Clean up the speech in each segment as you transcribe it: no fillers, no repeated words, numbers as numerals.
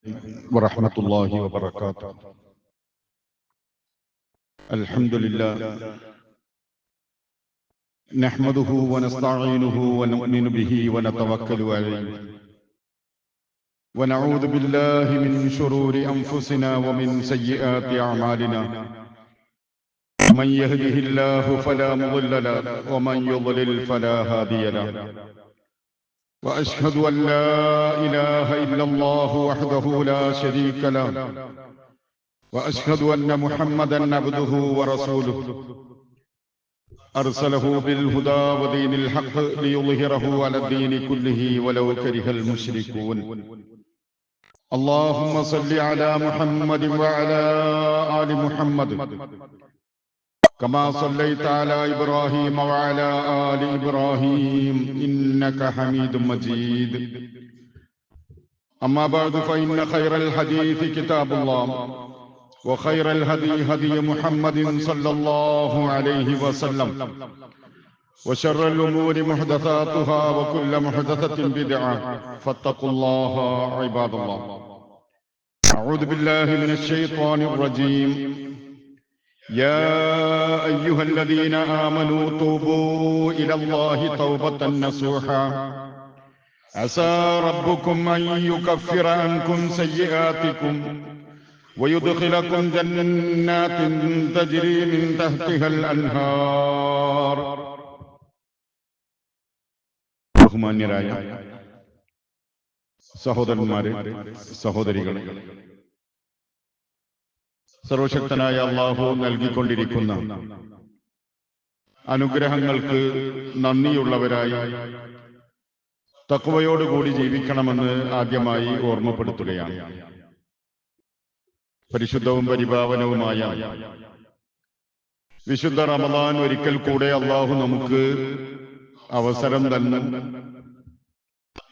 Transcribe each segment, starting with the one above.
ورحمة الله وبركاته. الحمد لله نحمده ونستعينه ونؤمن به ونتوكل عليه ونعوذ بالله من شرور أنفسنا ومن سيئات أعمالنا. من يهده الله فلا مضل له ومن يضلل فلا هادي له. وأشهد أن لا إله إلا الله وحده لا شريك له وأشهد أن محمدا عبده ورسوله أرسله بالهدى ودين الحق ليظهره على الدين كله ولو كره المشركون. اللهم صل على محمد وعلى آل محمد كما صليت على إبراهيم وعلى آل إبراهيم إنك حميد مجيد. أما بعد فإن خير الحديث كتاب الله وخير الهدي هدي محمد صلى الله عليه وسلم وشر الأمور محدثاتها وكل محدثة بدعة فاتقوا الله عباد الله. أعوذ بالله من الشيطان الرجيم. يا أيها الذين آمنوا توبوا إلى الله توبة نصوحا عسى ربكم أن يكفر عنكم سيئاتكم ويدخلكم جنات تجري من تحتها الأنهار. ബഹുമാന്യരായ സഹോദരന്മാരെ, സഹോദരികളെ, സർവശക്തനായ അല്ലാഹു നൽകിക്കൊണ്ടിരിക്കുന്ന അനുഗ്രഹങ്ങൾക്ക് നന്ദിയുള്ളവരായി തഖ്വയോടുകൂടി ജീവിക്കണമെന്ന് ആദ്യമായി ഓർമ്മപ്പെടുത്തുകയാണ്. പരിശുദ്ധവും പരിപാവനവുമായ വിശുദ്ധ റമദാൻ ഒരിക്കൽ കൂടെ അല്ലാഹു നമുക്ക് അവസരം തന്നെ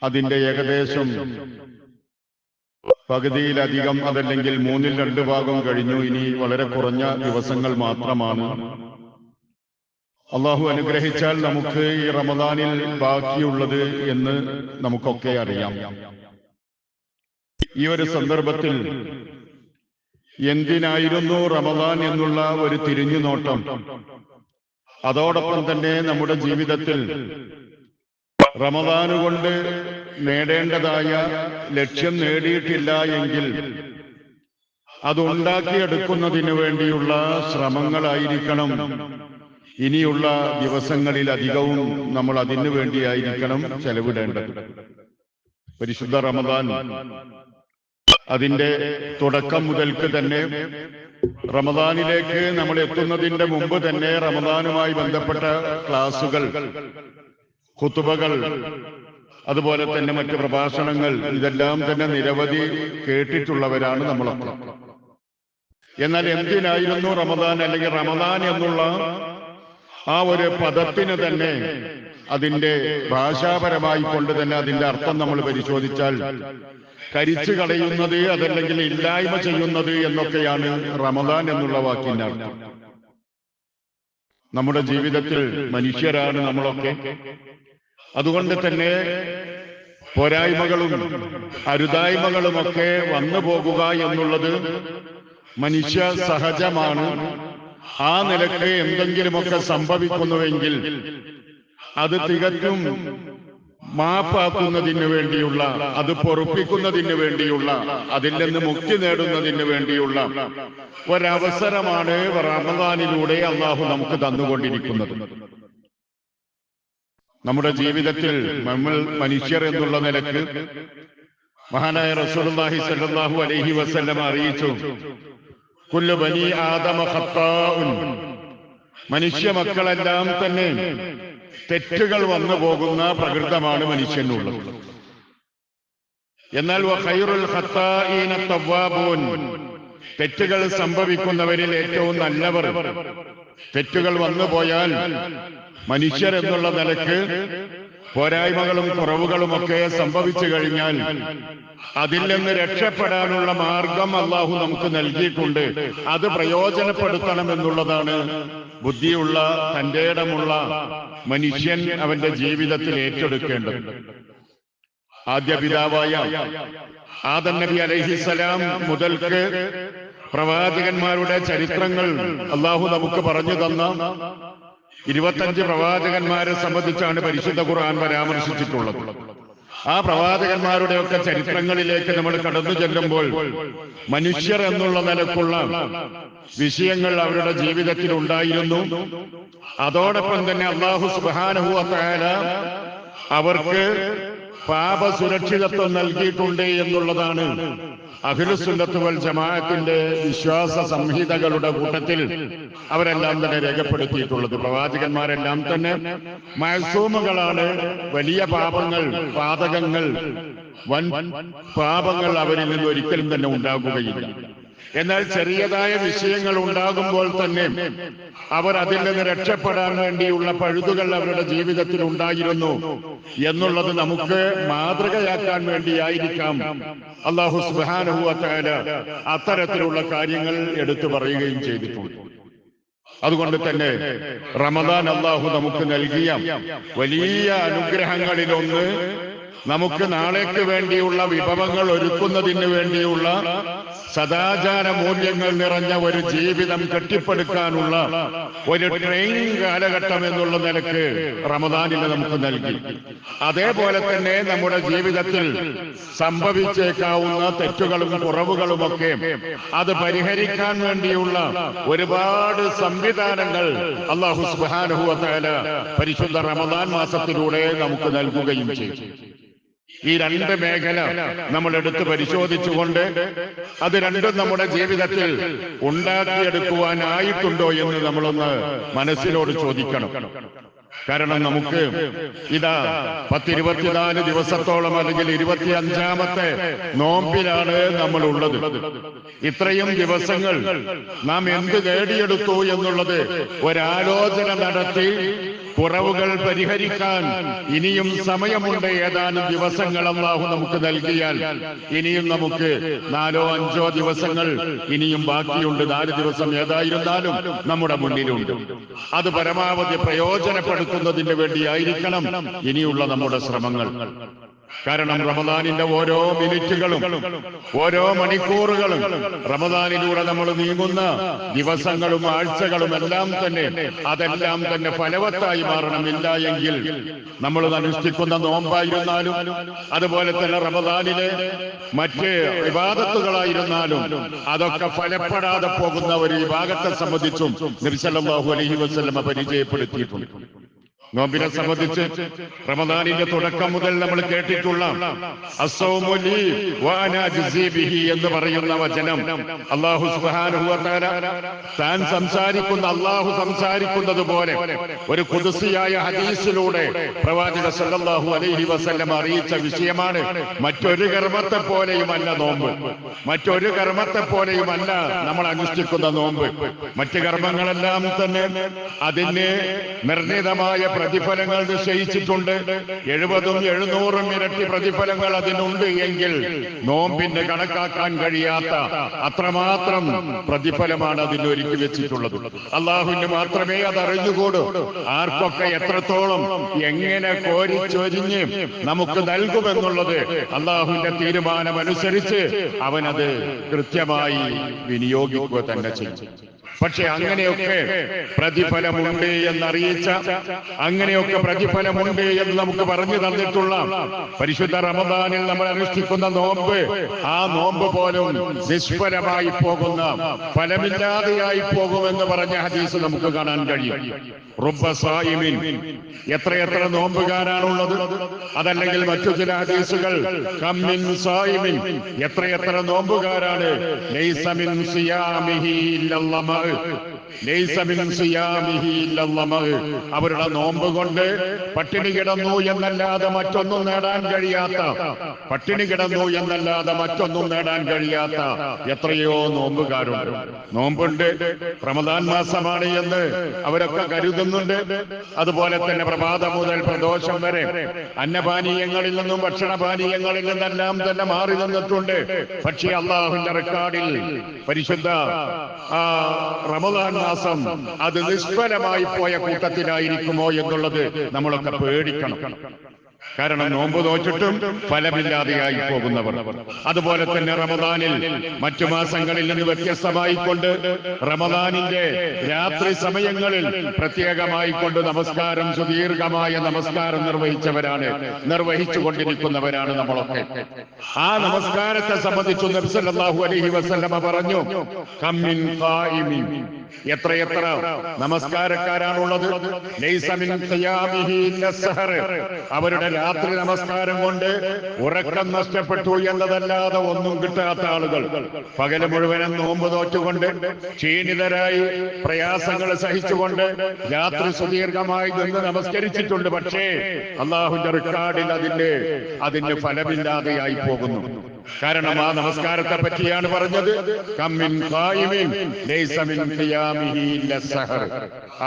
അതിന്റെ ഏകദേശം പകുതിയിലധികം, അതല്ലെങ്കിൽ 2/3 ഭാഗം കഴിഞ്ഞു. ഇനി വളരെ കുറഞ്ഞ ദിവസങ്ങൾ മാത്രമാണ്. അള്ളാഹു അനുഗ്രഹിച്ചാൽ നമുക്ക് ഈ റമദാനിൽ ബാക്കിയുള്ളത് എന്ന് നമുക്കൊക്കെ അറിയാം. ഈ ഒരു സന്ദർഭത്തിൽ എന്തിനായിരുന്നു റമദാൻ എന്നുള്ള ഒരു തിരിഞ്ഞുനോട്ടം, അതോടൊപ്പം തന്നെ നമ്മുടെ ജീവിതത്തിൽ റമദാൻ കൊണ്ട് നേടേണ്ടതായ ലക്ഷ്യം നേടിയിട്ടില്ല എങ്കിൽ അതുണ്ടാക്കിയെടുക്കുന്നതിന് വേണ്ടിയുള്ള ശ്രമങ്ങളായിരിക്കണം ഇനിയുള്ള ദിവസങ്ങളിൽ അധികവും നമ്മൾ അതിനു വേണ്ടിയായിരിക്കണം ചെലവിടേണ്ടത്. പരിശുദ്ധ റമദാൻ അതിന്റെ തുടക്കം മുതൽക്ക് തന്നെ റമദാനിലേക്ക് നമ്മൾ എത്തുന്നതിന്റെ മുമ്പ് തന്നെ റമദാനുമായി ബന്ധപ്പെട്ട ക്ലാസുകൾ, ഖുതുബകൾ, അതുപോലെ തന്നെ മറ്റ് പ്രഭാഷണങ്ങൾ, ഇതെല്ലാം തന്നെ നിരവധി കേട്ടിട്ടുള്ളവരാണ് നമ്മളൊക്കെ. എന്നാൽ എന്തിനായിരുന്നു റമദാൻ, അല്ലെങ്കിൽ റമദാൻ എന്നുള്ള ആ ഒരു പദത്തിന് തന്നെ അതിന്റെ ഭാഷാപരമായി കൊണ്ട് തന്നെ അതിന്റെ അർത്ഥം നമ്മൾ പരിശോധിച്ചാൽ കരിച്ചു കളയുന്നത്, അതല്ലെങ്കിൽ ഇല്ലായ്മ ചെയ്യുന്നത് എന്നൊക്കെയാണ് റമദാൻ എന്നുള്ള വാക്കിന്റെ അർത്ഥം. നമ്മുടെ ജീവിതത്തിൽ മനുഷ്യരാണ് നമ്മളൊക്കെ. അതുകൊണ്ട് തന്നെ പോരായ്മകളും അരുതായ്മകളുമൊക്കെ വന്നു പോകുക എന്നുള്ളത് മനുഷ്യ സഹജമാണ്. ആ നിലക്ക് എന്തെങ്കിലുമൊക്കെ സംഭവിക്കുന്നുവെങ്കിൽ അത് തികച്ചും മാപ്പാക്കുന്നതിന് വേണ്ടിയുള്ള, അത് പൊറുപ്പിക്കുന്നതിന് വേണ്ടിയുള്ള, അതിൽ നിന്ന് മുക്തി നേടുന്നതിന് വേണ്ടിയുള്ള ഒരവസരമാണ് റമദാനിലൂടെ അല്ലാഹു നമുക്ക് തന്നുകൊണ്ടിരിക്കുന്നത്. നമ്മുടെ ജീവിതത്തിൽ നമ്മൾ മനുഷ്യർ എന്നുള്ള നിലക്ക് മഹാനായ റസൂലുള്ളാഹി സ്വല്ലല്ലാഹു അലൈഹി വസല്ലം അറിയിച്ചു, കുല്ലു ബനി ആദമ ഖത്താഉൻ, മനുഷ്യ മക്കളെല്ലാം തന്നെ തെറ്റുകൾ വന്നു പോകുന്ന പ്രകൃതമാണ് മനുഷ്യനുള്ളത്. എന്നാൽ വഖൈറുൽ ഖത്താഈന തവ്വാബൂൻ, തെറ്റുകൾ സംഭവിക്കുന്നവരിൽ ഏറ്റവും നല്ലവർ, തെറ്റുകൾ വന്നുപോയാൽ മനുഷ്യർ എന്നുള്ള നിലക്ക് പോരായ്മകളും കുറവുകളുമൊക്കെ സംഭവിച്ചു കഴിഞ്ഞാൽ അതിൽ നിന്ന് രക്ഷപ്പെടാനുള്ള മാർഗം അല്ലാഹു നമുക്ക് നൽകിയിട്ടുണ്ട്. അത് പ്രയോജനപ്പെടുത്തണമെന്നുള്ളതാണ് ബുദ്ധിയുള്ള, തന്റെ ഇടമുള്ള മനുഷ്യൻ അവന്റെ ജീവിതത്തിൽ ഏറ്റെടുക്കേണ്ടത്. ആദ്യ പിതാവായ ആദം നബി അലൈഹിസ്സലാം മുതൽക്ക് പ്രവാചകന്മാരുടെ ചരിത്രങ്ങൾ അള്ളാഹു നമുക്ക് പറഞ്ഞു തന്ന 25 പ്രവാചകന്മാരെ സംബന്ധിച്ചാണ് പരിശുദ്ധ ഖുർആൻ പരാമർശിച്ചിട്ടുള്ളത്. ആ പ്രവാചകന്മാരുടെയൊക്കെ ചരിത്രങ്ങളിലേക്ക് നമ്മൾ കടന്നു ചെല്ലുമ്പോൾ മനുഷ്യർ എന്നുള്ള നിലക്കുള്ള വിഷയങ്ങൾ അവരുടെ ജീവിതത്തിൽ ഉണ്ടായിരുന്നു. അതോടൊപ്പം തന്നെ അല്ലാഹു സുബ്ഹാനഹു വ തആല അവർക്ക് പാപസുരക്ഷിതത്വം നൽകിയിട്ടുണ്ട് എന്നുള്ളതാണ് അഹ്ലുസുന്നത്ത് വൽ ജമാഅത്തിന്റെ വിശ്വാസ സംഹിതകളുടെ കൂട്ടത്തിൽ അവരെല്ലാം തന്നെ രേഖപ്പെടുത്തിയിട്ടുള്ളത്. പ്രവാചകന്മാരെല്ലാം തന്നെ മഅ്സൂമുകളാണ്. വലിയ പാപങ്ങൾ, പാതകങ്ങൾ, വൻ പാപങ്ങൾ അവരിൽ നിന്ന് ഒരിക്കലും തന്നെ ഉണ്ടാകുകയില്ല. എന്നാൽ ചെറിയതായ വിഷയങ്ങൾ ഉണ്ടാകുമ്പോൾ തന്നെ അവർ അതിൽ നിന്ന് രക്ഷപ്പെടാൻ വേണ്ടിയുള്ള പഴുതുകൾ അവരുടെ ജീവിതത്തിൽ ഉണ്ടായിരുന്നു എന്നുള്ളത് നമുക്ക് മാതൃകയാക്കാൻ വേണ്ടിയായിരിക്കാം അല്ലാഹു സുബ്ഹാനഹു വ തആല അത്തരത്തിലുള്ള കാര്യങ്ങൾ എടുത്തു പറയുകയും ചെയ്തിട്ടുണ്ട്. അതുകൊണ്ട് തന്നെ റമദാൻ അല്ലാഹു നമുക്ക് നൽകിയ വലിയ അനുഗ്രഹങ്ങളിലൊന്ന് നമുക്ക് നാളേക്ക് വേണ്ടിയുള്ള വിഭവങ്ങൾ ഒരുക്കുന്നതിന് വേണ്ടിയുള്ള സദാചാര മൂല്യങ്ങൾ നിറഞ്ഞ ഒരു ജീവിതം കെട്ടിപ്പടുക്കാനുള്ള ഒരു ട്രെയിനിങ് കാലഘട്ടം എന്നുള്ള നിലക്ക് റമദാനിന് നമുക്ക് നൽകി. അതേപോലെ തന്നെ നമ്മുടെ ജീവിതത്തിൽ സംഭവിച്ചേക്കാവുന്ന തെറ്റുകളും കുറവുകളുമൊക്കെ അത് പരിഹരിക്കാൻ വേണ്ടിയുള്ള ഒരുപാട് സംവിധാനങ്ങൾ അല്ലാഹു സുബ്ഹാനഹു വ തആല പരിശുദ്ധ റമദാൻ മാസത്തിലൂടെ നമുക്ക് നൽകുകയും ചെയ്തു. ഈ രണ്ട് മേഖല നമ്മൾ എടുത്ത് പരിശോധിച്ചുകൊണ്ട് അത് രണ്ടും നമ്മുടെ ജീവിതത്തിൽ ഉണ്ടാക്കിയെടുക്കുവാനായിട്ടുണ്ടോ എന്ന് നമ്മളൊന്ന് മനസ്സിനോട് ചോദിക്കണം. കാരണം നമുക്ക് ഇതാ 10-24 ദിവസത്തോളം അല്ലെങ്കിൽ 25ാമത്തെ നോമ്പിലാണ് നമ്മൾ ഉള്ളത്. ഇത്രയും ദിവസങ്ങൾ നാം എന്ത് നേടിയെടുത്തു എന്നുള്ളത് ഒരാലോചന നടത്തി കുറവുകൾ പരിഹരിക്കാൻ ഇനിയും സമയമുണ്ട്. ഏതാനും ദിവസങ്ങൾ അല്ലാഹു നമുക്ക് നൽകിയാൽ ഇനിയും നമുക്ക് 4-5 ദിവസങ്ങൾ ഇനിയും ബാക്കിയുണ്ട്. 4 ദിവസം ഏതായിരുന്നാലും നമ്മുടെ മുന്നിലുണ്ട്. അത് പരമാവധി പ്രയോജനപ്പെടുത്തുന്നതിന് വേണ്ടിയായിരിക്കണം ഇനിയുള്ള നമ്മുടെ ശ്രമങ്ങൾ. കാരണം റമദാനിന്റെ ഓരോ മിനിറ്റുകളും ഓരോ മണിക്കൂറുകളും റമദാനിലൂടെ നമ്മൾ നീങ്ങുന്ന ദിവസങ്ങളും ആഴ്ചകളും എല്ലാം തന്നെ അതെല്ലാം തന്നെ ഫലവത്തായി മാറണമില്ല എങ്കിൽ നമ്മൾ അനുഷ്ഠിക്കുന്ന നോമ്പായിരുന്നാലും അതുപോലെ തന്നെ റമദാനിലെ മറ്റ് ഇബാദത്തുകളായിരുന്നാലും അതൊക്കെ ഫലപ്പെടാതെ പോകുന്ന ഒരു വിഭാഗത്തെ സംബന്ധിച്ചും നബി സല്ലല്ലാഹു അലൈഹി വസല്ലമ പരിചയപ്പെടുത്തിയിട്ടുണ്ട്. നോമ്പിനെ സംബന്ധിച്ച് റമദാനിന്റെ തുടക്കം മുതൽ നമ്മൾ കേട്ടിട്ടുള്ള അസ്സൗമു ലീ വ അനാ അജ്സീ ബിഹി എന്ന് പറയുന്ന വചനം അല്ലാഹു സുബ്ഹാനഹു വ തആല താൻ അല്ലാഹു സംസാരിക്കുന്നത് പോലെ ഒരു ഖുദ്സിയായ ഹദീസിലൂടെ പ്രവാചക സല്ലല്ലാഹു അലൈഹി വസല്ലം അറിയിച്ച വിഷയമാണ്. മറ്റൊരു കർമ്മത്തെ പോലെയുമല്ല നോമ്പ്, മറ്റൊരു കർമ്മത്തെ പോലെയുമല്ല നമ്മൾ അനുഷ്ഠിക്കുന്ന നോമ്പ്. മറ്റ് കർമ്മങ്ങളെല്ലാം തന്നെ അതിന് നിർണിതമായ പ്രതിഫലങ്ങൾ നിശ്ചയിച്ചിട്ടുണ്ട്. 70-700 ഇരട്ടി പ്രതിഫലങ്ങൾ അതിനുണ്ട് എങ്കിൽ നോമ്പിന് കണക്കാക്കാൻ കഴിയാത്ത അത്രമാത്രം പ്രതിഫലമാണ് അതിന് ഒരുക്കി വെച്ചിട്ടുള്ളത്. അള്ളാഹുവിന് മാത്രമേ അത് അറിഞ്ഞുകൂടൂ. ആർക്കൊക്കെ എത്രത്തോളം എങ്ങനെ കോരിച്ചൊരിഞ്ഞ് നമുക്ക് നൽകുമെന്നുള്ളത് അള്ളാഹുവിന്റെ തീരുമാനമനുസരിച്ച് അവനത് കൃത്യമായി വിനിയോഗിക്കുക തന്നെ ചെയ്യും. പക്ഷെ അങ്ങനെയൊക്കെ പ്രതിഫലമുണ്ട് എന്നറിയിച്ച, അങ്ങനെയൊക്കെ പ്രതിഫലമുണ്ട് എന്ന് നമുക്ക് പറഞ്ഞു തന്നിട്ടുള്ള പരിശുദ്ധ റമദാനിൽ നമ്മൾ അനുഷ്ഠിക്കുന്ന നോമ്പ്, ആ നോമ്പ് പോലും നിഷ്ഫലമായി പോകുന്ന, ഫലമില്ലാതെയായി പോകുമെന്ന് പറഞ്ഞ ഹദീസ് നമുക്ക് കാണാൻ കഴിയും. റുബ്ബ സായിമിൻ, എത്രയെത്ര നോമ്പുകാരാണുള്ളത്. അതല്ലെങ്കിൽ മറ്റു ചില ഹദീസുകൾ കമ്മിൻ സായിമിൻ, എത്രയെത്ര നോമ്പുകാരാണ്. ലൈസ മിൻ സിയാമിഹി ഇല്ലല്ലമ, ലൈസ മിൻ സിയാമിഹി ഇല്ലല്ലമ, അവരുടെ നോമ്പ് കൊണ്ട് പട്ടിണി കിടന്നു എന്നല്ലാതെ മറ്റൊന്നും നേടാൻ കഴിയാത്ത, പട്ടിണി കിടന്നു എന്നല്ലാതെ മറ്റൊന്നും നേടാൻ കഴിയാത്ത എത്രയോ നോമ്പുകാരുണ്ട്. നോമ്പുണ്ട്, റമദാൻ മാസമാണ് എന്ന് അവരൊക്കെ കരുതുന്നുണ്ട്. അതുപോലെ തന്നെ പ്രഭാതം മുതൽ പ്രദോഷം വരെ അന്നപാനീയങ്ങളിൽ നിന്നും ഭക്ഷണപാനീയങ്ങളിൽ നിന്നെല്ലാം തന്നെ മാറി നിന്നിട്ടുണ്ട്. പക്ഷേ അള്ളാഹുവിന്റെ റെക്കോർഡിൽ പരിശുദ്ധ റമദാൻ മാസം അത് നിഷ്ഫലമായി പോയ കൂട്ടത്തിലായിരിക്കുമോ എന്നുള്ളത് നമ്മളൊക്കെ പേടിക്കണം. കാരണം നോമ്പ് നോച്ചിട്ടും ഫലമില്ലാതെയായി പോകുന്നവർ. അതുപോലെ തന്നെ റമദാനിൽ മറ്റു മാസങ്ങളിൽ നിന്ന് വ്യത്യസ്തമായിക്കൊണ്ട് റമദാനിന്റെ രാത്രി സമയങ്ങളിൽ പ്രത്യേകമായി കൊണ്ട് നമസ്കാരം, സുദീർഘമായ നമസ്കാരം നിർവഹിച്ചു കൊണ്ടിരിക്കുന്നവരാണ് നമ്മളൊക്കെ. ആ നമസ്കാരത്തെ സംബന്ധിച്ച് നബി സല്ലല്ലാഹു അലൈഹി വസല്ലമ പറഞ്ഞു, കമ്മിൻ ഖായിമിൻ, എത്രയെത്ര നമസ്കാരക്കാരാണുള്ളത്, ലൈസ മിൻ ഖിയാമിഹി ഇല്ല സഹർ, അവരുടെ രാത്രി നമസ്കാരം കൊണ്ട് ഉറക്കം നഷ്ടപ്പെട്ടു എന്നതല്ലാതെ ഒന്നും കിട്ടാത്ത ആളുകൾ. പകല് മുഴുവനും നോമ്പ് നോറ്റുകൊണ്ട് ക്ഷീണിതരായി പ്രയാസങ്ങൾ സഹിച്ചുകൊണ്ട് രാത്രി സുദീർഘമായി നിന്ന് നമസ്കരിച്ചിട്ടുണ്ട്. പക്ഷേ അള്ളാഹുവിന്റെ റിക്കാർഡിൽ അതിന് ഫലമില്ലാതെയായി പോകുന്നു. കാരണം ആ നമസ്കാരത്തെ പറ്റിയാണ് പറഞ്ഞത്, കമ്മിൻ ഖായിമിൻ ലൈസ മിൻ ഖിയാമിഹി ഇല്ല സഹർ,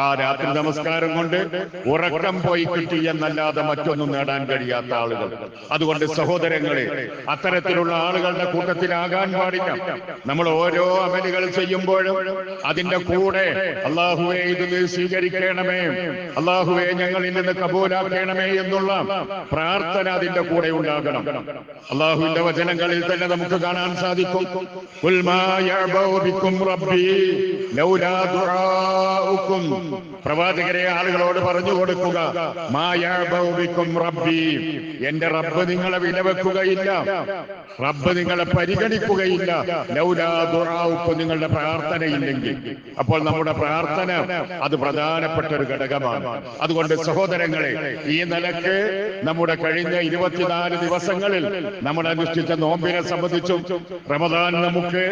ആ രാത്രി നമസ്കാരം കൊണ്ട് ഉറക്കം പോയി കിട്ടി എന്നല്ലാതെ മറ്റൊന്നും നേടാൻ കഴിയാത്ത ആളുകൾ. അതുകൊണ്ട് സഹോദരങ്ങളെ, അത്തരത്തിലുള്ള ആളുകളുടെ കൂട്ടത്തിലാകാൻ പാടില്ല. നമ്മൾ ഓരോ അമലുകൾ ചെയ്യുമ്പോഴും അതിന്റെ കൂടെ അല്ലാഹുവേ ഇത് നീ സ്വീകരിക്കണമേ, അല്ലാഹുവേ ഞങ്ങളിൽ നിന്ന് കബൂലാക്കണമേ എന്നുള്ള പ്രാർത്ഥന അതിന്റെ കൂടെ ഉണ്ടാകണം. അല്ലാഹുവിന്റെ വചനങ്ങൾ തന്നെ നമുക്ക് കാണാൻ സാധിക്കും, ഖുൽ മാ യഅബഉ ബികും റബ്ബി ലൗലാ ദുആഉകും, പ്രവാചകരെ ആളുകളോട് പറഞ്ഞു കൊടുക്കുക, മാ യഅബഉ ബികും റബ്ബി, എന്റെ റബ്ബ് നിങ്ങളെ വിലവെക്കുകയില്ല, റബ്ബ് നിങ്ങളെ പരിഗണിക്കുകയില്ല, ലൗലാ ദുആഉകും, നിങ്ങളുടെ പ്രാർത്ഥനയില്ലെങ്കിൽ. അപ്പോൾ നമ്മുടെ പ്രാർത്ഥന അത് പ്രധാനപ്പെട്ട ഒരു ഘടകമാണ്. അതുകൊണ്ട് സഹോദരങ്ങളെ, ഈ നിലക്ക് നമ്മുടെ കഴിഞ്ഞ 24 ദിവസങ്ങളിൽ നമ്മൾ അനുഷ്ഠിച്ച നോമ്പിനെ സംബന്ധിച്ചും റമദാൻ നമുക്ക്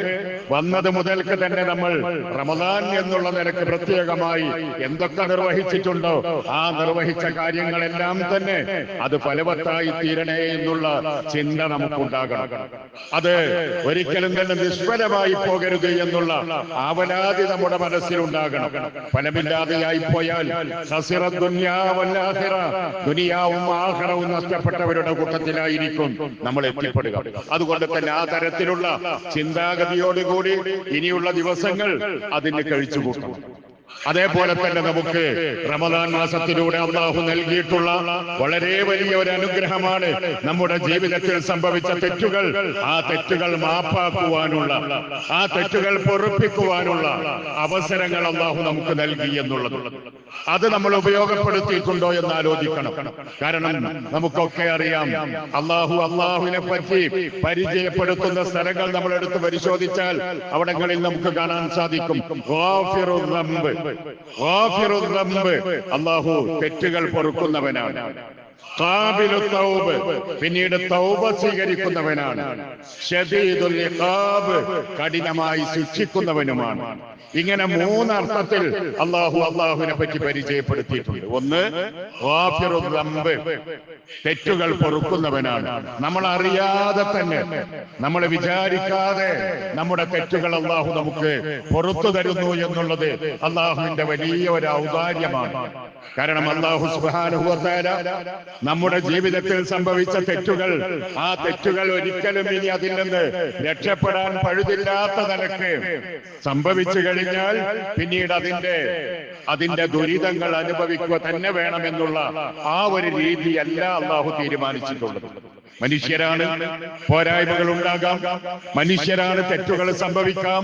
വന്നത് മുതൽക്ക് തന്നെ നമ്മൾ റമദാൻ എന്നുള്ള നിലക്ക് പ്രത്യേകമായി എന്തൊക്കെ നിർവഹിച്ചിട്ടുണ്ടോ ആ നിർവഹിച്ച കാര്യങ്ങളെല്ലാം തന്നെ അത് ഫലവത്തായി തീരണേ എന്നുള്ള ചിന്ത നമുക്കുണ്ടാകണം. അത് ഒരിക്കലും തന്നെ നിഷ്ഫലമായി പോകരുത് എന്നുള്ള ആവലാതി നമ്മുടെ മനസ്സിലുണ്ടാകണം. ഫലമില്ലാതെയായി പോയാൽ ദുനിയാവും ആഖിറവും നഷ്ടപ്പെട്ടവരുടെ കൂട്ടത്തിലായിരിക്കും നമ്മൾ എത്തിപ്പെടുക. അതുകൊണ്ട് തന്നെ ആ തരത്തിലുള്ള ചിന്താഗതിയോടുകൂടി ഇനിയുള്ള ദിവസങ്ങൾ അതിന് കഴിച്ചുകൂട്ടണം. അതേപോലെ തന്നെ നമുക്ക് റമദാൻ മാസത്തിലൂടെ അല്ലാഹു നൽകിയിട്ടുള്ള വളരെ വലിയ ഒരു അനുഗ്രഹമാണ് നമ്മുടെ ജീവിതത്തിൽ സംഭവിച്ച തെറ്റുകൾ, ആ തെറ്റുകൾ മാപ്പാക്കുവാനുള്ള, ആ തെറ്റുകൾ പൊറുപ്പിക്കുവാനുള്ള അവസരങ്ങൾ അല്ലാഹു നമുക്ക് നൽകി എന്നുള്ളത്. അത് നമ്മൾ ഉപയോഗപ്പെടുത്തിയിട്ടുണ്ടോ എന്ന് ആലോചിക്കണം. കാരണം നമുക്കൊക്കെ അറിയാം, അള്ളാഹുവിനെ പറ്റി പരിചയപ്പെടുത്തുന്ന സ്ഥലങ്ങൾ നമ്മൾ എടുത്ത് പരിശോധിച്ചാൽ അവിടങ്ങളിൽ നമുക്ക് കാണാൻ സാധിക്കും, അള്ളാഹു തെറ്റുകൾ പൊറുക്കുന്നവനാണ്, പിന്നീട് തൗബ സ്വീകരിക്കുന്നവനാണ്, ശദീദുൽ ഇഖാബ് കഠിനമായി ശിക്ഷിക്കുന്നവനുമാണ്. ഇങ്ങനെ 3 അർത്ഥത്തിൽ അള്ളാഹുവിനെ പറ്റി പരിചയപ്പെടുത്തിയിട്ടുണ്ട്. ഒന്ന്, ഗാഫിറുൽ ദംബ്, തെറ്റുകൾ പൊറുക്കുന്നവനാണ്. നമ്മൾ അറിയാതെ തന്നെ, നമ്മൾ വിചാരിക്കാതെ നമ്മുടെ തെറ്റുകൾ അള്ളാഹു നമുക്ക് പൊറുത്തു തരുന്നു എന്നുള്ളത് അള്ളാഹുവിന്റെ വലിയ ഒരു ഔദാര്യമാണ്. കാരണം അല്ലാഹു സുബ്ഹാനഹു വ തആല നമ്മുടെ ജീവിതത്തിൽ സംഭവിച്ച തെറ്റുകൾ, ആ തെറ്റുകൾ ഒരിക്കലും ഇനി അതിൽ നിന്ന് രക്ഷപ്പെടാൻ പഴുതില്ലാത്ത നിലക്ക് സംഭവിച്ചു കഴിഞ്ഞാൽ പിന്നീട് അതിന്റെ ദുരിതങ്ങൾ അനുഭവിക്കുക തന്നെ വേണമെന്നുള്ള ആ ഒരു രീതിയല്ല അല്ലാഹു തീരുമാനിച്ചിട്ടുള്ളത്. മനുഷ്യരാണ്, പോരായ്മകൾ ഉണ്ടാകാം, മനുഷ്യരാണ്, തെറ്റുകൾ സംഭവിക്കാം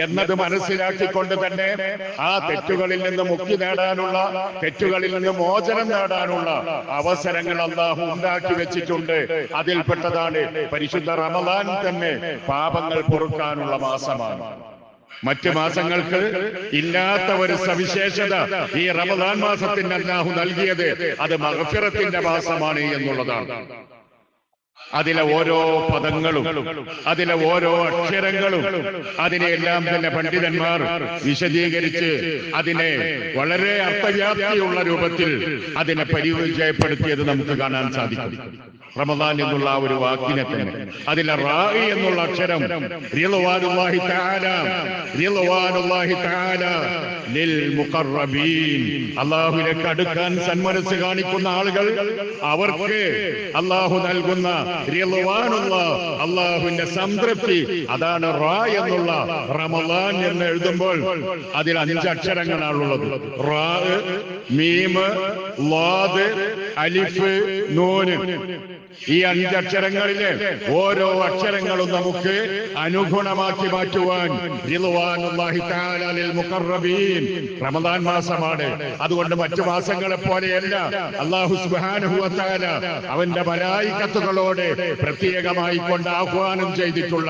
എന്നത് മനസ്സിലാക്കിക്കൊണ്ട് തന്നെ ആ തെറ്റുകളിൽ നിന്ന് മുക്തി നേടാനുള്ള, തെറ്റുകളിൽ നിന്ന് മോചനം നേടാനുള്ള അവസരങ്ങൾ അല്ലാഹു ഉണ്ടാക്കി വെച്ചിട്ടുണ്ട്. അതിൽപ്പെട്ടതാണ് പരിശുദ്ധ റമദാൻ തന്നെ പാപങ്ങൾ പൊറുക്കാനുള്ള മാസമാണ്. മറ്റു മാസങ്ങൾക്ക് ഇല്ലാത്ത ഒരു സവിശേഷത ഈ റമദാൻ മാസത്തിന് അല്ലാഹു നൽകിയത് അത് മഗ്ഫിറത്തിന്റെ മാസമാണ് എന്നുള്ളതാണ്. അതിലെ ഓരോ പദങ്ങളും, അതിലെ ഓരോ അക്ഷരങ്ങളും, അതിനെല്ലാം തന്നെ പണ്ഡിതന്മാർ വിശദീകരിച്ച് അതിനെ വളരെ അർത്ഥവ്യാപ്തിയുള്ള രൂപത്തിൽ അതിനെ പരിചയപ്പെടുത്തിയത് നമുക്ക് കാണാൻ സാധിക്കും. റമദാൻ എന്നുള്ള ആ ഒരു വാക്കിനെ തന്നെ. അതിലെ റാഇ എന്നുള്ള അക്ഷരം റിളവാനുല്ലാഹി തആല, റിളവാനുല്ലാഹി തആല ലിൽ മുഖറബീൻ, അല്ലാഹുവിലേക്ക് അടുക്കാൻ സന്മനസ് കാണിക്കുന്ന ആളുകൾ, അവർക്ക് അല്ലാഹു നൽകുന്ന റിളവാനുല്ലാഹ്, അല്ലാഹുവിന്റെ സംതൃപ്തി, അതാണ് റാ എന്നുള്ള റമദാൻ എന്ന് എഴുതുമ്പോൾ അതിൽ 5 അക്ഷരങ്ങളാണുള്ളത്. റാ, മീം, ളാദ്, അലിഫ്, നൂന്. ഈ 5 അക്ഷരങ്ങളിലെ ഓരോ അക്ഷരങ്ങളും നമുക്ക് അനുഗുണമാക്കി മാറ്റുവാൻ റിളവാനുല്ലാഹി തആല ലിൽ മുഖറബീൻ. റമദാൻ മാസമാണ്, അതുകൊണ്ട് മറ്റു മാസങ്ങളെ പോലെയല്ല. അല്ലാഹു സുബ്ഹാനഹു വ തആല അവന്റെ മലായികത്തുകളോട് പ്രത്യേകമായി കൊണ്ട് ആഹ്വാനം ചെയ്തിട്ടുള്ള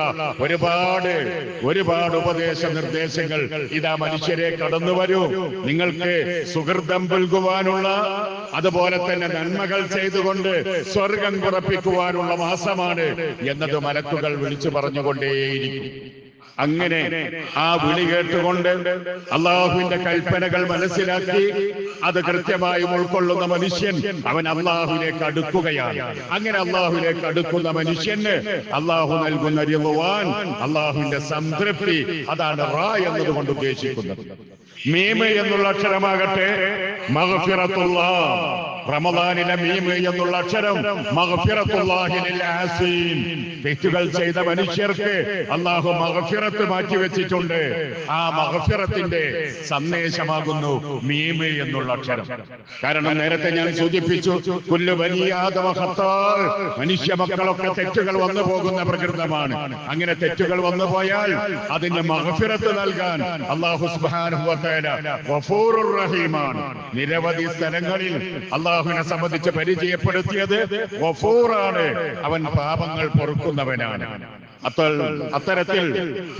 ഒരുപാട് ഉപദേശ നിർദ്ദേശങ്ങൾ. ഇതാ മനുഷ്യരെ കടന്നു വരൂ, നിങ്ങൾക്ക് സുഹൃതം പുൽകുവാനുള്ള, അതുപോലെ തന്നെ നന്മകൾ ചെയ്തുകൊണ്ട് സ്വർഗം ഉറപ്പിക്കുവാനുള്ള മാസമാണ് എന്നത് മലക്കുകൾ വിളിച്ചു പറഞ്ഞുകൊണ്ടേയിരിക്കും. അങ്ങനെ ആ വിളി കേട്ടുകൊണ്ട് അള്ളാഹുവിന്റെ കൽപ്പനകൾ മനസ്സിലാക്കി അത് കൃത്യമായി ഉൾക്കൊള്ളുന്ന മനുഷ്യൻ അവൻ അള്ളാഹുവിലേക്ക് അടുക്കുകയാണ്. അങ്ങനെ അള്ളാഹുവിലേക്ക് അടുക്കുന്ന മനുഷ്യന് അള്ളാഹു നൽകുന്ന റിളവാൻ, അള്ളാഹുവിന്റെ സംതൃപ്തി, അതാണ് റാ എന്നതുകൊണ്ട് ഉദ്ദേശിക്കുന്നത്. മീം എന്നുള്ള അക്ഷരമാകട്ടെ മഗ്ഫിറത്തുല്ലാഹ്. റമദാനിലെ മീം എന്നുള്ള അക്ഷരം മഗ്ഫിറത്തുല്ലാഹി ലിൽ ആസീൻ, തെറ്റുകൾ ചെയ്ത മനുഷ്യർക്ക് അല്ലാഹു മഗ്ഫിറത്ത് മാറ്റിവെച്ചിട്ടുണ്ട്. ആ മഗ്ഫിറത്തിന്റെ സന്ദേശമാകുന്നു മീം എന്നുള്ള അക്ഷരം. കാരണം നേരത്തെ ഞാൻ സൂചിപ്പിച്ചു, കുല്ലു ബനീ ആദമ ഖത്താ, മനുഷ്യ മക്കളൊക്കെ തെറ്റുകൾ വന്നു പോകുന്ന പ്രകൃതമാണ്. അങ്ങനെ തെറ്റുകൾ വന്നു പോയാൽ അതിന് മഗ്ഫിറത്ത് നൽകാൻ അല്ലാഹു സുബ്ഹാനഹു വ തആല ഗഫൂറുർ റഹീമാണ്. നിരവധി സ്ഥലങ്ങളിൽ അള്ളാഹുവിനെ സംബന്ധിച്ച് പരിചയപ്പെടുത്തിയത് ഗഫൂറാണ്, അവൻ പാപങ്ങൾ പൊറുക്കുന്നവനാണ്. അത്തരത്തിൽ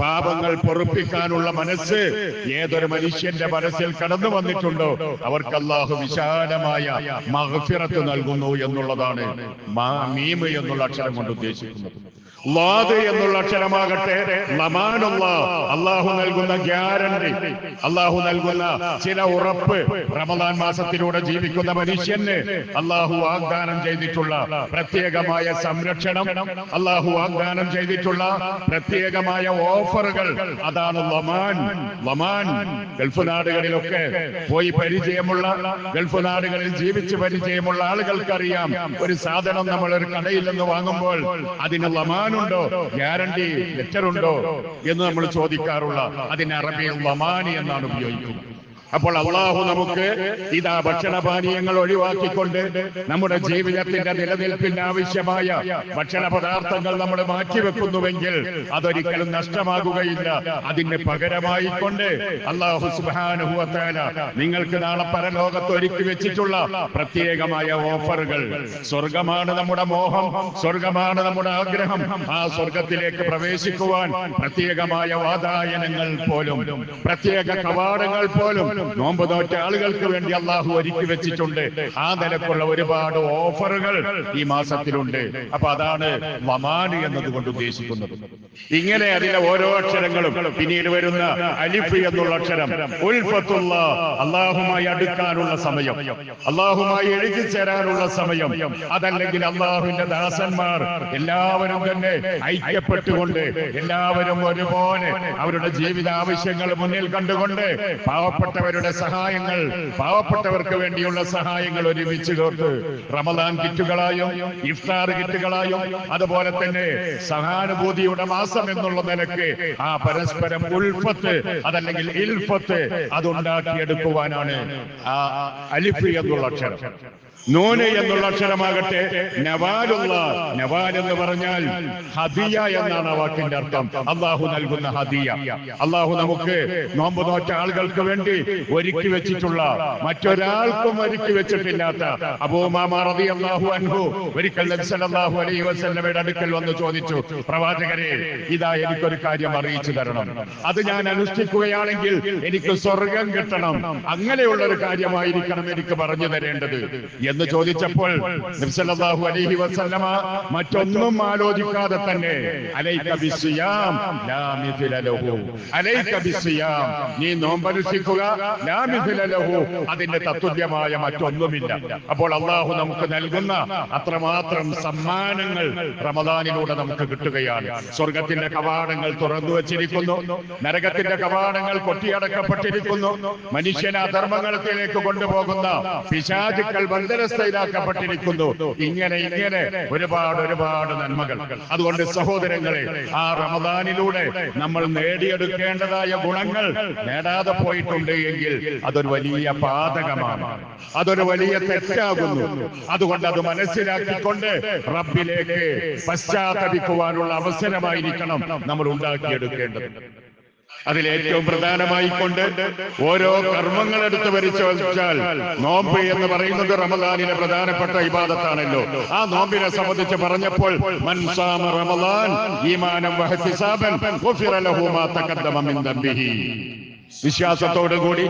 പാപങ്ങൾ പൊറുപ്പിക്കാനുള്ള മനസ്സ് ഏതൊരു മനുഷ്യന്റെ മനസ്സിൽ കടന്നു വന്നിട്ടുണ്ടോ അവർക്ക് അല്ലാഹു വിശാലമായ മഗ്ഫിറത്ത് നൽകുന്നു എന്നുള്ളതാണ് മീം എന്നുള്ള അക്ഷരം കൊണ്ട് ഉദ്ദേശിക്കുന്നത്. ളാദ് എന്നുള്ള അക്ഷരമാകട്ടെ ലമാനുല്ലാഹ്, അല്ലാഹു നൽകുന്ന ഗ്യാരണ്ടി, അല്ലാഹു നൽകുന്ന ചില ഉറപ്പ്. റമദാൻ മാസത്തിലൂടെ ജീവിക്കുന്ന മനുഷ്യന് അല്ലാഹു വാഗ്ദാനം ചെയ്തിട്ടുള്ള പ്രത്യേകമായ സംരക്ഷണം, അല്ലാഹു വാഗ്ദാനം ചെയ്തിട്ടുള്ള പ്രത്യേകമായ ഓഫറുകൾ, അതാണ് ലമാൻ. ഗൾഫ് നാടുകളിലൊക്കെ പോയി പരിചയമുള്ള, ഗൾഫ് നാടുകളിൽ ജീവിച്ച് പരിചയമുള്ള ആളുകൾക്കറിയാം, ഒരു സാധനം നമ്മൾ ഒരു കടയിൽ നിന്ന് വാങ്ങുമ്പോൾ അതിന് ലമാൻ ഉണ്ടോ, ഗ്യാരണ്ടി ലെറ്റർ ഉണ്ടോ എന്ന് നമ്മൾ ചോദിക്കാറുള്ള, അതിന് അറബിയിൽ ലമാനി എന്നാണ് ഉപയോഗിക്കുന്നത്. അപ്പോൾ അള്ളാഹു നമുക്ക് ഇതാ ഭക്ഷണപാനീയങ്ങൾ ഒഴിവാക്കിക്കൊണ്ട് നമ്മുടെ ജീവിതത്തിന്റെ നിലനിൽപ്പിന് ആവശ്യമായ ഭക്ഷണ പദാർത്ഥങ്ങൾ നമ്മൾ മാറ്റിവെക്കുന്നുവെങ്കിൽ അതൊരിക്കലും നഷ്ടമാകുകയില്ല. അതിന് പകരമായിക്കൊണ്ട് അല്ലാഹു സുബ്ഹാനഹു വ തആല നിങ്ങൾക്ക് നാളെ പരലോകത്ത് ഒരുക്കി വെച്ചിട്ടുള്ള പ്രത്യേകമായ ഓഫറുകൾ. സ്വർഗമാണ് നമ്മുടെ മോഹം, സ്വർഗമാണ് നമ്മുടെ ആഗ്രഹം. ആ സ്വർഗത്തിലേക്ക് പ്രവേശിക്കുവാൻ പ്രത്യേകമായ വാതായനങ്ങൾ പോലും, പ്രത്യേക കവാടങ്ങൾ പോലും നോമ്പ് നോറ്റ ആളുകൾക്ക് വേണ്ടി അള്ളാഹു ഒരുക്കി വെച്ചിട്ടുണ്ട്. ആ നിലക്കുള്ള ഒരുപാട് ഓഫറുകൾ ഈ മാസത്തിലുണ്ട്. അപ്പൊ അതാണ് ലമാൻ എന്നതുകൊണ്ട് ഉദ്ദേശിക്കുന്നത്. ഇങ്ങനെ അതിലെ ഓരോ അക്ഷരങ്ങളും, പിന്നീട് വരുന്ന അലിഫ് എന്നുള്ള അക്ഷരം ഉൽഫത്തുല്ലാഹ്, അള്ളാഹുമായി അടുക്കാനുള്ള സമയം, അള്ളാഹുമായി എഴുതിച്ചേരാനുള്ള സമയം. അതല്ലെങ്കിൽ അള്ളാഹുവിന്റെ ദാസന്മാർ എല്ലാവരും തന്നെ ഐക്യപ്പെട്ടുകൊണ്ട്, എല്ലാവരും ഒരുപോലെ അവരുടെ ജീവിത ആവശ്യങ്ങൾ മുന്നിൽ കണ്ടുകൊണ്ട് പാവപ്പെട്ടവരുടെ സഹായങ്ങൾ, പാവപ്പെട്ടവർക്ക് വേണ്ടിയുള്ള സഹായങ്ങൾ ഒരുമിച്ച് ചേർത്ത് റമദാൻ കിറ്റുകളായും ഇഫ്താർ കിറ്റുകളായും അതുപോലെ തന്നെ സഹാനുഭൂതിയുടെ മാസം എന്നുള്ള നിലക്ക് ആ പരസ്പരം ഉൽഫത്ത് അതല്ലെങ്കിൽ ഇൽഫത്ത് അതുണ്ടാക്കിയെടുക്കുവാനാണ് ആ അലിഫ് എന്നുള്ള അക്ഷരം. നൂന് എന്നുള്ള അക്ഷരമാകട്ടെ നവാലുല്ലാഹ്. നവാൽ എന്ന് പറഞ്ഞാൽ ഹദിയ എന്നാണ് ആ വാക്കിന്റെ അർത്ഥം. അള്ളാഹു നൽകുന്ന ഹദിയ. അള്ളാഹു നമുക്ക് നോമ്പ് നോറ്റ ആളുകൾക്ക് വേണ്ടി ഒരുക്കി വെച്ചിട്ടുള്ള, മറ്റൊരാൾക്കും ഒരുക്കി വെച്ചിട്ടില്ലാത്ത. അബൂ ഉമാമ റളിയല്ലാഹു അൻഹു ഒരിക്കൽ നബി സല്ലല്ലാഹു അലൈഹി വസല്ലമയുടെ അടുക്കൽ വന്ന് ചോദിച്ചു, പ്രവാചകരെ, ഇതാ എനിക്കൊരു കാര്യം അറിയിച്ചു തരണം, അത് ഞാൻ അനുഷ്ഠിക്കുകയാണെങ്കിൽ എനിക്ക് സ്വർഗം കിട്ടണം, അങ്ങനെയുള്ള ഒരു കാര്യമായിരിക്കണം എനിക്ക് പറഞ്ഞു തരേണ്ടത് എന്ന് എന്ന് ചോദിച്ചപ്പോൾ നബി സല്ലല്ലാഹു അലൈഹി വസല്ലമ മറ്റൊന്നും ആലോചിക്കാതെ തന്നെ അലൈക ബിസ്സിയാം ലാ മിഥില ലഹു, അലൈക ബിസ്സിയാം, നീ നോമ്പനുഷ്ഠിക്കുക, ലാ മിഥില ലഹു, അതിന്റെ തത്തുല്യമായ മറ്റൊന്നുമില്ല. അപ്പോൾ അള്ളാഹു നമുക്ക് നൽകുന്ന അത്രമാത്രം സമ്മാനങ്ങൾ റമദാനിലൂടെ നമുക്ക് കിട്ടുകയാണ്. സ്വർഗത്തിന്റെ കവാടങ്ങൾ തുറന്നു വച്ചിരിക്കുന്നു, നരകത്തിന്റെ കവാടങ്ങൾ കൊട്ടിയടക്കപ്പെട്ടിരിക്കുന്നു, മനുഷ്യനെ അധർമ്മങ്ങളിലേക്ക് കൊണ്ടുപോകുന്ന പിശാചുക്കൾ ബന്ധനസ്ഥയിലാക്കപ്പെട്ടിരിക്കുന്നു. ഇങ്ങനെ ഒരുപാട് നന്മകൾ. അതുകൊണ്ട് സഹോദരങ്ങളെ, ആ റമദാനിലൂടെ നമ്മൾ നേടിയെടുക്കേണ്ടതായ ഗുണങ്ങൾ നേടാതെ പോയിട്ടുണ്ട് എങ്കിൽ അതൊരു വലിയ പാതകമാണ്, അതൊരു വലിയ തെറ്റാകുന്നു. അതുകൊണ്ട് അത് മനസ്സിലാക്കിക്കൊണ്ട് റബ്ബിലേക്ക് പശ്ചാത്തപിക്കുവാനുള്ള അവസരമായിരിക്കണം നമ്മൾ ഉണ്ടാക്കിയെടുക്കേണ്ടത്. അതിലേറ്റവും പ്രധാനമായിക്കൊണ്ട് ഓരോ കർമ്മങ്ങൾ എടുത്ത് പരിശോധിച്ചാൽ നോമ്പ് എന്ന് പറയുന്നത് റമദാനിലെ പ്രധാനപ്പെട്ട ഇബാദത്താണല്ലോ. ആ നോമ്പിനെ സംബന്ധിച്ച് പറഞ്ഞപ്പോൾ മൻ സാമ റമദാൻ ഈമാനം വഹ്തിസാബൻ ഗുഫിറ ലഹു മാ തഖദ്ദമ മിൻ ദംബിഹി, വിശ്വാസത്തോടുകൂടി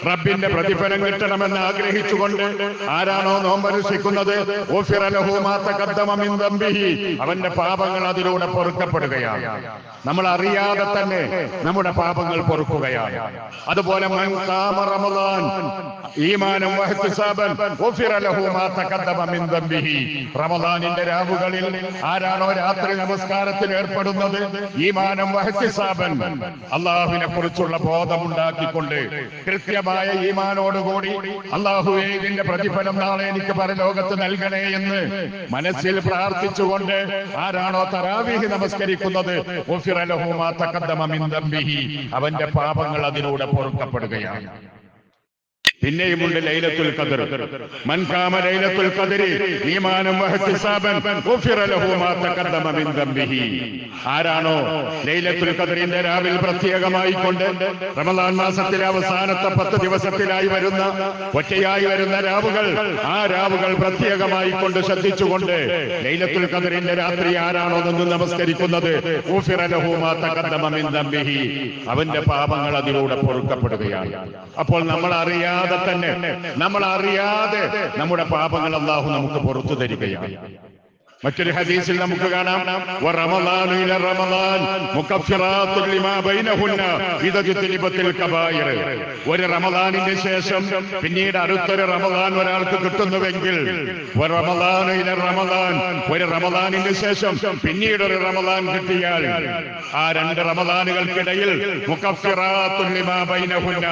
റബ്ബിന്റെ പ്രതിഫലം കിട്ടണമെന്ന് ആഗ്രഹിച്ചുകൊണ്ട് ആരാണോ നോമ്പനുഷ്ഠിക്കുന്നത് ഗുഫിറ ലഹു മാ തഖദ്ദമ മിൻ ദംബിഹി, അവന്റെ പാപങ്ങൾ അതിലൂടെ പൊറുക്കപ്പെടുകയാണ്. നമ്മൾ അറിയാതെ തന്നെ നമ്മുടെ പാപങ്ങൾ പൊറുക്കുകയാണ്. അതുപോലെ മൻ ഖാമ റമദാൻ ഈമാനം വഹ്തിസാബൻ ഗുഫിറ ലഹു മാ തഖദ്ദമ മിൻ ദംബിഹി, റമദാനിന്റെ രാവുകളിൽ ആരാണോ രാത്രി നമസ്കാരത്തിൽ ഏർപ്പെടുന്നത് ഈമാനം വഹ്തിസാബൻ, അല്ലാഹുവിനെ കുറിച്ചുള്ള ബോധമുണ്ടാക്കിക്കൊണ്ട് കൃത്യമായ ഈമാനോടുകൂടി അല്ലാഹുവേ ഇതിന്റെ പ്രതിഫലം നാളെ എനിക്ക് പരലോകത്ത് നൽകണേ എന്ന് മനസ്സിൽ പ്രാർത്ഥിച്ചുകൊണ്ട് ആരാണോ തറാവീഹ് നമസ്കരിക്കുന്നത് ഗുഫിറ ലഹു മാ തഖദ്ദമ മിൻ ദംബിഹി, അവന്റെ പാപങ്ങൾ അതിലൂടെ പൊറുക്കപ്പെടുകയാണ്. പിന്നെയുമുണ്ട് ലൈലത്തുൽ ഖദർ. മൻ ഖാമ ലൈലത്തുൽ ഖദരി ഈമാനം വഹ്തിസാബൻ ഗുഫിറ ലഹു മാ തഖദ്ദമ മിൻ ദംബിഹി, ആരാണോ ലൈലത്തുൽ ഖദറിന്റെ രാവിൽ പ്രത്യേകമായി കൊണ്ട് റമദാൻ മാസത്തിലെ അവസാനത്തെ 10 ദിവസത്തിലായി വരുന്ന ഒറ്റയായി വരുന്ന രാവുകൾ, ആ രാവുകൾ പ്രത്യേകമായി കൊണ്ട് ശ്രദ്ധിച്ചുകൊണ്ട് ലൈലത്തുൽ ഖദറിന്റെ രാത്രി ആരാണോ നിന്ന് നമസ്കരിക്കുന്നത് ഗുഫിറ ലഹു മാ തഖദ്ദമ മിൻ ദംബിഹി, അവന്റെ പാപങ്ങൾ അതിലൂടെ പൊറുക്കപ്പെടുകയാണ്. അപ്പോൾ നമ്മൾ അറിയാതെ നമ്മുടെ പാപങ്ങൾ അല്ലാഹു നമുക്ക് പുറത്തു തരികയാണ്. മറ്റൊരു ഹദീസിൽ നമുക്ക് കാണാം വറമളാനു ഇല റമളാൻ മുകഫിറാത്തുൻ ലിമാ ബൈനഹുന്ന ഇദ ജുതിബത്തിൽ കബായിർ, ഒരു റമളാനിന് ശേഷം പിന്നീട് അടുത്തൊരു റമളാൻ ഒരാൾക്ക് കിട്ടുന്നുവെങ്കിൽ വറമളാനു ഇല റമളാൻ, ഒരു റമളാനിന് ശേഷം പിന്നീട് ഒരു റമളാൻ കിട്ടിയാൽ ആ 2 റമളാനുകൾക്കിടയിൽ മുകഫിറാത്തുൻ ലിമാ ബൈനഹുന്ന,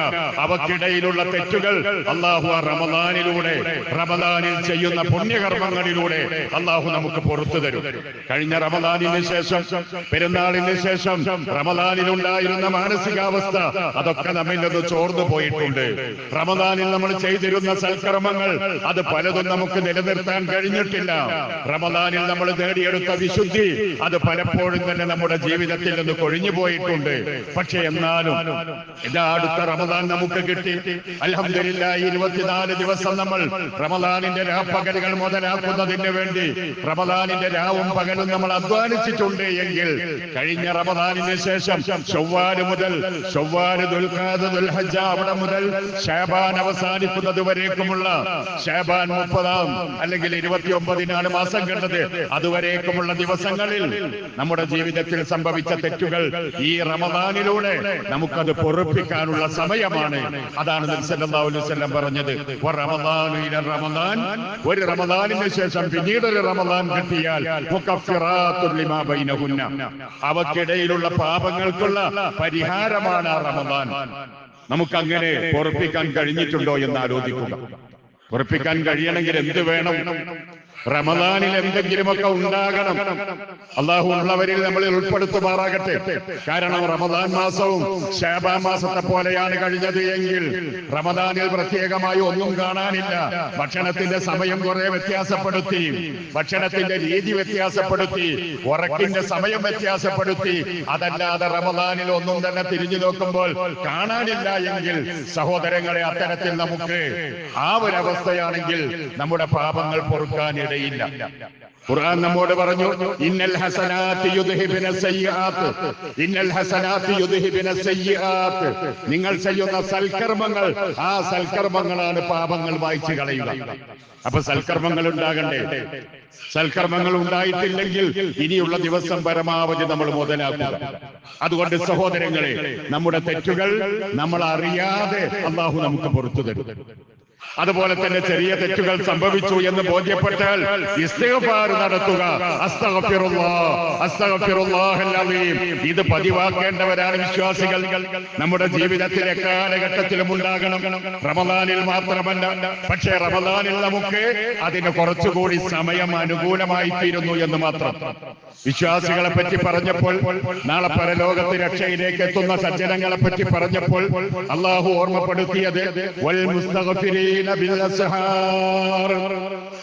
അവക്കിടയിലുള്ള തെറ്റുകൾ അല്ലാഹു ആ റമളാനിൽ ചെയ്യുന്ന പുണ്യകർമ്മങ്ങളിലൂടെ അല്ലാഹു നമുക്ക് പുറത്തു തരും. കഴിഞ്ഞ റമദാനിന് ശേഷം, പെരുന്നാളിന് ശേഷം റമദാനിലുണ്ടായിരുന്ന മാനസികാവസ്ഥ അതൊക്കെ നമ്മിൽ നിന്ന് ചോർന്നു പോയിട്ടുണ്ട്. റമദാനിൽ നമ്മൾ ചെയ്തിരുന്ന സൽക്കർമ്മങ്ങൾ അത് പലതും നമുക്ക് നിലനിർത്താൻ കഴിഞ്ഞിട്ടില്ല. റമദാനിൽ നമ്മൾ നേടിയെടുത്ത വിശുദ്ധി അത് പലപ്പോഴും തന്നെ നമ്മുടെ ജീവിതത്തിൽ നിന്ന് കൊഴിഞ്ഞു പോയിട്ടുണ്ട്. പക്ഷെ എന്നാലും ഇതാ അടുത്ത റമദാൻ നമുക്ക് കിട്ടി. അൽഹംദുലില്ലാഹ് 24 ദിവസം നമ്മൾ റമദാനിന്റെ രാപ്പകലുകൾ മുതലാക്കുന്നതിന് വേണ്ടി റമദാനിന്റെ രാവും പകലും നമ്മൾ അധ്വാനിച്ചിട്ടുണ്ട് എങ്കിൽ കഴിഞ്ഞ റമദാനിന് ശേഷം ശവ്വാൽ മുതൽ ദുൽഖഅദ ദുൽഹജ്ജ അവിടെ മുതൽ ശഅബാൻ അവസാനിക്കുന്നത് വരേക്കുമുള്ള ശഅബാൻ 30 അല്ലെങ്കിൽ 29 മാസം കണ്ടത്, അതുവരേക്കുമുള്ള ദിവസങ്ങളിൽ നമ്മുടെ ജീവിതത്തിൽ സംഭവിച്ച തെറ്റുകൾ ഈ റമദാനിലൂടെ നമുക്കത് പൊറുപ്പിക്കാനുള്ള സമയമാണ്. അതാണ് നബി സല്ലല്ലാഹു അലൈഹി വസല്ലം പറഞ്ഞത് വറമളാനു ഇല റമളാൻ, ഒരു റമദാനിന് ശേഷം പിന്നീട് ഒരു റമദാൻ കിട്ടിയാൽ മുകഫിറാത്തുൻ ലിമാ ബൈനഹുന്ന, അവക്കിടയിലുള്ള പാപങ്ങൾക്കുള്ള പരിഹാരമാണ് ആ റമദാൻ. നമുക്കങ്ങനെ പൊറുപ്പിക്കാൻ കഴിഞ്ഞിട്ടുണ്ടോ എന്ന് ആലോചിക്കുക. പൊറുപ്പിക്കാൻ കഴിയണമെങ്കിൽ എന്ത് വേണം? റമദാനിൽ എന്തെങ്കിലുമൊക്കെ ഉണ്ടാകണം. അല്ലാഹു ഉള്ളവരിൽ നമ്മളിൽ ഉൾപ്പെടുത്തുമാറാകട്ടെ. കാരണം റമദാൻ മാസവും ശഅബാൻ മാസത്തെ പോലെയാണ് കഴിഞ്ഞത് എങ്കിൽ റമദാനിൽ പ്രത്യേകമായി ഒന്നും കാണാനില്ല. ഭക്ഷണത്തിന്റെ സമയം കുറെ വ്യത്യാസപ്പെടുത്തി, ഭക്ഷണത്തിന്റെ രീതി വ്യത്യാസപ്പെടുത്തി, ഉറക്കിന്റെ സമയം വ്യത്യാസപ്പെടുത്തി. അതല്ലാതെ റമദാനിൽ ഒന്നും തന്നെ തിരിഞ്ഞു നോക്കുമ്പോൾ കാണാനില്ല എങ്കിൽ സഹോദരങ്ങളെ, അത്തരത്തിൽ നമുക്ക് ആ ഒരവസ്ഥയാണെങ്കിൽ നമ്മുടെ പാപങ്ങൾ പൊറുക്കാനിടയില്ല. ഖുർആൻ നമ്മോട് പറഞ്ഞു, ഇന്നൽ ഹസനാത്തി യുദ്ഹിബിന സയ്യിആത്ത്, ഇന്നൽ ഹസനാത്തി യുദ്ഹിബിന സയ്യിആത്ത്. നിങ്ങൾ ചെയ്യുന്ന സൽക്കർമ്മങ്ങൾ, ആ സൽക്കർമ്മങ്ങളാണ് പാപങ്ങൾ മായ്ച്ചു കളയുക. അപ്പൊ സൽക്കർമ്മങ്ങൾ ഉണ്ടാകണ്ടേ? സൽക്കർമ്മങ്ങൾ ഉണ്ടായിട്ടില്ലെങ്കിൽ ഇനിയുള്ള ദിവസം പരമാവധി നമ്മൾ മുതലാക്കുക. അതുകൊണ്ട് സഹോദരങ്ങളെ, നമ്മുടെ തെറ്റുകൾ നമ്മൾ അറിയാതെ അല്ലാഹു നമുക്ക് പുറത്തു തരും. അതുപോലെ തന്നെ ചെറിയ തെറ്റുകൾ സംഭവിച്ചു എന്ന് ബോധ്യപ്പെട്ടാൽ ഇസ്തിഗ്ഫാർ നടത്തുക. അസ്തഗ്ഫിറുല്ലാഹ്, അസ്തഗ്ഫിറുല്ലാഹൽ അലീം. ഇത് പതിവാക്കേണ്ടവരാണ് വിശ്വാസികൾ. നമ്മുടെ ജീവിതത്തിലെ കാലഘട്ടത്തിലും ഉണ്ടാകണം. റമദാനിൽ മാത്രമല്ല, പക്ഷേ റമദാനിൽ നമുക്ക് അതിന് കുറച്ചുകൂടി സമയം അനുകൂലമായി തീരുന്നു എന്ന് മാത്രം. വിശ്വാസികളെ പറ്റി പറഞ്ഞപ്പോൾ, നാളെ പരലോകത്ത് രക്ഷയിലേക്ക് എത്തുന്ന സജ്ജനങ്ങളെ പറ്റി പറഞ്ഞപ്പോൾ അല്ലാഹു ഓർമ്മപ്പെടുത്തിയത് വൽ മുസ്തഗ്ഫിരീന ബിൽ അസ്ഹാർ,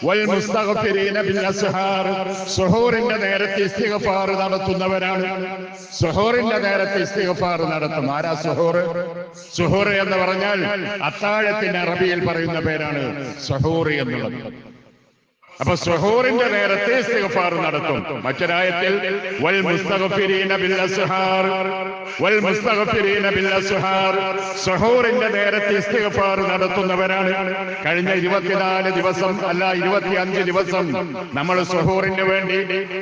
വൽ മുസ്തഗ്ഫിരീന ബിൽ അസ്ഹാർ. സുഹൂറിന്റെ നേരത്തെ ഇസ്തിഗ്ഫാർ നടത്തുന്നവരാണ്. സുഹൂറിന്റെ നേരത്തെ ഇസ്തിഗ്ഫാർ നടത്തും. ആരാ സുഹൂർ? സുഹൂർ എന്ന് പറഞ്ഞാൽ അത്താഴത്തിന് അറബിയിൽ പറയുന്ന പേരാണ് സുഹൂർ എന്നുള്ളത്. അപ്പൊ സുഹൂറിന്റെ നേരത്തെ ഇസ്തിഗ്ഫാർ നടത്തും. മറ്റൊരായത്തിൽ വൽ മുസ്തഗ്ഫിരീന ബിൽ അസ്ഹാർ, വൽ മുസ്തഗ്ഫിരീന ബിൽ അസ്ഹാർ. സുഹൂറിന്റെ നേരത്തെ ഇസ്തിഗ്ഫാർ നടത്തുന്നവരാണ്. കഴിഞ്ഞ 24 ദിവസം അല്ല 25 ദിവസം നമ്മൾ സുഹൂറിന് വേണ്ടി,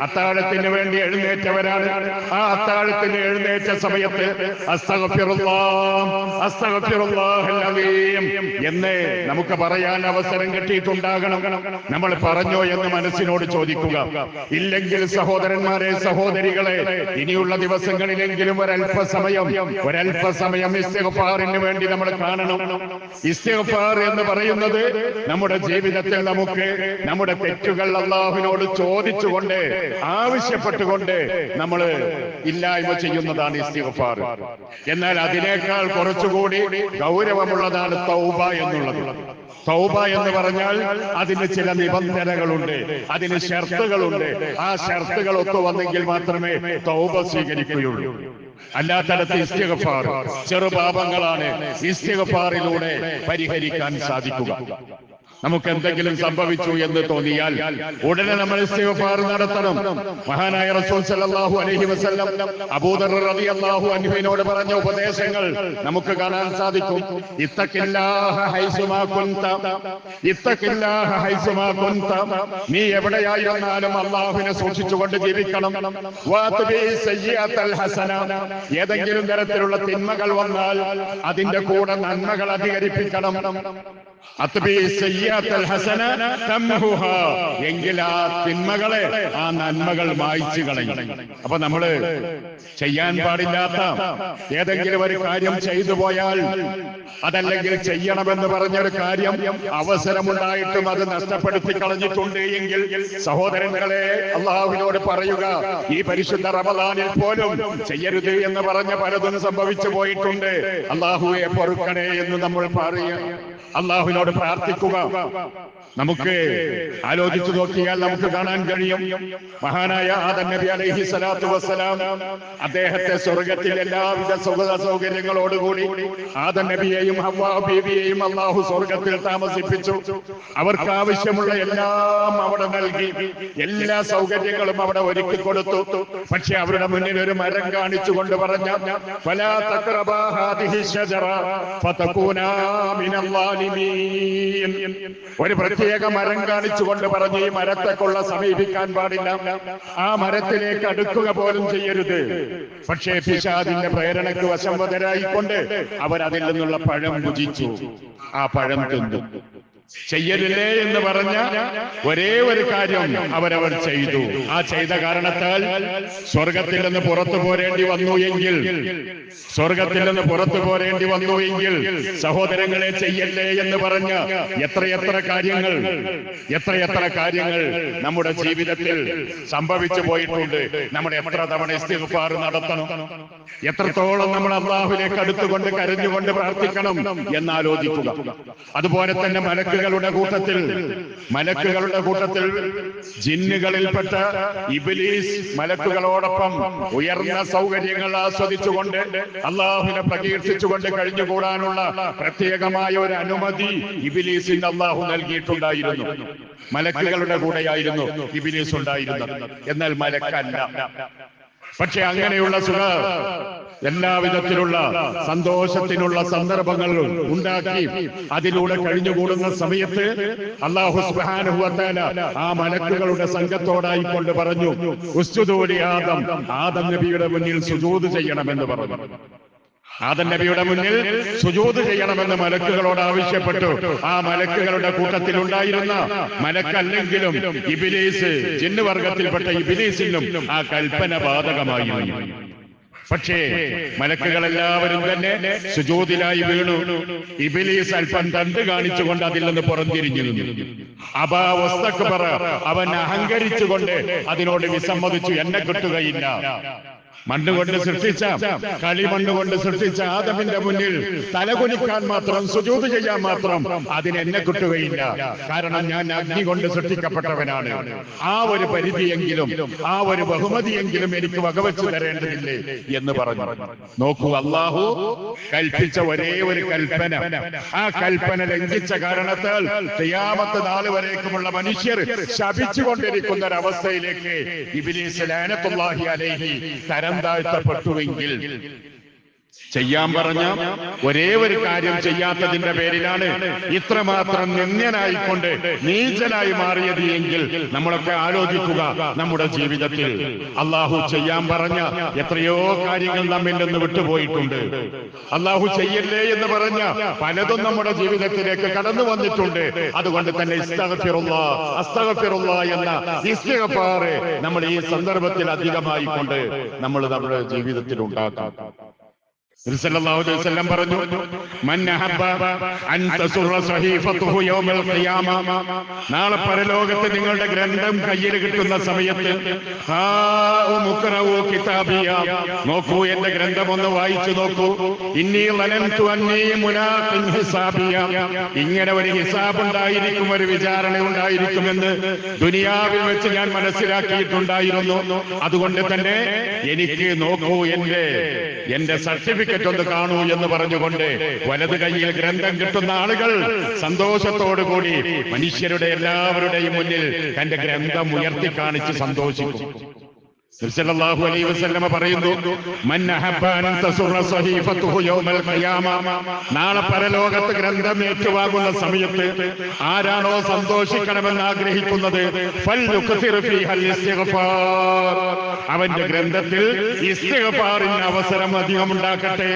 അത്താഴത്തിന് വേണ്ടി എഴുന്നേറ്റവരാണ്. ആ അത്താഴത്തിന് എഴുന്നേറ്റ സമയത്ത് അസ്തഗ്ഫിറുല്ലാഹ്, അസ്തഗ്ഫിറുല്ലാഹൽ അലീം എന്ന് നമുക്ക് പറയാൻ അവസരം കിട്ടിയിട്ടുണ്ടാകണം. നമ്മൾ പറഞ്ഞോ എന്ന് മനസ്സിനോട് ചോദിക്കുക. ഇല്ലെങ്കിൽ സഹോദരന്മാരെ, സഹോദരികളെ, ഇനിയുള്ള ദിവസങ്ങളിലെങ്കിലും ഒരല്പസമയം ഇസ്തിഗ്ഫാറിന് വേണ്ടി നമ്മൾ കാണണം. ഇസ്തിഗ്ഫാർ എന്ന് പറയുന്നത് നമ്മുടെ ജീവിതത്തിൽ നമുക്ക് നമ്മുടെ തെറ്റുകൾ അല്ലാഹുവിനോട് ചോദിച്ചുകൊണ്ട്, ആവശ്യപ്പെട്ടുകൊണ്ട് നമ്മൾ ഇല്ലായ്മ ചെയ്യുന്നതാണ് ഇസ്തിഗ്ഫാർ. എന്നാൽ അതിനേക്കാൾ കുറച്ചുകൂടി ഗൗരവമുള്ളതാണ് തൗബ എന്നുള്ളത്. തൗബ എന്ന് പറഞ്ഞാൽ അതിന് ചില നിബന്ധനകളുണ്ട്, അതിന് ഷർത്തുകളുണ്ട്. ആ ഷർത്തുകൾ ഒത്തു വന്നെങ്കിൽ മാത്രമേ തൗബ സ്വീകരിക്കുകയുള്ളൂ. അല്ലാത്തടത്ത് ഇസ്തിഗ്ഫാർ ചെറുപാപങ്ങളാണ് ഇസ്തിഗ്ഫാറിലൂടെ പരിഹരിക്കാൻ സാധിക്കുക. നമുക്ക് എന്തെങ്കിലും സംഭവിച്ചു എന്ന് തോന്നിയാൽ ഉടനെ നമ്മൾ ഇസ്തിഗ്ഫാർ നടത്തണം. മഹാനായ റസൂൽ സല്ലല്ലാഹു അലൈഹി വസല്ലം അബൂദർ റളിയല്ലാഹു അൻഹുവിനോട് പറഞ്ഞ ഉപദേശങ്ങൾ നമുക്ക് കാണാൻ സാധിക്കും. ഇത്തഖില്ലാഹ ഹൈസുമാ കുൻത, ഇത്തഖില്ലാഹ ഹൈസുമാ കുൻത. നീ എവിടെയായിരുന്നാലും അല്ലാഹുവിനെ സൂക്ഷിച്ചുകൊണ്ട് ജീവിക്കണം. വഅത്ബി സയ്യിഅത്തൽ ഹസന. ഏതെങ്കിലും തരത്തിലുള്ള തിന്മകൾ വന്നാൽ അതിന്റെ കൂടെ നന്മകൾ അധികരിപ്പിക്കണം. അത്ബി സയ്യിഅത്തൽ ഹസന തംഹുഹാ. എങ്കിൽ ആ തിന്മകളെ, ആ നന്മകൾ മായ്ച്ചു കളയും. അപ്പൊ നമ്മള് ചെയ്യാൻ പാടില്ലാത്ത ഏതെങ്കിലും ഒരു കാര്യം ചെയ്തു പോയാൽ, അതല്ലെങ്കിൽ ചെയ്യണമെന്ന് പറഞ്ഞൊരു കാര്യം അവസരമുണ്ടായിട്ടും അത് നഷ്ടപ്പെടുത്തി കളഞ്ഞിട്ടുണ്ട് എങ്കിൽ സഹോദരങ്ങളെ, അല്ലാഹുവിനോട് പറയുക. ഈ പരിശുദ്ധ റമദാനിൽ പോലും ചെയ്യരുത് എന്ന് പറഞ്ഞ പലതും സംഭവിച്ചു പോയിട്ടുണ്ട്. അല്ലാഹുവേ പൊറുക്കണേ എന്ന് നമ്മൾ പറയുക, അല്ലാഹുവിനോട് പ്രാർത്ഥിക്കുക. നമുക്ക് ആലോചിച്ചു നോക്കിയാൽ നമുക്ക് കാണാൻ കഴിയും, മഹാനായ ആദം നബി അലൈഹി സ്വലാത്തു വസ്സലാം അദ്ദേഹത്തെ സ്വർഗത്തിൽ എല്ലാവിധ സുഖ സൗകര്യങ്ങളോടുകൂടി ആദം നബിയെയും ഹവ്വാ ബീവിയെയും അല്ലാഹു സ്വർഗത്തിൽ താമസിപ്പിച്ചു. അവർക്ക് ആവശ്യമുള്ള എല്ലാം അവിടെ നൽകി, എല്ലാ സൗകര്യങ്ങളും അവിടെ ഒരുക്കി കൊടുത്തു. പക്ഷെ അവരുടെ മുന്നിൽ ഒരു മരം കാണിച്ചുകൊണ്ട് പറഞ്ഞ ഫലാ തഖ്റബാ ഹാദിഹി ശജറ ഫതകൂനാ മിനൽ ളാലിമീൻ. ഒരു പ്രത്യേക മരം കാണിച്ചുകൊണ്ട് പറഞ്ഞു, ഈ മരത്തെക്കൊള്ള സമീപിക്കാൻ പാടില്ല, ആ മരത്തിലേക്ക് അടുക്കുക പോലും ചെയ്യരുത്. പക്ഷേ പിശാചിന്റെ പ്രേരണയ്ക്ക് വശംവദരായിക്കൊണ്ട് അവരതിൽ നിന്നുള്ള പഴം ഭുജിച്ചു, ആ പഴം തിന്നു. ചെയ്യരുതേ എന്ന് പറഞ്ഞ ഒരേ ഒരു കാര്യം അവരവർ ചെയ്തു. ആ ചെയ്ത കാരണത്താൽ സ്വർഗത്തിൽ നിന്ന് പുറത്തു പോരേണ്ടി വന്നു എങ്കിൽ, സ്വർഗത്തിൽ നിന്ന് പുറത്തു പോരേണ്ടി വന്നു എങ്കിൽ സഹോദരങ്ങളെ, ചെയ്യല്ലേ എന്ന് പറഞ്ഞ എത്രയെത്ര കാര്യങ്ങൾ നമ്മുടെ ജീവിതത്തിൽ സംഭവിച്ചു പോയിട്ടുണ്ട്. നമ്മുടെ എത്ര തവണ ഇസ്തിഗ്ഫാർ നടത്തണം, എത്രത്തോളം നമ്മൾ അല്ലാഹുവിലേക്ക് അടുത്തുകൊണ്ട് കരഞ്ഞുകൊണ്ട് പ്രാർത്ഥിക്കണം എന്നാലോചിക്കുക. അതുപോലെ തന്നെ മലക്കുകൾ മലക്കുകളുടെ കൂട്ടത്തിൽ ജിന്നുകളിൽപ്പെട്ട ഇബ്ലീസ് മലക്കുകളോടൊപ്പം ഉയർന്ന സൗകര്യങ്ങൾ ആസ്വദിച്ചുകൊണ്ട് അള്ളാഹുവിനെ പ്രകീർത്തിച്ചുകൊണ്ട് കഴിഞ്ഞുകൂടാനുള്ള പ്രത്യേകമായ ഒരു അനുമതി ഇബ്ലീസിന് അള്ളാഹു നൽകിയിട്ടുണ്ടായിരുന്നു. മലക്കുകളുടെ കൂടെയായിരുന്നു ഇബ്ലീസ് ഉണ്ടായിരുന്നത്, എന്നാൽ മലക്കല്ല. പക്ഷെ അങ്ങനെയുള്ള എല്ലാവിധത്തിലുള്ള സന്തോഷത്തിനുള്ള സന്ദർഭങ്ങൾ ഉണ്ടാക്കി അതിലൂടെ കഴിഞ്ഞുകൂടുന്ന സമയത്ത് അല്ലാഹു സുബ്ഹാനഹു വ തആല ആ മലക്കുകളുടെ സംഘത്തോടായിക്കൊണ്ട് പറഞ്ഞു, ഉസ്ജുദൂ ലി ആദം നബിയുടെ മുന്നിൽ സുജൂദ് ചെയ്യണമെന്ന് പറഞ്ഞു. ആദം നബിയുടെ മുന്നിൽ സുജൂദ് ചെയ്യണമെന്ന് മലക്കുകളോട് ആവശ്യപ്പെട്ടു. ആ മലക്കുകളുടെ കൂട്ടത്തിൽ ഉണ്ടായിരുന്ന മലക്കല്ലെങ്കിലും ഇബ്ലീസ്, ജിന്നുവർഗത്തിൽപ്പെട്ട ഇബ്ലീസിനും ആ കൽപ്പന ബാധകമായിരുന്നു. പക്ഷേ മലക്കുകളെല്ലാവരും തന്നെ സുജൂദിലായി വീണു. ഇബ്ലീസ് അല്പം തണ്ട് കാണിച്ചുകൊണ്ട് അതിൽ നിന്ന് പുറംതിരിഞ്ഞു നിന്നു. അവൻ അഹങ്കരിച്ചുകൊണ്ട് അതിനോട് വിസമ്മതിച്ചു, എന്നെ കിട്ടുകയില്ല. മണ്ണുകൊണ്ട് സൃഷ്ടിച്ച കളിമണ്ണുകൊണ്ട് സൃഷ്ടിച്ച ആദമിന്റെ മുന്നിൽ തലകുനിക്കാൻ മാത്രം, സുജൂദ് ചെയ്യാൻ മാത്രം അതിനെന്നെ കിട്ടുകയില്ല. കാരണം ഞാൻ അഗ്നി കൊണ്ട് സൃഷ്ടിക്കപ്പെട്ടവനാണ്. ആ ഒരു പരിധിയെങ്കിലും, ആ ഒരു ബഹുമതിയെങ്കിലും എനിക്ക് വകവെച്ചു തരേണ്ടതില്ലേ എന്ന് പറഞ്ഞു. നോക്കൂ, അല്ലാഹു കൽപ്പിച്ച ഒരേ ഒരു കൽപ്പന, ആ കൽപ്പന ലംഘിച്ച കാരണത്താൽ ഖിയാമത്ത് നാൾ വരേക്കുമുള്ള മനുഷ്യർ ശപിച്ചുകൊണ്ടിരിക്കുന്ന ഒരവസ്ഥയിലേക്ക് ഇബ്ലീസ് ലഅനത്തുല്ലാഹി അലൈഹി തരം താഴ്ത്തപ്പെട്ടുവെങ്കിൽ, ചെയ്യാൻ പറഞ്ഞ ഒരേ ഒരു കാര്യം ചെയ്യാത്തതിന്റെ പേരിലാണ് ഇത്രമാത്രം നിന്ദ്യനായിക്കൊണ്ട് നീചനായി മാറിയത് എങ്കിൽ നമ്മളൊക്കെ ആലോചിക്കുക. നമ്മുടെ ജീവിതത്തിൽ അള്ളാഹു ചെയ്യാൻ പറഞ്ഞ എത്രയോ കാര്യങ്ങൾ നമ്മിൽ നിന്ന് വിട്ടുപോയിട്ടുണ്ട്. അള്ളാഹു ചെയ്യല്ലേ എന്ന് പറഞ്ഞ പലതും നമ്മുടെ ജീവിതത്തിലേക്ക് കടന്നു വന്നിട്ടുണ്ട്. അതുകൊണ്ട് തന്നെ അസ്തഗ്ഫിറുല്ലാഹ് എന്ന ഇസ്തിഗ്ഫാർ നമ്മൾ ഈ സന്ദർഭത്തിൽ അധികമായി കൊണ്ട് നമ്മൾ നമ്മുടെ ജീവിതത്തിൽ ഉണ്ടാക്കാം. സല്ലല്ലാഹു അലൈഹി വസല്ലം പറഞ്ഞു, മൻ അഹബ്ബ അൻ തസുറ സഹീഫത്തുഹു യൗമൽ ഖിയാമ, നാളെ പരലോകത്ത് നിങ്ങളുടെ ഗ്രന്ഥം കയ്യിൽ കിട്ടുന്ന സമയത്ത് നോക്കൂ, എന്റെ ഗ്രന്ഥം ഒന്ന് വായിച്ചു നോക്കൂ. ഇന്നി ലനന്തു അന്നീ മുലാഖിൻ ഹിസാബിയ, ഇങ്ങനെ ഒരു ഹിസാബ് ഉണ്ടായിരിക്കും, ഒരു വിചാരണ ഉണ്ടായിരിക്കുമെന്ന് ദുനിയാവിൽ വെച്ച് ഞാൻ മനസ്സിലാക്കിയിട്ടുണ്ടായിരുന്നു. അതുകൊണ്ട് തന്നെ എനിക്ക് നോക്കൂ, എന്റെ സർട്ടിഫിക്കറ്റ് ഒന്ന് കാണൂ എന്ന് പറഞ്ഞുകൊണ്ട് വലത് കൈയിൽ ഗ്രന്ഥം കിട്ടുന്ന ആളുകൾ സന്തോഷത്തോടുകൂടി മനുഷ്യരുടെ എല്ലാവരുടെയും മുന്നിൽ തന്റെ ഗ്രന്ഥം ഉയർത്തി കാണിച്ച് സന്തോഷിക്കും. സല്ലല്ലാഹു അലൈഹി വസല്ലം പറയുന്നു, മൻ അഹബ്ബ അൻ തസുറ സഹീഫത്തുഹു യൗമൽ ഖിയാമ, നാളെ പരലോകത്ത് ഗ്രന്ഥം ഏറ്റുവാങ്ങുന്ന സമയത്ത് ആരാണോ സന്തോഷിക്കണമെന്ന് ആഗ്രഹിക്കുന്നത്, ഫൽയുക്തിർ ഫീഹൽ ഇസ്തിഗ്ഫാർ, അവന്റെ ഗ്രന്ഥത്തിൽ ഇസ്തിഗ്ഫാറിന് അവസരം അധികം ഉണ്ടാക്കട്ടെ.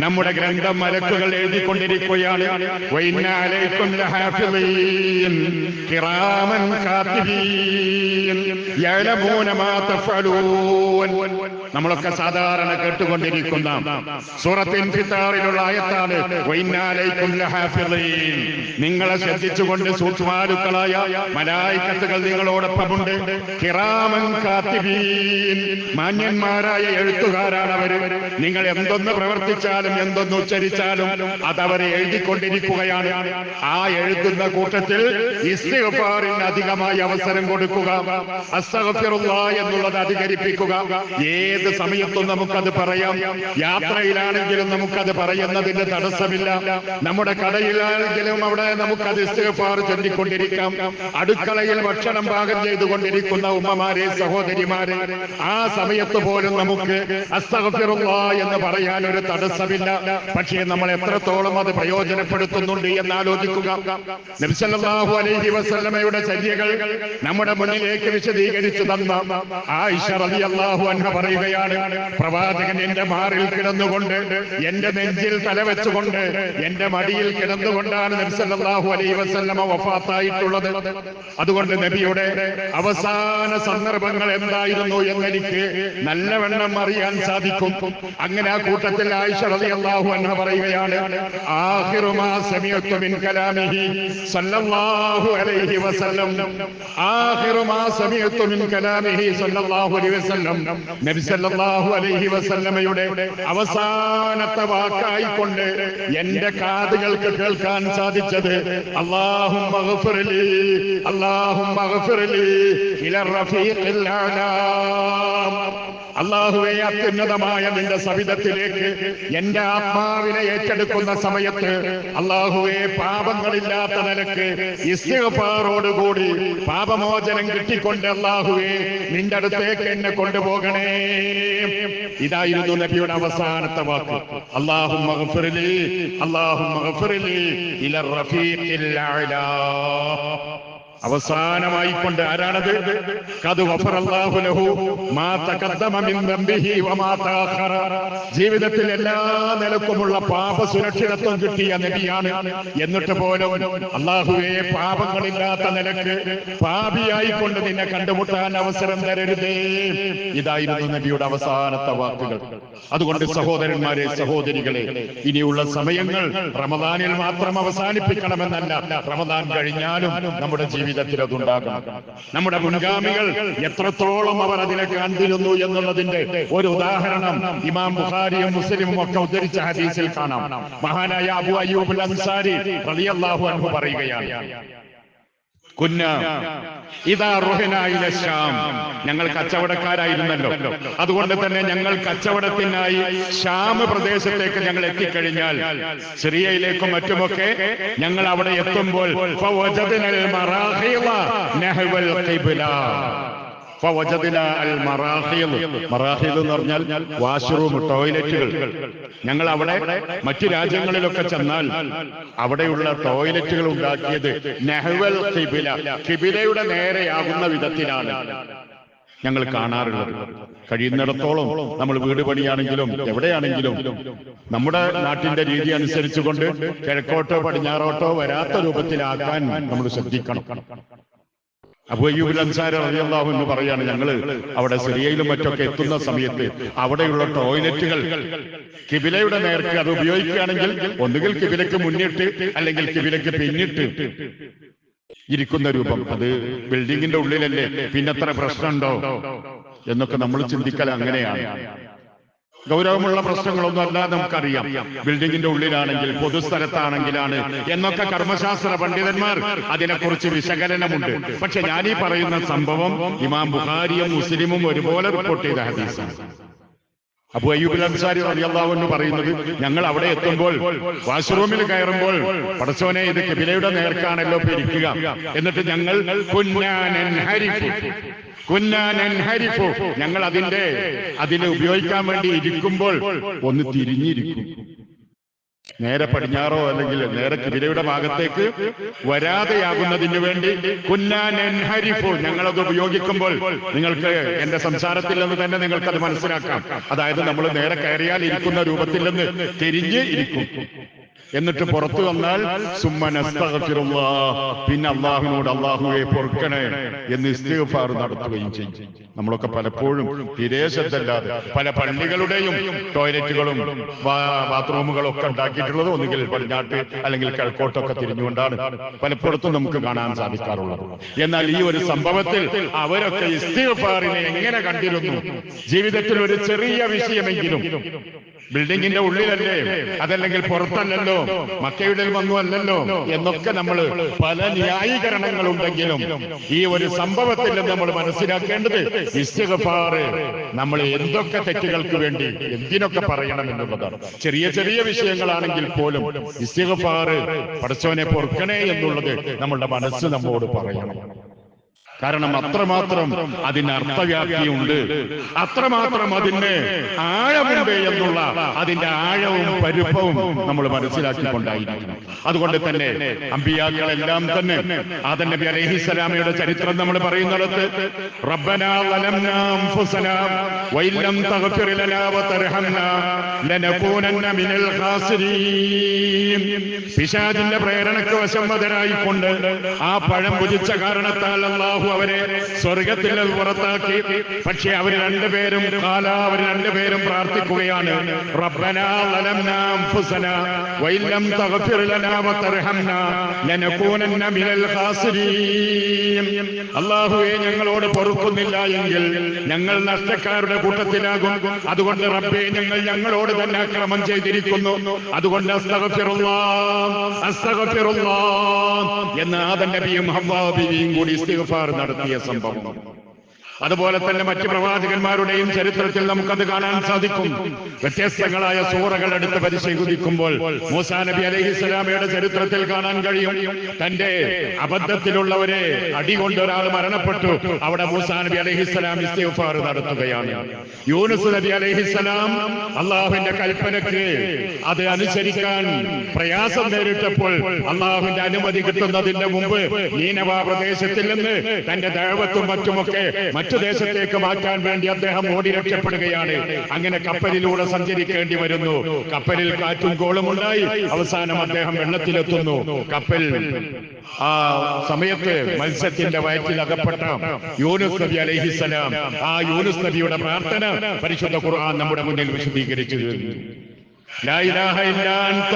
നമ്മുടെ ഗ്രന്ഥം മലക്കുകൾ എഴുതിക്കൊണ്ടിരിക്കുകയാണ്. വഇന്ന അലൈക്കും ലഹാഫിളീൻ കിറാമൻ കാതിബീൻ യഅലമൂന മാ തഫഅലൂൻ. നമ്മളൊക്കെ സാധാരണ കേട്ടുകൊണ്ടിരിക്കുന്ന സൂറത്തുൽ ഇൻഫിത്താറിലുള്ള ആയത്താണ് വഇന്ന അലൈക്കും ലഹാഫിളീൻ. നിങ്ങളെ ശ്രദ്ധിച്ചുകൊണ്ട് സൂക്ഷ്മാലുക്കളായ മലായികത്തുകൾ നിങ്ങളോടൊപ്പമുണ്ട്. കിറാമൻ കാതിബീൻ, മാന്യന്മാരായ എഴുത്തുകാരാണ് അവർ. നിങ്ങൾ എന്തൊന്ന് പ്രവർത്തിച്ചാലും എന്തൊന്ന് ഉച്ചരിച്ചാലും അതവരെ എഴുതിക്കൊണ്ടിരിക്കുകയാണ്. ആ എഴുതുന്ന കൂട്ടത്തിൽ ഇസ്തിഗ്ഫാറിന് അധികമായി അവസരം കൊടുക്കുക, അസ്തഗ്ഫിറുല്ലാഹ് എന്നുള്ളത് അധികരിപ്പിക്കുക. ഏത് സമയത്തും നമുക്കത് പറയാം. യാത്രയിലാണെങ്കിലും നമുക്കത് പറയുന്നതിന് തടസ്സമില്ല. നമ്മുടെ കടയിലാണെങ്കിലും അവിടെ നമുക്കത് ഇസ്തിഗ്ഫാർ ചൊല്ലിക്കൊണ്ടിരിക്കാം. അടുക്കളയിൽ ഭക്ഷണം പാകം ചെയ്തുകൊണ്ടിരിക്കുന്ന ഉമ്മമാരെ, സഹോദരിമാരെ, ആ സമയത്ത് പോലും നമുക്ക് അസ്തഗ്ഫിറുല്ലാഹ് എന്ന് പറയാൻ ഒരു തടസ്സമില്ല. പക്ഷേ നമ്മൾ എത്രത്തോളം അത് പ്രയോജനപ്പെടുത്തുന്നുണ്ട് എന്ന് ആലോചിക്കുക. നബി സല്ലല്ലാഹു അലൈഹി വസല്ലമയുടെ ചര്യകൾ നമ്മുടെ മുന്നിലേക്ക് വിശദീകരിച്ചു തന്ന ആയിഷ റളിയല്ലാഹു അൻഹ പറയുകയാണ്, പ്രവാചകൻ എന്റെ മാറിൽ കിടന്നുകൊണ്ട്, എന്റെ നെഞ്ചിൽ തലവെച്ചുകൊണ്ട്, എന്റെ മടിയിൽ കിടന്നുകൊണ്ടാണ് നബി സല്ലല്ലാഹു അലൈഹി വസല്ലമ വഫാത്തായിട്ടുള്ളത്. അതുകൊണ്ട് നബിയുടെ അവസാന സന്ദർഭങ്ങൾ എന്തായിരുന്നു എന്ന് എന്നെനിക്ക് നല്ലവണ്ണം അറിയാൻ സാധിക്കും. അങ്ങനെ ആ കൂട്ടത്തിൽ ആയിഷ റളിയല്ലാഹു അൻഹ പറയുകയാണ്, ആഖിറു മാ സമിഅതു മിൻ കലാമിഹി സല്ലല്ലാഹു അലൈഹി വസല്ലം, ആഖിറു മാ സമിഅതു മിൻ കലാമിഹി സല്ലല്ലാഹു അലൈഹി വസല്ലം, നബി സല്ലല്ലാഹു അലൈഹി വസല്ലമയുടെ അവസാനത്തെ വാക്കായിക്കൊണ്ട് എന്റെ കാതുകൾക്ക് കേൾക്കാൻ സാധിച്ചത് അല്ലാഹുമ്മ ഗ്ഫിർലി അല്ലാഹുമ്മ ഗ്ഫിർലി ഇലാ റഫീഖിൽ അഅ്ലാ, അല്ലാഹുവേ അത്യുന്നതമായ നിന്റെ സവിധത്തിലേക്ക് എന്റെ ആത്മാവിനെ ഏറ്റെടുക്കുന്ന സമയത്ത് അല്ലാഹുവേ പാപങ്ങളില്ലാത്ത നിലക്ക് ഇസ്തിഗ്ഫാറോടുകൂടി പാപമോചനം കിട്ടിക്കൊണ്ട് അല്ലാഹുവേ നിന്റെ അടുത്തേക്ക് എന്നെ കൊണ്ടുപോകണേ. ഇതായിരുന്നു നബിയുടെ അവസാനത്തെ വാക്ക്. അല്ലാഹുമ്മ ഗ്ഫിർലി അല്ലാഹുമ്മ ഗ്ഫിർലി ഇലാ റഫീഖിൽ അഅ്ലാ. അവസാനമായിക്കൊണ്ട് ആരാണത്? ഖദ് ഗഫറല്ലാഹു ലഹു മാ തഖദ്ദമ മിൻ ദംബിഹി വമാ തഅഖറ. ജീവിതത്തിൽ എല്ലാ നിലക്കുമുള്ള പാപ സുരക്ഷിതത്വം കിട്ടിയ നബിയാണ്. എന്നിട്ട് പോലും അല്ലാഹുവേ പാപങ്ങളില്ലാത്ത നിലക്ക് പാപിയായിക്കൊണ്ട് നിന്നെ കണ്ടുമുട്ടാൻ അവസരം തരരുതേ. ഇതായിരുന്നു നബിയുടെ അവസാനത്തെ വാക്കുകൾ. അതുകൊണ്ട് സഹോദരന്മാരെ, സഹോദരികളെ, ഇനിയുള്ള സമയങ്ങൾ റമദാനിൽ മാത്രം അവസാനിപ്പിക്കണമെന്നല്ല, റമദാൻ കഴിഞ്ഞാലും നമ്മുടെ ജീവിതത്തിൽ അതുണ്ടാകണം. നമ്മുടെ മുൻഗാമികൾ എത്രത്തോളം അവർ അതിനെ കണ്ടിരുന്നു എന്നുള്ളതിന്റെ ഒരു ഉദാഹരണം ഇമാം ബുഖാരിയും മുസ്ലിമും ഒക്കെ ഉദ്ധരിച്ച ഹദീസിൽ കാണാം. മഹാനായ അബൂ അയ്യൂബ് അൻസാരി റളിയല്ലാഹു അൻഹു പറയുകയാണ്, ഞങ്ങൾ കച്ചവടക്കാരായിരുന്നല്ലോ, അതുകൊണ്ട് തന്നെ ഞങ്ങൾ കച്ചവടത്തിനായി ഷാം പ്രദേശത്തേക്ക് ഞങ്ങൾ എത്തിക്കഴിഞ്ഞാൽ സിറിയയിലേക്കും മറ്റുമൊക്കെ ഞങ്ങൾ അവിടെ എത്തുമ്പോൾ മറാഹിൽ എന്ന് പറഞ്ഞാൽ വാഷ്റൂം, ടോയ്ലറ്റുകൾ. ഞങ്ങൾ അവിടെ മറ്റു രാജ്യങ്ങളിലൊക്കെ ചെന്നാൽ അവിടെയുള്ള ടോയ്ലറ്റുകൾ ഉണ്ടാക്കിയത് നഹ്വൽ ഖിബില, ഖിബിലയുടെ നേരെയാകുന്ന വിധത്തിലാണ് ഞങ്ങൾ കാണാറുള്ളത്. കഴിയുന്നിടത്തോളം നമ്മൾ വീട് പണിയാണെങ്കിലും എവിടെയാണെങ്കിലും നമ്മുടെ നാട്ടിന്റെ രീതി അനുസരിച്ചുകൊണ്ട് കിഴക്കോട്ടോ പടിഞ്ഞാറോട്ടോ വരാത്ത രൂപത്തിലാക്കാൻ നമ്മൾ ശ്രദ്ധിക്കണം. അബൂ അയ്യൂബ് അൻസാരി റളിയല്ലാഹു അൻഹു പറയാണ്, ഞങ്ങള് അവിടെ സിറിയയിലും മറ്റൊക്കെ എത്തുന്ന സമയത്ത് അവിടെയുള്ള ടോയ്ലറ്റുകൾ കിബിലയുടെ നേർക്ക് അത് ഉപയോഗിക്കുകയാണെങ്കിൽ ഒന്നുകിൽ കിബിലയ്ക്ക് മുന്നിട്ട് അല്ലെങ്കിൽ കിബിലയ്ക്ക് പിന്നിട്ട് ഇരിക്കുന്ന രൂപം. അത് ബിൽഡിങ്ങിന്റെ ഉള്ളിലല്ലേ, പിന്നത്ര പ്രശ്നമുണ്ടോ എന്നൊക്കെ നമ്മൾ ചിന്തിക്കൽ അങ്ങനെയാണ്. ഗൗരവമുള്ള പ്രശ്നങ്ങളൊന്നും അല്ലാതെ നമുക്കറിയാം. ബിൽഡിങ്ങിന്റെ ഉള്ളിലാണെങ്കിൽ പൊതുസ്ഥലത്താണെങ്കിലാണ് എന്നൊക്കെ കർമ്മശാസ്ത്ര പണ്ഡിതന്മാർ അതിനെക്കുറിച്ച് വിശകലനമുണ്ട്. പക്ഷെ ഞാനീ പറയുന്ന സംഭവം ഇമാം ബുഖാരിയും മുസ്ലിമും ഒരുപോലെ റിപ്പോർട്ട് ചെയ്ത ഹദീസാണ്. അബൂ അയ്യൂബ് അൻസാരി റളിയല്ലാഹു അൻഹു പറയുന്നത്, ഞങ്ങൾ അവിടെ എത്തുമ്പോൾ വാഷ്റൂമിൽ കയറുമ്പോൾ പടച്ചോനെ ഇത് കിബിലയുടെ നേർക്കാണല്ലോ ഇരിക്കുക, എന്നിട്ട് ഞങ്ങൾ ഞങ്ങൾ അതിനെ ഉപയോഗിക്കാൻ വേണ്ടി ഇരിക്കുമ്പോൾ ഒന്ന് തിരിഞ്ഞിരിക്കും. നേരെ പടിഞ്ഞാറോ അല്ലെങ്കിൽ നേരെ കിബിലയുടെ ഭാഗത്തേക്ക് വരാതെയാകുന്നതിന് വേണ്ടി ഞങ്ങളത് ഉപയോഗിക്കുമ്പോൾ നിങ്ങൾക്ക് എന്റെ സംസാരത്തിൽ നിന്ന് തന്നെ നിങ്ങൾക്കത് മനസ്സിലാക്കാം. അതായത് നമ്മൾ നേരെ കയറിയാൽ ഇരിക്കുന്ന രൂപത്തിൽ നിന്ന് തിരിഞ്ഞ് ഇരിക്കും. എന്നിട്ട് പുറത്തു വന്നാൽ പിന്നെ അള്ളാഹുവിനോട് അള്ളാഹുവെ പൊറുക്കണേ എന്ന് ഇസ്തിഗ്ഫാർ നടത്തുകയും ചെയ്യും. നമ്മളൊക്കെ പലപ്പോഴും തീരെ ശ്രദ്ധയില്ലാതെ പല പള്ളികളുടെയും ടോയ്ലറ്റുകളും ബാത്റൂമുകളും ഒക്കെ ഉണ്ടാക്കിയിട്ടുള്ളത് ഒന്നുകിൽ പടിഞ്ഞാട്ട് അല്ലെങ്കിൽ കിഴക്കോട്ടൊക്കെ തിരിഞ്ഞുകൊണ്ടാണ് പലപ്പോഴത്തും നമുക്ക് കാണാൻ സാധിക്കാറുള്ളത്. എന്നാൽ ഈ ഒരു സംഭവത്തിൽ അവരൊക്കെ ഇസ്തിഗ്ഫാറിനെ എങ്ങനെ കണ്ടിരുന്നു? ജീവിതത്തിൽ ഒരു ചെറിയ വിഷയമെങ്കിലും, ബിൽഡിങ്ങിന്റെ ഉള്ളിലല്ലേ, അതല്ലെങ്കിൽ പുറത്തല്ലല്ലോ, മക്കയുടെ വന്നു അല്ലല്ലോ എന്നൊക്കെ നമ്മൾ പല ന്യായീകരണങ്ങളുണ്ടെങ്കിലും ഈ ഒരു സംഭവത്തിൽ നമ്മൾ മനസ്സിലാക്കേണ്ടത് ഇസ്തിഗ്ഫാർ നമ്മൾ എന്തൊക്കെ തെറ്റുകൾക്ക് വേണ്ടി എന്തിനൊക്കെ പറയണം എന്നുള്ളതാണ്. ചെറിയ ചെറിയ വിഷയങ്ങളാണെങ്കിൽ പോലും ഇസ്തിഗ്ഫാർ പടച്ചവനെ പൊറുക്കണേ എന്നുള്ളത് നമ്മളുടെ മനസ്സ് നമ്മോട് പറയണം. കാരണം അത്രമാത്രം അതിന് അർത്ഥവ്യാപ്തിയുണ്ട്, അത്രമാത്രം അതിന് ആഴമുണ്ട് എന്നുള്ള അതിന്റെ ആഴവും പരുപ്പവും നമ്മൾ മനസ്സിലാക്കിക്കൊണ്ടായിരിക്കണം. അതുകൊണ്ട് തന്നെ അമ്പിയാക്കളെല്ലാം തന്നെ ആദം നബി അലൈഹിസ്സലാമയുടെ ചരിത്രം നമ്മൾ പറയുന്നിടത്ത് റബ്ബനാ വലംനാ അൻഫുസനാ വഇല്ലം തഗ്ഫിർ ലനാ വതർഹംനാ ലനകൂനന്ന മിനൽ ഖാസിരീൻ. പിശാചിന്റെ പ്രേരണയ്ക്ക് വശംവദരായിക്കൊണ്ട് ആ പഴം ഭുജിച്ച കാരണത്താൽ അല്ലാഹു അവരെ സ്വർഗത്തിൽ പുറത്താക്കി. പക്ഷെ അവർ രണ്ടുപേരും പ്രാർത്ഥിക്കുകയാണ്, റബ്ബനാ ലലംനാ അൻഫുസനാ വഇല്ലം തഗ്ഫിർ ലനാ വതർഹംനാ ലനകൂനന്ന മിനൽ ഖാസിരീൻ. അല്ലാഹുവേ, ഞങ്ങളോട് പൊറുക്കുന്നില്ല എങ്കിൽ ഞങ്ങൾ നഷ്ടക്കാരുടെ കൂട്ടത്തിലാകും. അതുകൊണ്ട് റബ്ബേ, ഞങ്ങളോട് തന്നെ അക്രമം ചെയ്തിരിക്കുന്നു. അതുകൊണ്ട് അസ്തഗ്ഫിറുല്ലാഹ് എന്ന് ആദം നബിയും ഹവ്വാ ബീവിയും കൂടി ഇസ്തിഗ്ഫാർ നടത്തിയ സംഭവം. അതുപോലെ തന്നെ മറ്റ് പ്രവാചകന്മാരുടെയും ചരിത്രത്തിൽ നമുക്കത് കാണാൻ സാധിക്കും. വ്യത്യസ്തങ്ങളായ സൂറകൾ എടുത്ത് പരിശോധിക്കുമ്പോൾ മൂസാ നബി അലൈഹിസ്സലാമയുടെ ചരിത്രത്തിൽ കാണാൻ കഴിയും, തന്റെ അബദ്ധത്തിലുള്ളവരെ അടികൊണ്ട് ഒരാൾ മരണപ്പെട്ടു. അവിടെ മൂസാ നബി അലൈഹിസ്സലാം ഇസ്തിഗ്ഫാർ നടത്തുകയാണ്. യൂനുസ് നബി അലൈഹിസ്സലാം അള്ളാഹുവിന്റെ കൽപ്പനയ്ക്ക് അത് അനുസരിക്കാൻ പ്രയാസം നേരിട്ടപ്പോൾ അള്ളാഹുവിന്റെ അനുമതി കിട്ടുന്നതിന്റെ മുമ്പ് നീനവ പ്രദേശത്തിൽ നിന്ന് തന്റെ ദഅവത്തും മറ്റുമൊക്കെ ദേശത്തേക്ക് മാറ്റാൻ വേണ്ടി അദ്ദേഹം ഓടി രക്ഷപ്പെടുകയാണ്. അങ്ങനെ കപ്പലിലൂടെ സഞ്ചരിക്കേണ്ടി വരുന്നു. കപ്പലിൽ കാറ്റും കോളും ഉണ്ടായി. അവസാനം അദ്ദേഹം വെള്ളത്തിലെത്തുന്നു. കപ്പൽ ആ സമയത്ത് മത്സ്യത്തിന്റെ വയറ്റിൽ അകപ്പെട്ട യൂനുസ് നബി അലൈഹിസ്സലാം, ആ യൂനുസ് നബിയുടെ പ്രാർത്ഥന പരിശുദ്ധ ഖുർആൻ നമ്മുടെ മുന്നിൽ വിശദീകരിച്ചു. ലാ ഇലാഹ ഇല്ലാ അൻത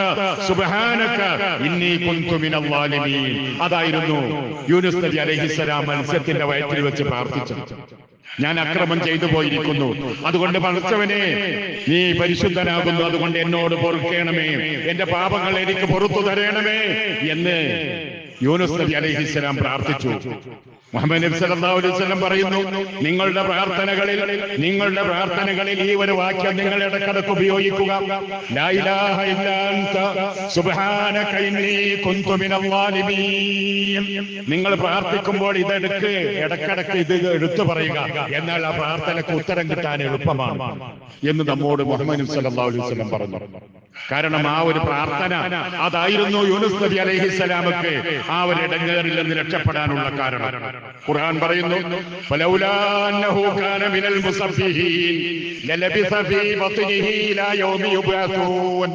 സുബ്ഹാനക ഇന്നി കുൻതു മിനൽ ളാലിമീൻ. അതായിരുന്നു യൂനുസ് നബി അലൈഹിസ്സലാം മത്സ്യത്തിന്റെ വയറ്റിൽ വെച്ച് പ്രാർത്ഥിച്ചത്. ഞാൻ അക്രമം ചെയ്തു പോയിരിക്കുന്നു, അതുകൊണ്ട് പടച്ചവനെ നീ പരിശുദ്ധനാകുന്നു, അതുകൊണ്ട് എന്നോട് പൊറുക്കണമേ, എന്റെ പാപങ്ങൾ എനിക്ക് പുറത്തു തരണമേ എന്ന് യൂനുസ് നബി അലൈഹിസ്സലാം പ്രാർത്ഥിച്ചു. മുഹമ്മദ് നബി സല്ലല്ലാഹു അലൈഹി വസല്ലം പറയുന്നു, നിങ്ങളുടെ പ്രാർത്ഥനകളിൽ ഈ ഒരു വാക്യം നിങ്ങൾ ഇടയ്ക്കിടയ്ക്ക് ഉപയോഗിക്കുക. ലാ ഇലാഹ ഇല്ലാ അൻത സുബ്ഹാനക ഇന്നി കുൻതു മിനൽ ളാലിമീൻ. നിങ്ങൾ പ്രാർത്ഥിക്കുമ്പോൾ ഇടയ്ക്കിടയ്ക്ക് ഇത് എടുത്തു പറയുക, എന്നാൽ ആ പ്രാർത്ഥനയ്ക്ക് ഉത്തരം കിട്ടാൻ എളുപ്പമാണ് എന്ന് നമ്മോട് മുഹമ്മദ് നബി സല്ലല്ലാഹു അലൈഹി വസല്ലം പറഞ്ഞു. കാരണം ആ ഒരു പ്രാർത്ഥന അതായിരുന്നു യൂനുസ് നബി അലൈഹിസ്സലാമക്ക് ആ ഒരു ഇടങ്ങേറിൽ നിന്ന് രക്ഷപ്പെടാനുള്ള കാരണം. ഖുർആൻ പറയുന്നു, ഫലൗലാ അന്നഹു കാന മിനൽ മുസബ്ബിഹീൻ ലലബിസ ഫീ ബത്നിഹി ഇലാ യൗമി യുബ്അസൂൻ.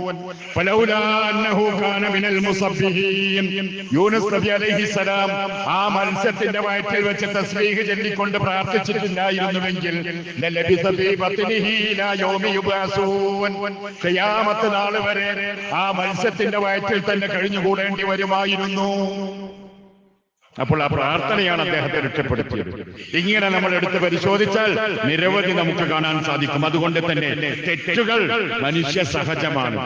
ഫലൗലാ അന്നഹു കാന മിനൽ മുസബ്ബിഹീൻ. യൂനുസ് നബി അലൈഹിസ്സലാം ആ മത്സ്യത്തിന്റെ വയറ്റിൽ വെച്ച് തസ്ബീഹ് ചൊല്ലിക്കൊണ്ട് പ്രാർത്ഥിച്ചിട്ടുണ്ടായിരുന്നുവെങ്കിൽ ലലബിസ ഫീ ബത്നിഹി ഇലാ യൗമി യുബ്അസൂൻ, ഖിയാമത്ത് നാൾ വരെ ആ മത്സ്യത്തിന്റെ വയറ്റിൽ തന്നെ കഴിഞ്ഞുകൂടേണ്ടി വരുമായിരുന്നു. അപ്പോൾ ആ പ്രാർത്ഥനയാണ് അദ്ദേഹത്തെ രക്ഷപ്പെടുത്തിയത്. ഇങ്ങനെ നമ്മൾ എടുത്ത് പരിശോധിച്ചാൽ നിരവധി നമുക്ക് കാണാൻ സാധിക്കും. അതുകൊണ്ട് തന്നെ തെറ്റുകൾ മനുഷ്യ സഹജമാണ്.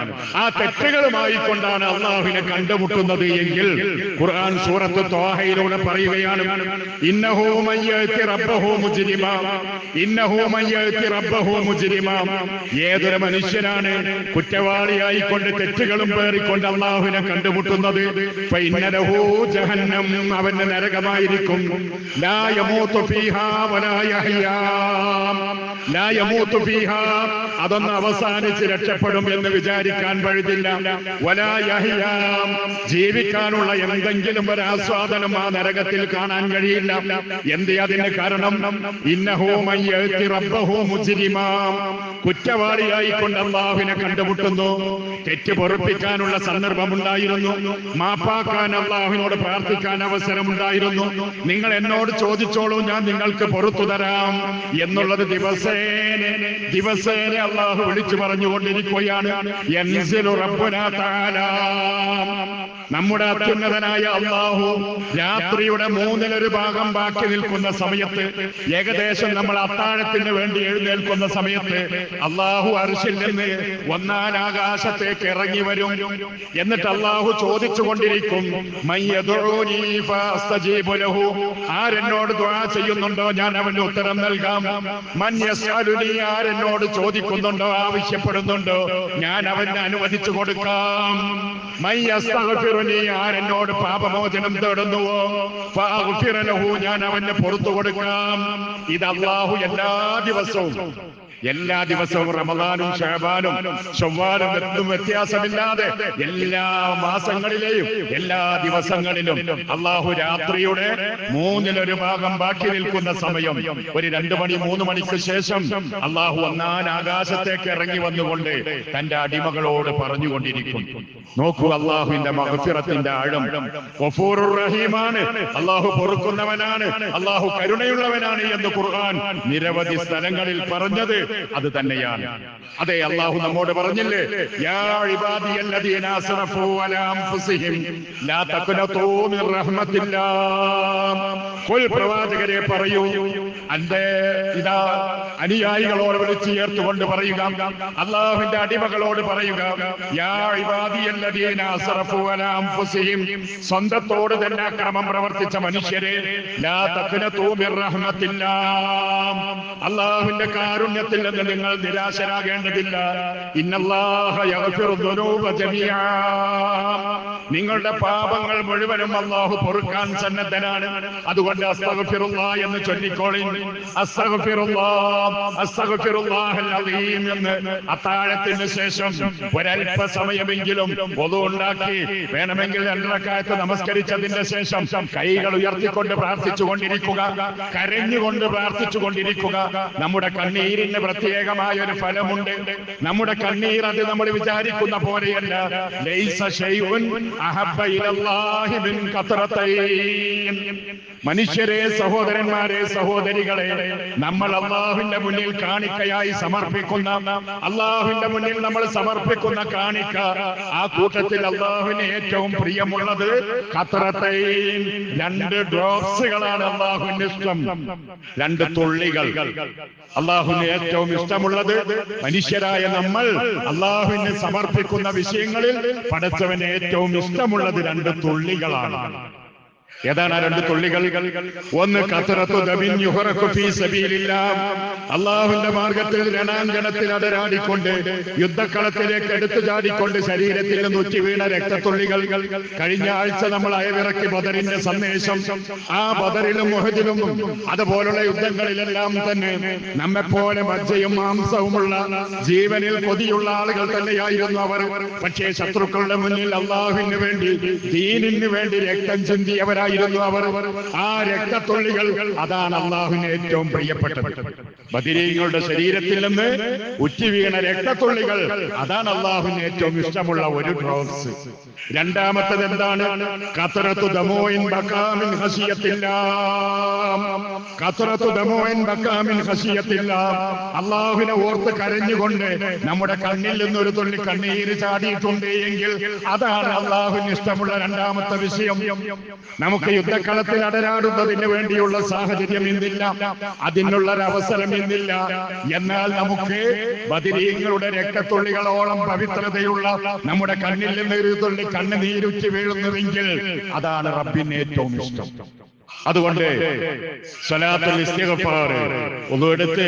ആ തെറ്റുകളുമായി കൊണ്ടാണ് അള്ളാഹുവിനെ കണ്ടുമുട്ടുന്നത് എങ്കിൽ ഖുർആൻ സൂറത്ത് ത്വാഹയിലൂടെ പറയുകയാണ്, ഇന്നഹു മയ്യഅതി റബ്ബഹു മുജ്രിമാ, ഇന്നഹു മയ്യഅതി റബ്ബഹു മുജ്രിമാ. ഏതൊരു മനുഷ്യനാണ് കുറ്റവാളിയായിക്കൊണ്ട് തെറ്റുകളും പേറിക്കൊണ്ട് അള്ളാഹുവിനെ കണ്ടുമുട്ടുന്നത്, ഫഇന്നലഹു ജഹന്നം, അവൻ നരകമായിരിക്കും. ലാ യമൂതു ഫീഹാ വലാ യഹ്യാ, ലാ യമൂതു ഫീഹാ, അതൊന്ന് അവസാനിച്ച് രക്ഷപ്പെടും എന്ന് വിചാരിക്കാൻ വഴുതില്ല. വലാ യഹ്യാ, ജീവിക്കാനുള്ള എന്തെങ്കിലും ഒരു ആസ്വാദനം ആ നരകത്തിൽ കാണാൻ കഴിയില്ല. എന്ത് അതിന് കാരണം? ഇന്നഹു മയ്യഅതി റബ്ബഹു മുജ്രിമാ, കുറ്റവാളിയായിക്കൊണ്ട് അല്ലാഹുവിനെ കണ്ടുമുട്ടുന്നു. തെറ്റ് പൊറുപ്പിക്കാനുള്ള സന്ദർഭമുണ്ടായിരുന്നു, മാപ്പാക്കാൻ അല്ലാഹുവിനോട് പ്രാർത്ഥിക്കാൻ അവസരമുണ്ടായിരുന്നു. നിങ്ങൾ എന്നോട് ചോദിച്ചോളൂ, ഞാൻ നിങ്ങൾക്ക് പുറത്തു തരാം എന്നുള്ളത് ദിവസേന അല്ലാഹു വിളിച്ചു പറഞ്ഞുകൊണ്ടിരിക്കുകയാണ്. യൻസിലു റബ്ബുനാ തആല, നമ്മുടെ അത്യുന്നതനായ അല്ലാഹു രാത്രിയുടെ 1/3 ബാക്കി നിൽക്കുന്ന സമയത്ത്, ഏകദേശം നമ്മൾ അത്താഴത്തിന് വേണ്ടി എഴുന്നേൽക്കുന്ന സമയത്ത് അല്ലാഹു അർശിൽ നിന്ന് 1ാം ആകാശത്തേക്ക് ഇറങ്ങി വരും. എന്നിട്ട് അല്ലാഹു ചോദിച്ചുകൊണ്ടിരിക്കും, മയ്യദൂനി ഫഅസ്തജീബു ലഹു, ആരെന്നോട് ദുആ ചെയ്യുന്നുണ്ടോ ഞാൻ അവന് ഉത്തരം നൽകാം. മൻ യസ്അലുനി, ആരെന്നോട് ചോദിക്കുന്നുണ്ടോ ആവശ്യപ്പെടുന്നുണ്ടോ ഞാൻ അവന് അനുവദിച്ചു കൊടുക്കാം. മൻ യസ്തഗ്ഫിറുനി, ആരെന്നോട് പാപമോചനം തേടുന്നുവോ ഫഅഗ്ഫിറ ലഹു, ഞാൻ അവന് പുറത്തു കൊടുക്കാം. ഇത് അല്ലാഹു എല്ലാ ദിവസവും എല്ലാ ദിവസവും റമദാനും ശഅബാനും ശവ്വാലും ഒന്നും വ്യത്യാസമില്ലാതെ എല്ലാ മാസങ്ങളിലെയും എല്ലാ ദിവസങ്ങളിലും അള്ളാഹു രാത്രിയുടെ 1/3 ഭാഗം ബാക്കി നിൽക്കുന്ന സമയം ഒരു 2 മണി 3 മണിക്ക് ശേഷം അള്ളാഹു ഒന്നാം ആകാശത്തേക്ക് ഇറങ്ങി വന്നുകൊണ്ട് തന്റെ അടിമകളോട് പറഞ്ഞുകൊണ്ടിരിക്കും. നോക്കൂ, അള്ളാഹുവിന്റെ മഗ്ഫിറത്തിന്റെ ആഴം. ഗഫൂറുർ റഹീമാണ്, അള്ളാഹു പൊറുക്കുന്നവനാണ്, അള്ളാഹു കരുണയുള്ളവനാണ് എന്ന് ഖുർആൻ നിരവധി സ്ഥലങ്ങളിൽ പറഞ്ഞത് അത് തന്നെയാണ്. അതെ, അള്ളാഹു നമ്മോട് പറഞ്ഞില്ലേ, യാ ഇബാദിയല്ലദീന അസ്റഫൂ അലാ അൻഫുസിഹിം ലാ തഖ്നതൂ മിർ റഹ്മത്തില്ലാഹ്. ഖുൽ, പ്രവാചകരെ പറയൂ, അന്റെ ഇതാ അനുയായികളോട് വിളിച്ചു ചേർത്തുകൊണ്ട് പറയുക, അള്ളാഹുവിന്റെ അടിമകളോട് പറയുക, യാ ഇബാദിയല്ലദീന അസ്റഫൂ അലാ അൻഫുസിഹിം, സ്വന്തത്തോട് തന്നെ അക്രമം പ്രവർത്തിച്ച മനുഷ്യരെ, ലാ തഖ്നതൂ മിർ റഹ്മത്തില്ലാഹ്, അള്ളാഹുവിന്റെ കാരുണ്യത്തിൽ നിന്ന് നിങ്ങൾ നിരാശരാകേണ്ടതില്ല. ഇന്നല്ലാഹ യഗ്ഫിറു ദുനൂബ ജമീഅ, നിങ്ങളുടെ പാപങ്ങൾ മുഴുവനും അള്ളാഹു പൊറുക്കാൻ സന്നദ്ധനാണ്. അതുകൊണ്ട് അസ്തഗ്ഫിറുല്ലാഹ് എന്ന് ചൊല്ലിക്കോളിൻ. അസ്തഗ്ഫിറുല്ലാഹ് അസ്തഗ്ഫിറുല്ലാഹൽ അലീം എന്ന് അത്താഴത്തിന് ശേഷം ഒരൽപ്പ സമയമെങ്കിലും wudu ഉണ്ടാക്കി വേണമെങ്കിൽ 2 റക്അത്ത് നമസ്കരിച്ചതിന്റെ ശേഷം കൈകൾ ഉയർത്തിക്കൊണ്ട് പ്രാർത്ഥിച്ചുകൊണ്ടിരിക്കുക, കരഞ്ഞുകൊണ്ട് പ്രാർത്ഥിച്ചുകൊണ്ടിരിക്കുക. നമ്മുടെ കണ്ണീരിന് പ്രത്യേകമായ ഒരു ഫലമുണ്ട്. നമ്മുടെ കണ്ണീർ അത് നമ്മൾ വിചാരിക്കുന്ന പോലെയല്ല. ലൈസ ശൈഉൻ അഹബ്ബ ഇലല്ലാഹി മിൻ ഖത്രതൈൻ. മനുഷ്യരെ, സഹോദരന്മാരെ, സഹോദരികളെ, നമ്മൾ അള്ളാഹുവിന്റെ മുന്നിൽ കാണിക്കയായി സമർപ്പിക്കുന്ന, അള്ളാഹുവിന്റെ മുന്നിൽ നമ്മൾ സമർപ്പിക്കുന്ന കാണിക്ക, ആ കൂട്ടത്തിൽ അള്ളാഹുവിന് ഏറ്റവും പ്രിയമുള്ളത് ഖത്രതൈൻ, 2 ഡ്രോപ്സുകളാണ് അള്ളാഹുവിന് ഇഷ്ടം. 2 തുള്ളികൾ അള്ളാഹുവിന് ഏറ്റവും ഇഷ്ടമുള്ളത്. മനുഷ്യരായ നമ്മൾ അള്ളാഹുവിന് സമർപ്പിക്കുന്ന വിഷയങ്ങളിൽ പടച്ചവന് ഏറ്റവും ഇഷ്ടമുള്ളത് 2 തുള്ളികളാണ്. ഏതാണ് 2 തുള്ളികൾ? ഒന്ന് ഖത്രത്തു ദമിൻ യുഹറഖു ഫീ സബീലില്ലാഹ്, അല്ലാഹുവിന്റെ മാർഗ്ഗത്തിൽ രണാങ്കണത്തിൽ അടരാടിക്കൊണ്ട് യുദ്ധക്കളത്തിലേക്ക് എടുത്തു ചാടിക്കൊണ്ട് ശരീരത്തിൽ നിന്ന് ഉറ്റി വീണ രക്തത്തുള്ളികൾ. കഴിഞ്ഞ ആഴ്ച നമ്മൾ അയവിറക്കി ബദറിന്റെ സന്ദേശം. ആ ബദറിലും ഉഹദിലും അതുപോലുള്ള യുദ്ധങ്ങളിലെല്ലാം തന്നെ നമ്മെപ്പോലെ മജ്ജയും മാംസവുമുള്ള ജീവനിൽ കൊതിയുള്ള ആളുകൾ തന്നെയായിരുന്നു അവർ. പക്ഷേ ശത്രുക്കളുടെ മുന്നിൽ അല്ലാഹുവിന് വേണ്ടി, ദീനിന് വേണ്ടി രക്തം ചിന്തിയവരായി അവർ. ആ രക്തത്തുള്ളികൾ അതാണ് അള്ളാഹുവിന് ഏറ്റവും പ്രിയപ്പെട്ടത്. ബദരീങ്ങളുടെ ശരീരത്തിൽ നിന്ന് ഉറ്റി വീണ രക്തത്തുള്ളികൾ അതാണ് അള്ളാഹുവിന് ഏറ്റവും ഇഷ്ടമുള്ള ഒരു ഡ്രോപ്സ്. രണ്ടാമത്തത് എന്താണ്? ഖത്രത്തു ദമൂഇൻ ബകാ മിൻ ഖശിയത്തില്ലാഹ്. ഖത്രത്തു ദമൂഇൻ ബകാ മിൻ ഖശിയത്തില്ലാഹ്, അള്ളാഹുവിനെ ഓർത്ത് കരഞ്ഞുകൊണ്ട് നമ്മുടെ കണ്ണിൽ നിന്നൊരു തുള്ളി കണ്ണീര് ചാടിയിട്ടുണ്ട് എങ്കിൽ അതാണ് അള്ളാഹുവിന് ഇഷ്ടമുള്ള രണ്ടാമത്തെ വിഷയം. നമുക്ക് യുദ്ധക്കളത്തിൽ അടരാടുന്നതിന് വേണ്ടിയുള്ള സാഹചര്യം ഇന്നില്ല, അതിനുള്ളൊരവസരം ഇന്നില്ല. എന്നാൽ നമുക്ക് ബദരീങ്ങളുടെ രക്തത്തുള്ളികളോളം പവിത്രതയുള്ള നമ്മുടെ കണ്ണിൽ നിന്ന് ഒരു തുള്ളി കണ്ണുനീരുറ്റി വീഴുന്നുവെങ്കിൽ അതാണ് റബ്ബിന് ഏറ്റവും ഇഷ്ടം. അതുകൊണ്ട് സ്വലാത്തുൽ ഇസ്തിഗ്ഫാർ ഒന്നു എടുത്ത്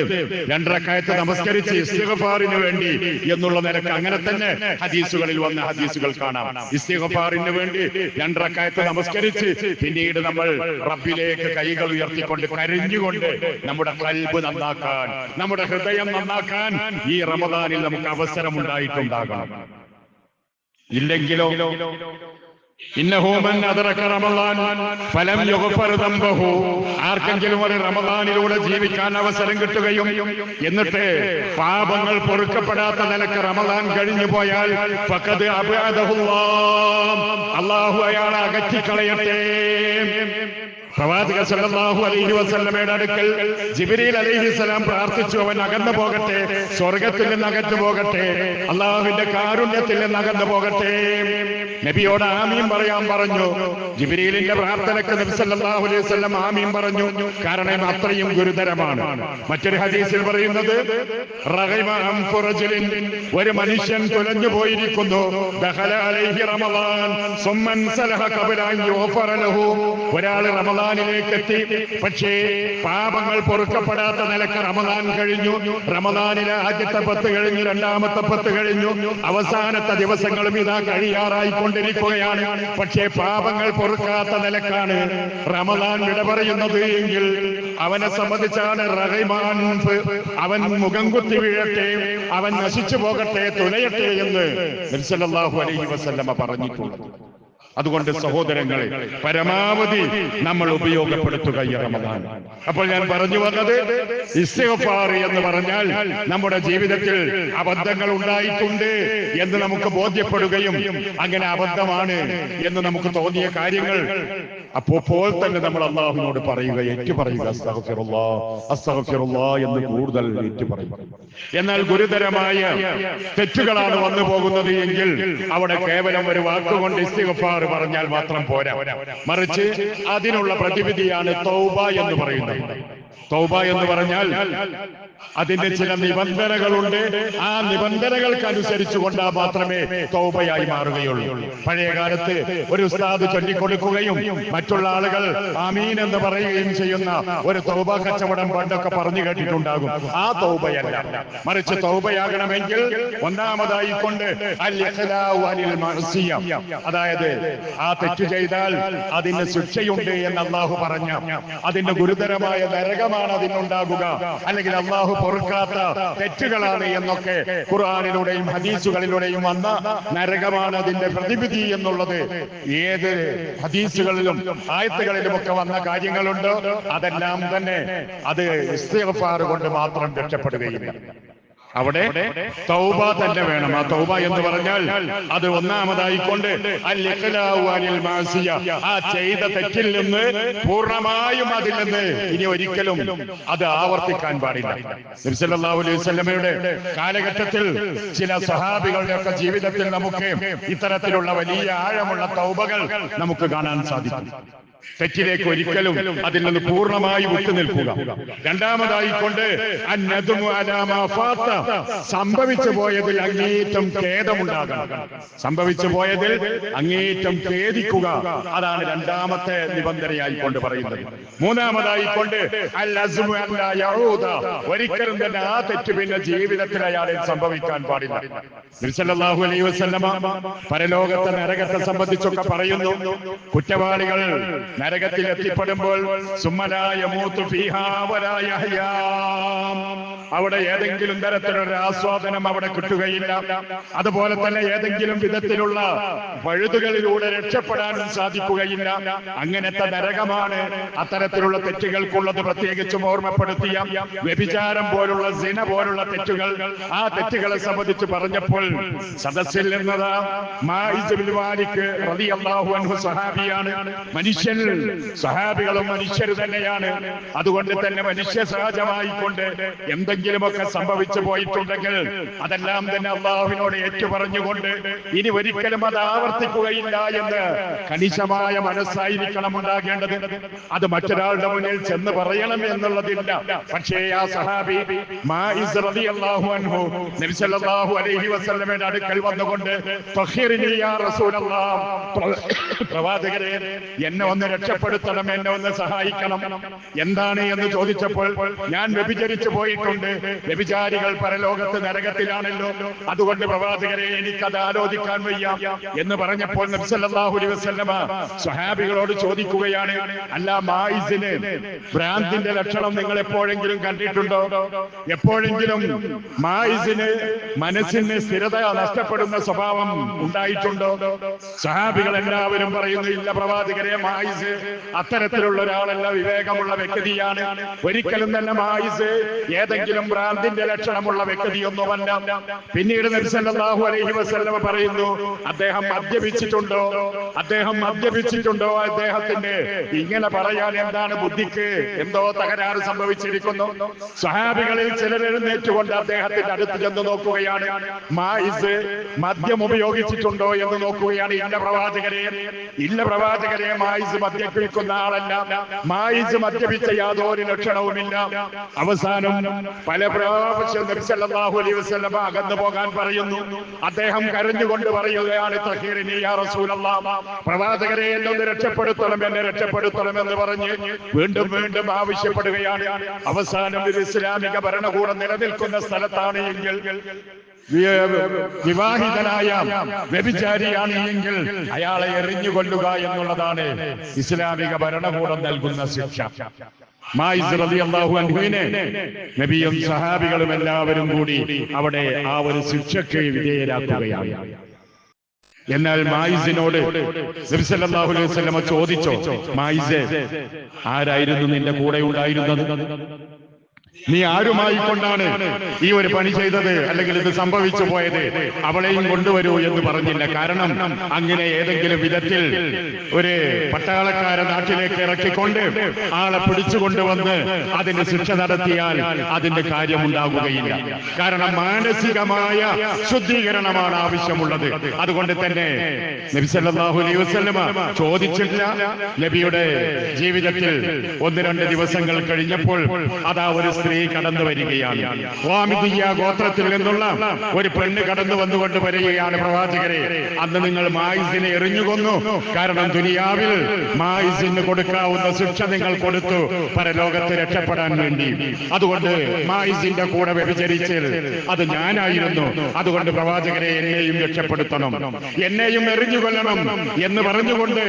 2 റക്അത്ത് നമസ്കരിച്ച് ഇസ്തിഗ്ഫാറിന് വേണ്ടി എന്നുള്ള നിലക്ക് അങ്ങനെ തന്നെ ഹദീസുകളിൽ വന്ന ഹദീസുകൾ കാണാം. ഇസ്തിഗ്ഫാറിന് വേണ്ടി 2 റക്അത്ത് നമസ്കരിച്ച് പിന്നീട് നമ്മൾ റബ്ബിലേക്ക് കൈകൾ ഉയർത്തിക്കൊണ്ട് കരഞ്ഞുകൊണ്ട് നമ്മുടെ ഖൽബ് നന്നാക്കാൻ, നമ്മുടെ ഹൃദയം നന്നാക്കാൻ ഈ റമദാനിൽ നമുക്ക് അവസരമുണ്ടായിട്ടുണ്ടാകണം. ഇല്ലെങ്കിലോ ഇന്നഹു മൻ അദ്റക റമളാൻ ഫലം യുഗ്ഫർ ദംബഹു, ആർക്കെങ്കിലും ഒരു റമളാനിലൂടെ ജീവിക്കാൻ അവസരം കിട്ടുകയും എന്നിട്ട് പാപങ്ങൾ പൊറുക്കപ്പെടാത്ത നിലക്ക് റമളാൻ കഴിഞ്ഞു പോയാൽ ഫഖദ് അബ്അദഹുല്ലാഹ്, അല്ലാഹു അയാളെ അകറ്റിക്കളയട്ടെ. പ്രവാചക സല്ലല്ലാഹു അലൈഹി വസല്ലമയുടെ അടുക്കൽ ജിബ്രീൽ അലൈഹിസ്സലാം പ്രാർത്ഥിച്ചു, അവൻ അകന്നു പോകട്ടെ, സ്വർഗത്തിൽ നിന്ന് അകന്നു പോകട്ടെ, അള്ളാഹുവിന്റെ കാരുണ്യത്തിൽ നിന്ന് അകന്നു പോകട്ടെ. നബിയോട് ആമീൻ പറയാൻ പറഞ്ഞു. ജിബ്രീലിന്റെ പ്രാർത്ഥനയ്ക്ക് നബി സല്ലല്ലാഹു അലൈഹി വസല്ലം ആമീൻ പറഞ്ഞു. കാരണം അത്രയും ഗുരുതരമാണ്. മറ്റൊരു ഹദീസിൽ പറയുന്നത്, റഗിമ അൻഫു റജുലിൻ, ഒരു മനുഷ്യൻ തുലഞ്ഞു പോയിരിക്കുന്നു, ദഖല അലൈഹി റമളാൻ സുമ്മൻ സലഹ ഖബല അൻ യുഗ്ഫറ ലഹു, ഒരാൾ റമളാനിലേക്ക് എത്തി, പക്ഷേ പാപങ്ങൾ പൊറുക്കപ്പെടാത്ത നിലക്ക് റമളാൻ കഴിഞ്ഞു. റമളാനിലെ ആദ്യത്തെ 10 കഴിഞ്ഞു, രണ്ടാമത്തെ 10 കഴിഞ്ഞു, അവസാനത്തെ ദിവസങ്ങളും ഇതാ കഴിയാറായിക്കൊണ്ടിരിക്കുന്നു. നടന്നുകൊണ്ടിരിക്കുകയാണ്. പക്ഷേ പാപങ്ങൾ പൊറുക്കാത്ത നിലക്കാണ് റമദാൻ വിട പറയുന്നത് എങ്കിൽ അവനെ സംബന്ധിച്ചാണ് റഹിമാൻ, അവൻ മുഖം കുത്തി വീഴട്ടെ, അവൻ നശിച്ചു പോകട്ടെ, തുലയട്ടെ എന്ന് നബി സല്ലല്ലാഹു അലൈഹി വസല്ലമ പറഞ്ഞിട്ടുണ്ട്. അതുകൊണ്ട് സഹോദരങ്ങളെ, പരമാവധി നമ്മൾ ഉപയോഗപ്പെടുത്തുക ഈ റമദാൻ. അപ്പോൾ ഞാൻ പറഞ്ഞു വന്നത്, ഇസ്തിഗ്ഫാർ എന്ന് പറഞ്ഞാൽ നമ്മുടെ ജീവിതത്തിൽ അബദ്ധങ്ങൾ ഉണ്ടായിട്ടുണ്ട് എന്ന് നമുക്ക് ബോധ്യപ്പെടുകയും അങ്ങനെ അബദ്ധമാണ് എന്ന് നമുക്ക് തോന്നിയ കാര്യങ്ങൾ അപ്പോൾ തന്നെ നമ്മൾ അല്ലാഹുവിനോട് പറയുക, ഏറ്റുപറയുക, അസ്തഗ്ഫിറുല്ലാഹ് അസ്തഗ്ഫിറുല്ലാഹ് എന്ന് കൂടുതൽ ഏറ്റുപറയുക. എന്നാൽ ഗുരുതരമായ തെറ്റുകളാണ് വന്നു പോകുന്നത് എങ്കിൽ അവിടെ കേവലം ഒരു വാക്കുകൊണ്ട് ഇസ്തിഗ്ഫാർ പറഞ്ഞാൽ മാത്രം പോരാ, മറിച്ച് അതിനുള്ള പ്രതിവിധിയാണ് തൗബ എന്ന് പറയുന്നത്. തൗബ എന്ന് പറഞ്ഞാൽ അതിന്റെ ചില നിബന്ധനകളുണ്ട്. ആ നിബന്ധനകൾക്കനുസരിച്ച് കൊണ്ടാ മാത്രമേ തൗബയായി മാറുകയുള്ളൂ. പഴയ കാലത്ത് ഒരു ഉസ്താദ് ചൊല്ലിക്കൊടുക്കുകയും മറ്റുള്ള ആളുകൾ ആമീൻ എന്ന് പറയുകയും ചെയ്യുന്ന ഒരു തൗബ കച്ചവടം പണ്ടൊക്കെ പറഞ്ഞു കേട്ടിട്ടുണ്ടാകും. ആ തൗബയല്ല, മറിച്ച് തൗബയാകണമെങ്കിൽ ഒന്നാമതായി കൊണ്ട് അതായത് ആ തെറ്റ് ചെയ്താൽ അതിന് ശിക്ഷയുണ്ട് എന്ന് അള്ളാഹു പറഞ്ഞ, അതിന്റെ ഗുരുതരമായ നരകമാണ് അതിനുണ്ടാകുക, അല്ലെങ്കിൽ അള്ളാഹു പൊറുക്കാത്ത തെറ്റുകളാണ് എന്നൊക്കെ ഖുർആനിലൂടെയും ഹദീസുകളിലൂടെയും വന്ന നരകമാണ് അതിന്റെ പ്രതിവിധി എന്നുള്ളത് ഏത് ഹദീസുകളിലും ആയത്തുകളിലുമൊക്കെ വന്ന കാര്യങ്ങളുണ്ടോ അതെല്ലാം തന്നെ അത് ഇസ്തിഗ്ഫാർ കൊണ്ട് മാത്രം രക്ഷപ്പെടുകയില്ല. അവിടെ തൗബ തന്നെ വേണം. ആ തൗബ എന്ന് പറഞ്ഞാൽ അത് ഒന്നാമതായിക്കൊണ്ട് ആ ചെയ്ത തെറ്റിൽ നിന്ന് പൂർണ്ണമായും അതിൽ നിന്ന് ഇനി ഒരിക്കലും അത് ആവർത്തിക്കാൻ പാടില്ല. നബി സല്ലല്ലാഹു അലൈഹി വസല്ലമയുടെ കാലഘട്ടത്തിൽ ചില സഹാബികളുടെ ഒക്കെ ജീവിതത്തിൽ നമുക്ക് ഇത്തരത്തിലുള്ള വലിയ ആഴമുള്ള തൗബകൾ നമുക്ക് കാണാൻ സാധിക്കും. തെറ്റിലേക്ക് ഒരിക്കലും അതിൽ നിന്ന് പൂർണ്ണമായി വിട്ടുനിൽക്കുക. രണ്ടാമതായിക്കൊണ്ട് സംഭവിച്ചു പോയതിൽ അങ്ങേറ്റം ഖേദമുണ്ടാകണം. സംഭവിച്ചു പോയതിൽ അങ്ങേറ്റം ഖേദിക്കുക, അതാണ് രണ്ടാമത്തെ നിബന്ധനയായി കൊണ്ട് പറയുന്നത്. മൂന്നാമതായിക്കൊണ്ട് ഒരിക്കലും തന്നെ ആ തെറ്റ് പിന്നെ ജീവിതത്തിൽ അയാളിൽ സംഭവിക്കാൻ പാടില്ല. നബി സല്ലല്ലാഹു അലൈഹി വസല്ലമ പരലോകത്തെ നരകത്തെ സംബന്ധിച്ചൊക്കെ പറയുന്നു, കുറ്റവാളികൾ നരകത്തിൽ എത്തിപ്പെടുമ്പോൾ അവിടെ ഏതെങ്കിലും തരത്തിലൊരു ആസ്വാദനം അവിടെ കിട്ടുകയില്ല. അതുപോലെ തന്നെ ഏതെങ്കിലും വിധത്തിലുള്ള പഴുതുകളിലൂടെ രക്ഷപ്പെടാനും സാധിക്കുകയില്ല. അങ്ങനത്തെ നരകമാണ് അത്തരത്തിലുള്ള തെറ്റുകൾക്കുള്ളത്. പ്രത്യേകിച്ചും ഓർമ്മപ്പെടുത്തിയ വ്യഭിചാരം പോലുള്ള സിന പോലുള്ള തെറ്റുകൾ, ആ തെറ്റുകളെ സംബന്ധിച്ച് പറഞ്ഞപ്പോൾ സദസ്സിൽ നിന്നത് മാഇസ് ബിൻ മാലിക് റളിയല്ലാഹു അൻഹു സഹാബിയാണ്. മനുഷ്യൻ, സഹാബികളും മനുഷ്യർ തന്നെയാണ്. അതുകൊണ്ട് തന്നെ മനുഷ്യ സഹജമായിക്കൊണ്ട് എന്തെങ്കിലുമൊക്കെ സംഭവിച്ചു പോയിട്ടുണ്ടെങ്കിൽ അതെല്ലാം തന്നെ അള്ളാഹുവിനോട് ഏറ്റുപറഞ്ഞുകൊണ്ട് ഇനി ഒരിക്കലും അത് ആവർത്തിക്കുകയില്ല എന്ന് കണിശമായ മനസ്സായിരിക്കണം ഉണ്ടാകേണ്ടത്. അത് മറ്റൊരാളുടെ മുന്നിൽ ചെന്ന് പറയണം എന്നുള്ളതില്ല. പക്ഷേ ആ സഹാബി മാഇസ് റളിയല്ലാഹു അൻഹു നബി സല്ലല്ലാഹു അലൈഹി വസല്ലമയുടെ അടുക്കൽ വന്നുകൊണ്ട് തഖ്ഹിറിനി യാ റസൂലല്ലാഹ്, പ്രവാചകരെ എന്നെ ഒന്ന് രക്ഷപ്പെടുത്തണം, എന്നെ ഒന്ന് സഹായിക്കണം. എന്താണ് എന്ന് ചോദിച്ചപ്പോൾ ഞാൻ വ്യഭിചരിച്ചു പോയിട്ടുണ്ട്, വ്യഭിചാരികൾ പരലോകത്ത് നരകത്തിലാണല്ലോ, അതുകൊണ്ട് പ്രവാചകരെ എനിക്കത് ആലോചിക്കാൻ വയ്യ എന്ന് പറഞ്ഞപ്പോൾ നബി സല്ലല്ലാഹു അലൈഹി വസല്ലമ സ്വഹാബികളോട് ചോദിക്കുകയാണ്, അല്ല മായിസിന് ഭ്രാന്തിന്റെ ലക്ഷണം നിങ്ങൾ എപ്പോഴെങ്കിലും കണ്ടിട്ടുണ്ടോ? എപ്പോഴെങ്കിലും മായിസിന് മനസ്സിന് സ്ഥിരത നഷ്ടപ്പെടുന്ന സ്വഭാവം ഉണ്ടായിട്ടുണ്ടോ? സ്വഹാബികൾ എല്ലാവരും പറയുന്നു, ഇല്ല പ്രവാചകരെ, മായിസ് അത്തരത്തിലുള്ള ഒരാളല്ല, വിവേകമുള്ള വ്യക്തിയാണ്. ഒരിക്കലും തന്നെ മായിസ് ഏതെങ്കിലും ഭ്രാന്തിന്റെ ലക്ഷണമുള്ള വ്യക്തിയൊന്നുമല്ല. പിന്നീട് നബി സല്ലല്ലാഹു അലൈഹി വസല്ലം പറയുന്നു, അദ്ദേഹം മദ്യപിച്ചിട്ടുണ്ടോ? അദ്ദേഹം മദ്യപിച്ചിട്ടുണ്ടോ? അദ്ദേഹത്തിന്റെ ഇങ്ങനെ പറയാൻ എന്താണ് ബുദ്ധിക്ക് എന്തോ തകരാറ് സംഭവിച്ചിരിക്കുന്നു. സ്വഹാബികളിൽ ചിലർ എഴുന്നേറ്റുകൊണ്ട് അദ്ദേഹത്തിന്റെ അടുത്ത് ചെന്ന് നോക്കുകയാണ്, മായിസ് മദ്യം ഉപയോഗിച്ചിട്ടുണ്ടോ എന്ന് നോക്കുകയാണ്. ഇല്ല പ്രവാചകരെ, ഇല്ല പ്രവാചകരെ, മായിസ് മദ്യപിക്കുന്ന ആളല്ല, മായിസ് മദ്യപിച്ച യാതൊരു ലക്ഷണവുമില്ല. അവസാനം പല പ്രാവശ്യം നബി സല്ലല്ലാഹു അലൈഹി വസല്ലം അകന്നു പോകാൻ പറയുന്നു. അദ്ദേഹം കരഞ്ഞുകൊണ്ട് പറയുകയാണ്, തഖീറിനി യാ റസൂലല്ലാഹ്, പ്രവാചകരെ എന്നെ ഒന്ന് രക്ഷപ്പെടുത്തണം, എന്നെ രക്ഷപ്പെടുത്തണം എന്ന് പറഞ്ഞ് വീണ്ടും വീണ്ടും ആവശ്യപ്പെടുകയാണ്. അവസാനം ഒരു ഇസ്ലാമിക ഭരണകൂടം നിലനിൽക്കുന്ന സ്ഥലത്താണ് എങ്കിൽ വിവാഹിതനായ വ്യഭിചാരിയാണ് എങ്കിൽ അയാളെ എറിഞ്ഞുകൊല്ലുക എന്നുള്ളതാണ് ഇസ്ലാമിക ഭരണകൂടം നൽകുന്ന ശിക്ഷ. മായിസ് റളിയല്ലാഹു അൻഹുവിനെ നബിയും സഹാബികളും എല്ലാവരും കൂടി അവിടെ ആ ഒരു ശിക്ഷയ്ക്ക് വിധേയരാക്കുകയാണ്. എന്നാൽ മായിസിനോട് നബി സല്ലല്ലാഹു അലൈഹി വസല്ലം ചോദിച്ചോ, മായിസേ, ആരായിരുന്നു നിന്റെ കൂടെ ഉണ്ടായിരുന്നത്? നീ ആരുമായി കൊണ്ടാണ് ഈ ഒരു പണി ചെയ്തത്, അല്ലെങ്കിൽ ഇത് സംഭവിച്ചു പോയത്? അവളെയും കൊണ്ടുവരൂ എന്ന് പറഞ്ഞില്ല. കാരണം അങ്ങനെ ഏതെങ്കിലും വിധത്തിൽ ഒരു പട്ടാളക്കാരെ നാട്ടിലേക്ക് ഇറക്കിക്കൊണ്ട് ആളെ പിടിച്ചുകൊണ്ടുവന്ന് അതിന് ശിക്ഷ നടത്തിയാൽ അതിന്റെ കാര്യമുണ്ടാകുകയില്ല. കാരണം മാനസികമായ ശുദ്ധീകരണമാണ് ആവശ്യമുള്ളത്. അതുകൊണ്ട് തന്നെ നബി സല്ലല്ലാഹു അലൈഹി വസല്ലം ചോദിച്ചില്ല. നബിയുടെ ജീവിതത്തിൽ 1-2 ദിവസങ്ങൾ കഴിഞ്ഞപ്പോൾ അതാ ഒരു സ്ത്രീ കടന്നു വരികയാണ്. ഖാമിദിയ്യ ഗോത്രത്തിൽ നിന്നുള്ള ഒരു പെണ്ണ് കടന്നു വന്നുകൊണ്ട് വരികയാണ്, പ്രവാചകരെ, അന്ന് നിങ്ങൾ മായിസിനെ എറിഞ്ഞുകൊന്നു. കാരണം ദുനിയാവിൽ മായിസിന് കൊടുക്കാവുന്ന ശിക്ഷ നിങ്ങൾ കൊടുത്തു പരലോകത്ത് രക്ഷപ്പെടാൻ വേണ്ടി. അതുകൊണ്ട് മായിസിന്റെ കൂടെ വ്യഭിചരിച്ച് അത് ഞാനായിരുന്നു. അതുകൊണ്ട് പ്രവാചകരെ, എന്നെയും രക്ഷപ്പെടുത്തണം, എന്നെയും എറിഞ്ഞുകൊല്ലണം എന്ന് പറഞ്ഞുകൊണ്ട്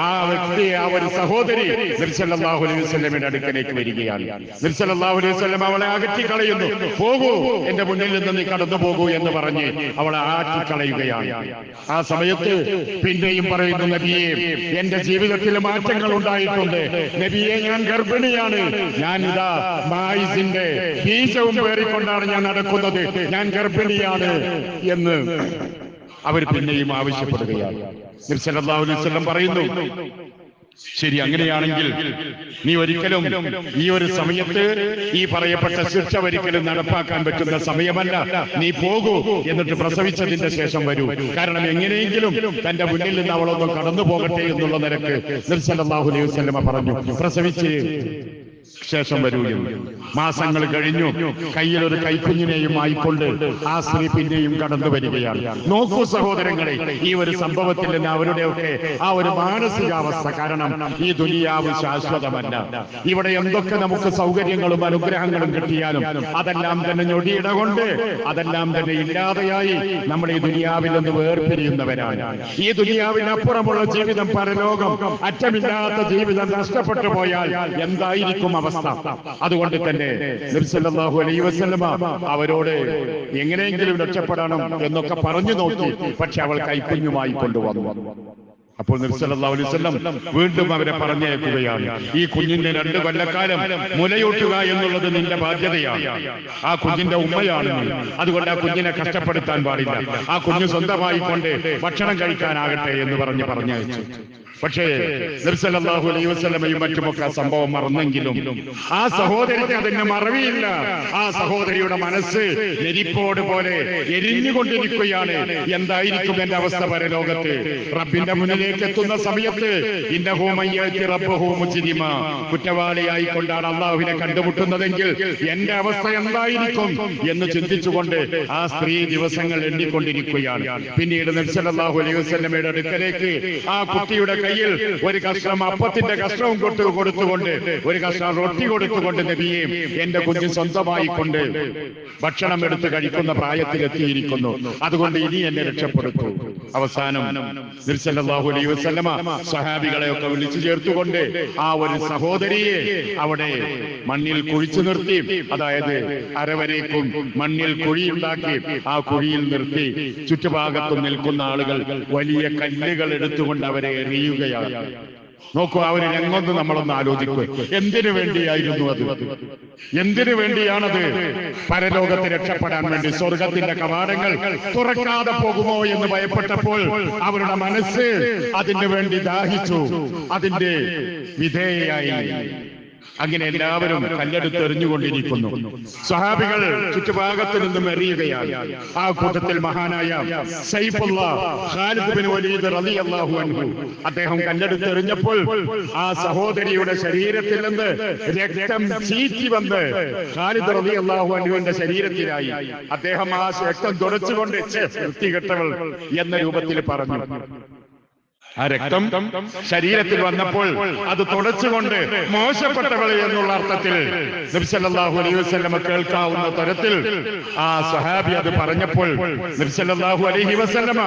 ആ വ്യക്തി, ആ ഒരു സഹോദരി നബി സല്ലല്ലാഹു അലൈഹി വസല്ലമയുടെ അടുക്കലേക്ക് വരികയാണ്. നബി സല്ലല്ലാഹു അലൈഹി വസല്ലം അവളെ അകറ്റിക്കളയുന്നു. പോകൂ, എന്റെ മുന്നിൽ നിന്ന് നീ കടന്നു പോകൂ എന്ന് പറഞ്ഞ് അവളെ ആറ്റിക്കളയുകയാണ്. ആ സമയത്ത് പിന്നെയും പറയുന്നു, നബിയെ, എന്റെ ജീവിതത്തിൽ മാറ്റങ്ങൾ ഉണ്ടായിട്ടുണ്ട്. നബിയെ, ഞാൻ ഗർഭിണിയാണ്. ഞാൻ ഇതാ മായിസിന്റെ ബീജവും പേറിക്കൊണ്ടാണ് ഞാൻ നടക്കുന്നത്. ഞാൻ ഗർഭിണിയാണ് എന്ന് അവർ പിന്നെയും ആവശ്യപ്പെടുകയാണ്. നബി സല്ലല്ലാഹു അലൈഹി വസല്ലം പറയുന്നു, ശരി, അങ്ങനെയാണെങ്കിൽ നീ ഒരിക്കലും ഈ ഒരു സമയത്ത് ഈ പറയപ്പെട്ട ശിക്ഷ ഒരിക്കലും നടപ്പാക്കാൻ പറ്റുന്ന സമയമല്ല. നീ പോകൂ, എന്നിട്ട് പ്രസവിച്ചതിന്റെ ശേഷം വരൂ. കാരണം എങ്ങനെയെങ്കിലും തന്റെ മുന്നിൽ നിന്ന് അവളൊന്നും കടന്നു പോകട്ടെ എന്നുള്ള നിരക്ക് നബി സല്ലല്ലാഹു അലൈഹി വസല്ലം പറഞ്ഞു. പ്രസവിച്ച് ശേഷം വരൂ എന്ന്. മാസങ്ങൾ കഴിഞ്ഞു. കയ്യിൽ ഒരു കൈക്കുഞ്ഞിനെയും ആയിക്കൊണ്ട് ആ സ്ത്രീ പിന്നെയും കടന്നു വരികയാണ്. നോക്കൂ സഹോദരങ്ങളെ, ഈ ഒരു സംഭവത്തിൽ നിന്ന് അവരുടെയൊക്കെ ആ ഒരു മാനസികാവസ്ഥ. കാരണം ഈ ദുനിയാവ് ശാശ്വതമല്ല. ഇവിടെ എന്തൊക്കെ നമുക്ക് സൗകര്യങ്ങളും അനുഗ്രഹങ്ങളും കിട്ടിയാലും അതെല്ലാം തന്നെ ഞൊടിയിട കൊണ്ട് അതെല്ലാം തന്നെ ഇല്ലാതെയായി നമ്മൾ ഈ ദുനിയാവിൽ നിന്ന് വേർപിരിയുന്നവരാണ്. ഈ ദുനിയാവിനപ്പുറമുള്ള ജീവിതം, പരലോകം, അറ്റമില്ലാത്ത ജീവിതം നഷ്ടപ്പെട്ടു പോയാൽ എന്തായിരിക്കും അവസ്ഥ? അതുകൊണ്ട് തന്നെ നബി സല്ലല്ലാഹു അലൈഹി വസല്ലം അവരോട് എങ്ങനെയെങ്കിലും രക്ഷപ്പെടണം എന്നൊക്കെ പറഞ്ഞു നോക്കി. പക്ഷെ അവൾ കൈക്കുഞ്ഞുമായി കൊണ്ടുവന്നു. അപ്പോൾ നബി സല്ലല്ലാഹു അലൈഹി വസല്ലം വീണ്ടും അവരെ പറഞ്ഞയക്കുകയാണ്. ഈ കുഞ്ഞിന്റെ 2 കൊല്ലക്കാലം മുലയൂട്ടുക എന്നുള്ളത് നിന്റെ ബാധ്യതയാണ്. ആ കുഞ്ഞിന്റെ ഉമ്മയാണ് നീ. അതുകൊണ്ട് ആ കുഞ്ഞിനെ കഷ്ടപ്പെടുത്താൻ പാടില്ല. ആ കുഞ്ഞ് സ്വന്തമായി കൊണ്ട് ഭക്ഷണം കഴിക്കാനാകട്ടെ എന്ന് പറഞ്ഞയച്ചു. പക്ഷേ നബി സല്ലല്ലാഹു അലൈഹി വസല്ലമയും മറ്റുമൊക്കെ സംഭവം മറന്നെങ്കിലും ആ സഹോദരിക്ക് അതിന് മറവിയില്ല. ആ സഹോദരിയുടെ മനസ്സ് നെരിപ്പോട് പോലെ എരിഞ്ഞുകൊണ്ടിരിക്കുകയാണ്. എന്തായിരിക്കും എന്റെ അവസ്ഥ പരലോകത്ത്? റബ്ബിന്റെ മുന്നിലേക്ക് എത്തുന്ന സമയത്ത് ഇന്നഹു മയ്യതി റബ്ബഹു മുജ്രിമ, കുറ്റവാളിയായി കൊണ്ടാണ് അള്ളാഹുവിനെ കണ്ടുമുട്ടുന്നതെങ്കിൽ എന്റെ അവസ്ഥ എന്തായിരിക്കും എന്ന് ചിന്തിച്ചുകൊണ്ട് ആ സ്ത്രീ ദിവസങ്ങൾ എണ്ണിക്കൊണ്ടിരിക്കുകയാണ്. പിന്നീട് നബി സല്ലല്ലാഹു അലൈഹി വസല്ലമയുടെ അടുക്കലേക്ക് ആ കുട്ടിയുടെ കയ്യിൽ ഒരു കഷ്ണം അപ്പത്തിന്റെ കഷ്ണവും കൊടുത്തുകൊണ്ട് ഒരു കഷ്ണം റൊട്ടി കൊടുത്തുകൊണ്ട്, നബിയെ, എന്റെ കുഞ്ഞ് സ്വന്തമായി കൊണ്ട് ഭക്ഷണം എടുത്ത് കഴിക്കുന്ന പ്രായത്തിലെത്തിയിരിക്കുന്നു. അതുകൊണ്ട് ഇനി എന്നെ രക്ഷപ്പെടുത്തു. അവസാനം നബി സല്ലല്ലാഹു അലൈഹി വസല്ലമ സഹാബികളെയൊക്കെ വിളിച്ചു ചേർത്തുകൊണ്ട് ആ ഒരു സഹോദരിയെ അവിടെ മണ്ണിൽ കുഴിച്ചു നിർത്തി. അതായത് അരവരേക്കും മണ്ണിൽ കുഴിയുണ്ടാക്കി ആ കുഴിയിൽ നിർത്തി ചുറ്റുഭാഗത്തും നിൽക്കുന്ന ആളുകൾ വലിയ കല്ലുകൾ എടുത്തുകൊണ്ട് അവരെ എറിയുകയാണ്. നോക്കൂ, ആ ഒരു രംഗൊന്ന് നമ്മളൊന്ന് ആലോചിക്കുക. എന്തിനു വേണ്ടിയായിരുന്നു അത്? എന്തിനു വേണ്ടിയാണത്? പരലോകത്ത് രക്ഷപ്പെടാൻ വേണ്ടി. സ്വർഗത്തിന്റെ കവാടങ്ങൾ തുറക്കാതെ പോകുമോ എന്ന് ഭയപ്പെട്ടപ്പോൾ അവരുടെ മനസ്സ് അതിനു വേണ്ടി ദാഹിച്ചു, അതിന്റെ വിധേയയായി. അങ്ങനെ എല്ലാവരും കല്ലെടുത്ത് എറിഞ്ഞുകൊണ്ടിരിക്കുന്നു. സ്വഹാബികൾ ചുറ്റുഭാഗത്തു നിന്നും എറിയുകയാണ്. ആ കൂട്ടത്തിൽ മഹാനായ സൈഫുല്ലാഹ് ഖാലിദ് ബിൻ വലീദ് റളിയല്ലാഹു അൻഹു, അദ്ദേഹം കല്ലെടുത്ത് എറിഞ്ഞപ്പോൾ ആ സഹോദരിയുടെ ശരീരത്തിൽ നിന്ന് രക്തം ചീറ്റി വന്ന് ഖാലിദ് റളിയല്ലാഹു അൻഹുവിന്റെ ശരീരത്തിലായി. അദ്ദേഹം ആ രക്തം തുടച്ചുകൊണ്ട് വൃത്തികെട്ടവൾ എന്ന രൂപത്തിൽ പറഞ്ഞു. ആ രക്തം ശരീരത്തിൽ വന്നപ്പോൾ അത് തുടച്ചുകൊണ്ട് മോശപ്പെട്ടവളെ എന്നുള്ള അർത്ഥത്തിൽ നബി സല്ലല്ലാഹു അലൈഹി വസല്ലം കേൾക്കാവുന്ന തരത്തിൽ ആ സ്വഹാബി അത് പറഞ്ഞപ്പോൾ നബി സല്ലല്ലാഹു അലൈഹി വസല്ലം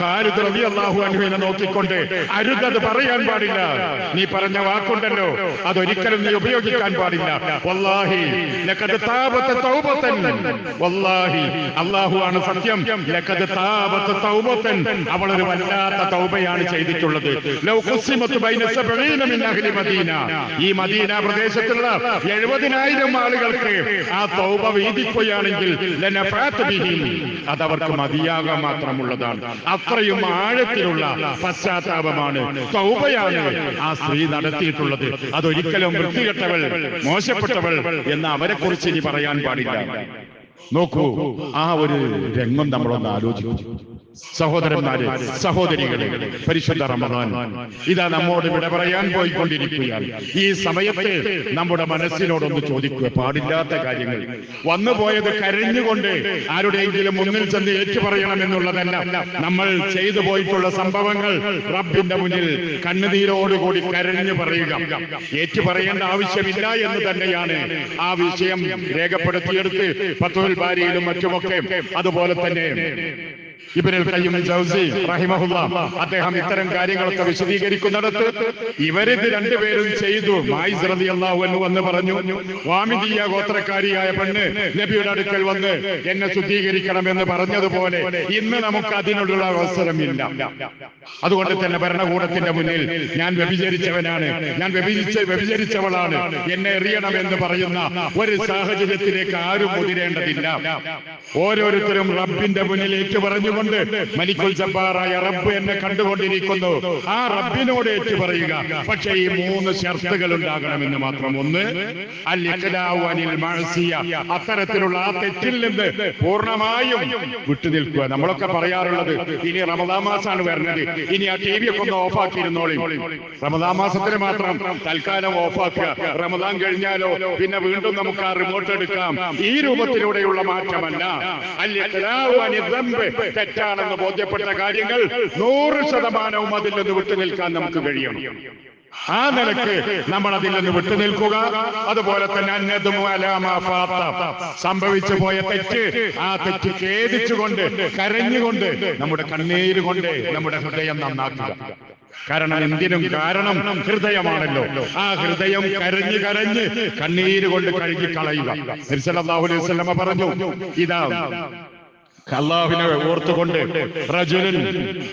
ഖാലിദ് റളിയല്ലാഹു അൻഹുവിനെ നോക്കിക്കൊണ്ട് അരുതത് പറയാൻ പാടില്ല, നീ പറഞ്ഞ വാക്കുണ്ടല്ലോ അതൊരിക്കലും നീ ഉപയോഗിക്കാൻ പാടില്ല. വല്ലാഹി ലഖദ് താബത തൗബതൻ, വല്ലാഹി അല്ലാഹുവാണ് സത്യം, ലഖദ് താബത തൗബതൻ, അവൾ ഒരു വല്ലാത്ത തൗബയാണ് ചെയ്തിട്ടുള്ളത്. ലൗ ഖുസിമത് ബൈന 70 മിൻ അഹ്ലി മദീന, ഈ മദീന പ്രദേശത്തുള്ള 70,000 ആളുകൾക്ക് ആ തൗബ വീതിക്കുകയാണെങ്കിൽ ലനഫഅത് ബിഹി, അതവർക്ക് മതിയാകാൻ മാത്രമുള്ളതാണ്. അത്രയും ആഴത്തിലുള്ള പശ്ചാത്താപമാണ്, തൗബയാണ് ആ സ്ത്രീ നടത്തിയിട്ടുള്ളത്. അതൊരിക്കലും വൃത്തികെട്ടവൾ, മോശപ്പെട്ടവൾ എന്ന് അവരെ കുറിച്ച് ഇനി പറയാൻ പാടില്ല. നോക്കൂ, ആ ഒരു രംഗം നമ്മളൊന്ന് ആലോചിക്കും. സഹോദരന്മാരെ, സഹോദരികളെ, പരിശുദ്ധ റമദാൻ ഇതാ നമ്മോട് വിട പറയാൻ പോയിക്കൊണ്ടിരിക്കുകയാണ്. ഈ സമയത്ത് നമ്മുടെ മനസ്സിനോടൊന്ന് ചോദിക്കുക, പാടില്ലാത്ത കാര്യങ്ങൾ വന്നുപോയത് കരഞ്ഞുകൊണ്ട് ആരുടെയെങ്കിലും മുന്നിൽ ചെന്ന് ഏറ്റുപറയണമെന്നുള്ളതല്ല. നമ്മൾ ചെയ്തു പോയിട്ടുള്ള സംഭവങ്ങൾ റബ്ബിന്റെ മുന്നിൽ കണ്ണുനീരോടുകൂടി കരഞ്ഞു പറയുക. ഏറ്റുപറയേണ്ട ആവശ്യമില്ല എന്ന് തന്നെയാണ് ആ വിഷയം രേഖപ്പെടുത്തിയെടുത്ത് ഫത്ഹുൽ ബാരിയിലും മറ്റുമൊക്കെ, അതുപോലെ തന്നെ ഇബ്നുൽ ഖയ്യിം ജൗസി റഹിമഹുല്ലാഹ് അദ്ദേഹം ഇത്തരം കാര്യങ്ങളൊക്കെ വിശദീകരിക്കുന്നിടത്ത് ഇവരിത് രണ്ടുപേരും ചെയ്തു. മായിസ് റളിയല്ലാഹു അൻഹു എന്ന് പറഞ്ഞു, വാമിദിയ ഗോത്രക്കാരിയായ പെണ്ണ് നബിയുടെ അടുക്കൽ വന്ന് എന്നെ ശുദ്ധീകരിക്കണമെന്ന് പറഞ്ഞതുപോലെ ഇന്ന് നമുക്ക് അതിനുള്ള അവസരമില്ല. അതുകൊണ്ട് തന്നെ ഭരണകൂടത്തിന്റെ മുന്നിൽ ഞാൻ വ്യഭിചരിച്ചവനാണ്, ഞാൻ വ്യഭിചരിച്ചവളാണ്, എന്നെ എറിയണമെന്ന് പറയുന്ന ഒരു സാഹചര്യത്തിലേക്ക് ആരും മുതിരേണ്ടതില്ല. ഓരോരുത്തരും റബ്ബിന്റെ മുന്നിൽ ഏറ്റു പറഞ്ഞുകൊണ്ട് മലിക്കുൽ ജബ്ബാറായ റബ്ബ് എന്നെ കണ്ടുകൊണ്ടിരിക്കുന്നു, ആ റബ്ബിനോട് ഏറ്റു പറയുക. പക്ഷേ ഈ 3 ഷർത്തുകൾ ഉണ്ടാകണമെന്ന് മാത്രം. ഒന്ന്, അൽ ഇഖ്ലാഉ അനിൽ മഅസിയ, അത്തരത്തിലുള്ള ആ തെറ്റിൽ നിന്ന് പൂർണ്ണമായും വിട്ടുനിൽക്കുക. നമ്മളൊക്കെ പറയാറുള്ളത്, ഇനി റമദാൻ മാസമാണ് വരുന്നത്, ഇനി ആ ടി വി ഒക്കെ ഒന്ന് ഓഫാക്കിയിരുന്നോളി. റമദാൻ മാസത്തിന് മാത്രം തൽക്കാലം ഓഫാക്കുക, റമദാൻ കഴിഞ്ഞാലോ പിന്നെ വീണ്ടും നമുക്ക് ആ റിമോട്ട് എടുക്കാം. ഈ രൂപത്തിലൂടെയുള്ള മാറ്റമല്ല. അൽ ഇഖ്ലാഉ അനിൽ ദംബ്, തെറ്റാണെന്ന് ബോധ്യപ്പെട്ട കാര്യങ്ങൾ 100% അതിൽ നിന്ന് വിട്ടുനിൽക്കാൻ നമുക്ക് കഴിയും. ആ നിലക്ക് നമ്മൾ അതിൽ നിന്ന് വിട്ടുനിൽക്കുക. അതുപോലെ തന്നെ അന്നദുമു അലാ മാ ഫാത, സംഭവിച്ചു പോയ തെറ്റ്, ആ തെറ്റ് ഖേദിച്ചുകൊണ്ട് കരഞ്ഞുകൊണ്ട് നമ്മുടെ കണ്ണീര് കൊണ്ട് നമ്മുടെ ഹൃദയം നന്നാക്കുക. കാരണം എന്തിനും കാരണം ഹൃദയമാണല്ലോ. ആ ഹൃദയം കരഞ്ഞ് കരഞ്ഞ് കണ്ണീര് കൊണ്ട് കഴുകി കളയുക. നബി സല്ലല്ലാഹു അലൈഹി വസല്ലം പറഞ്ഞു, ഇതാ അല്ലാഹുവിനെ ഓർത്തുകൊണ്ട് റജുലുൻ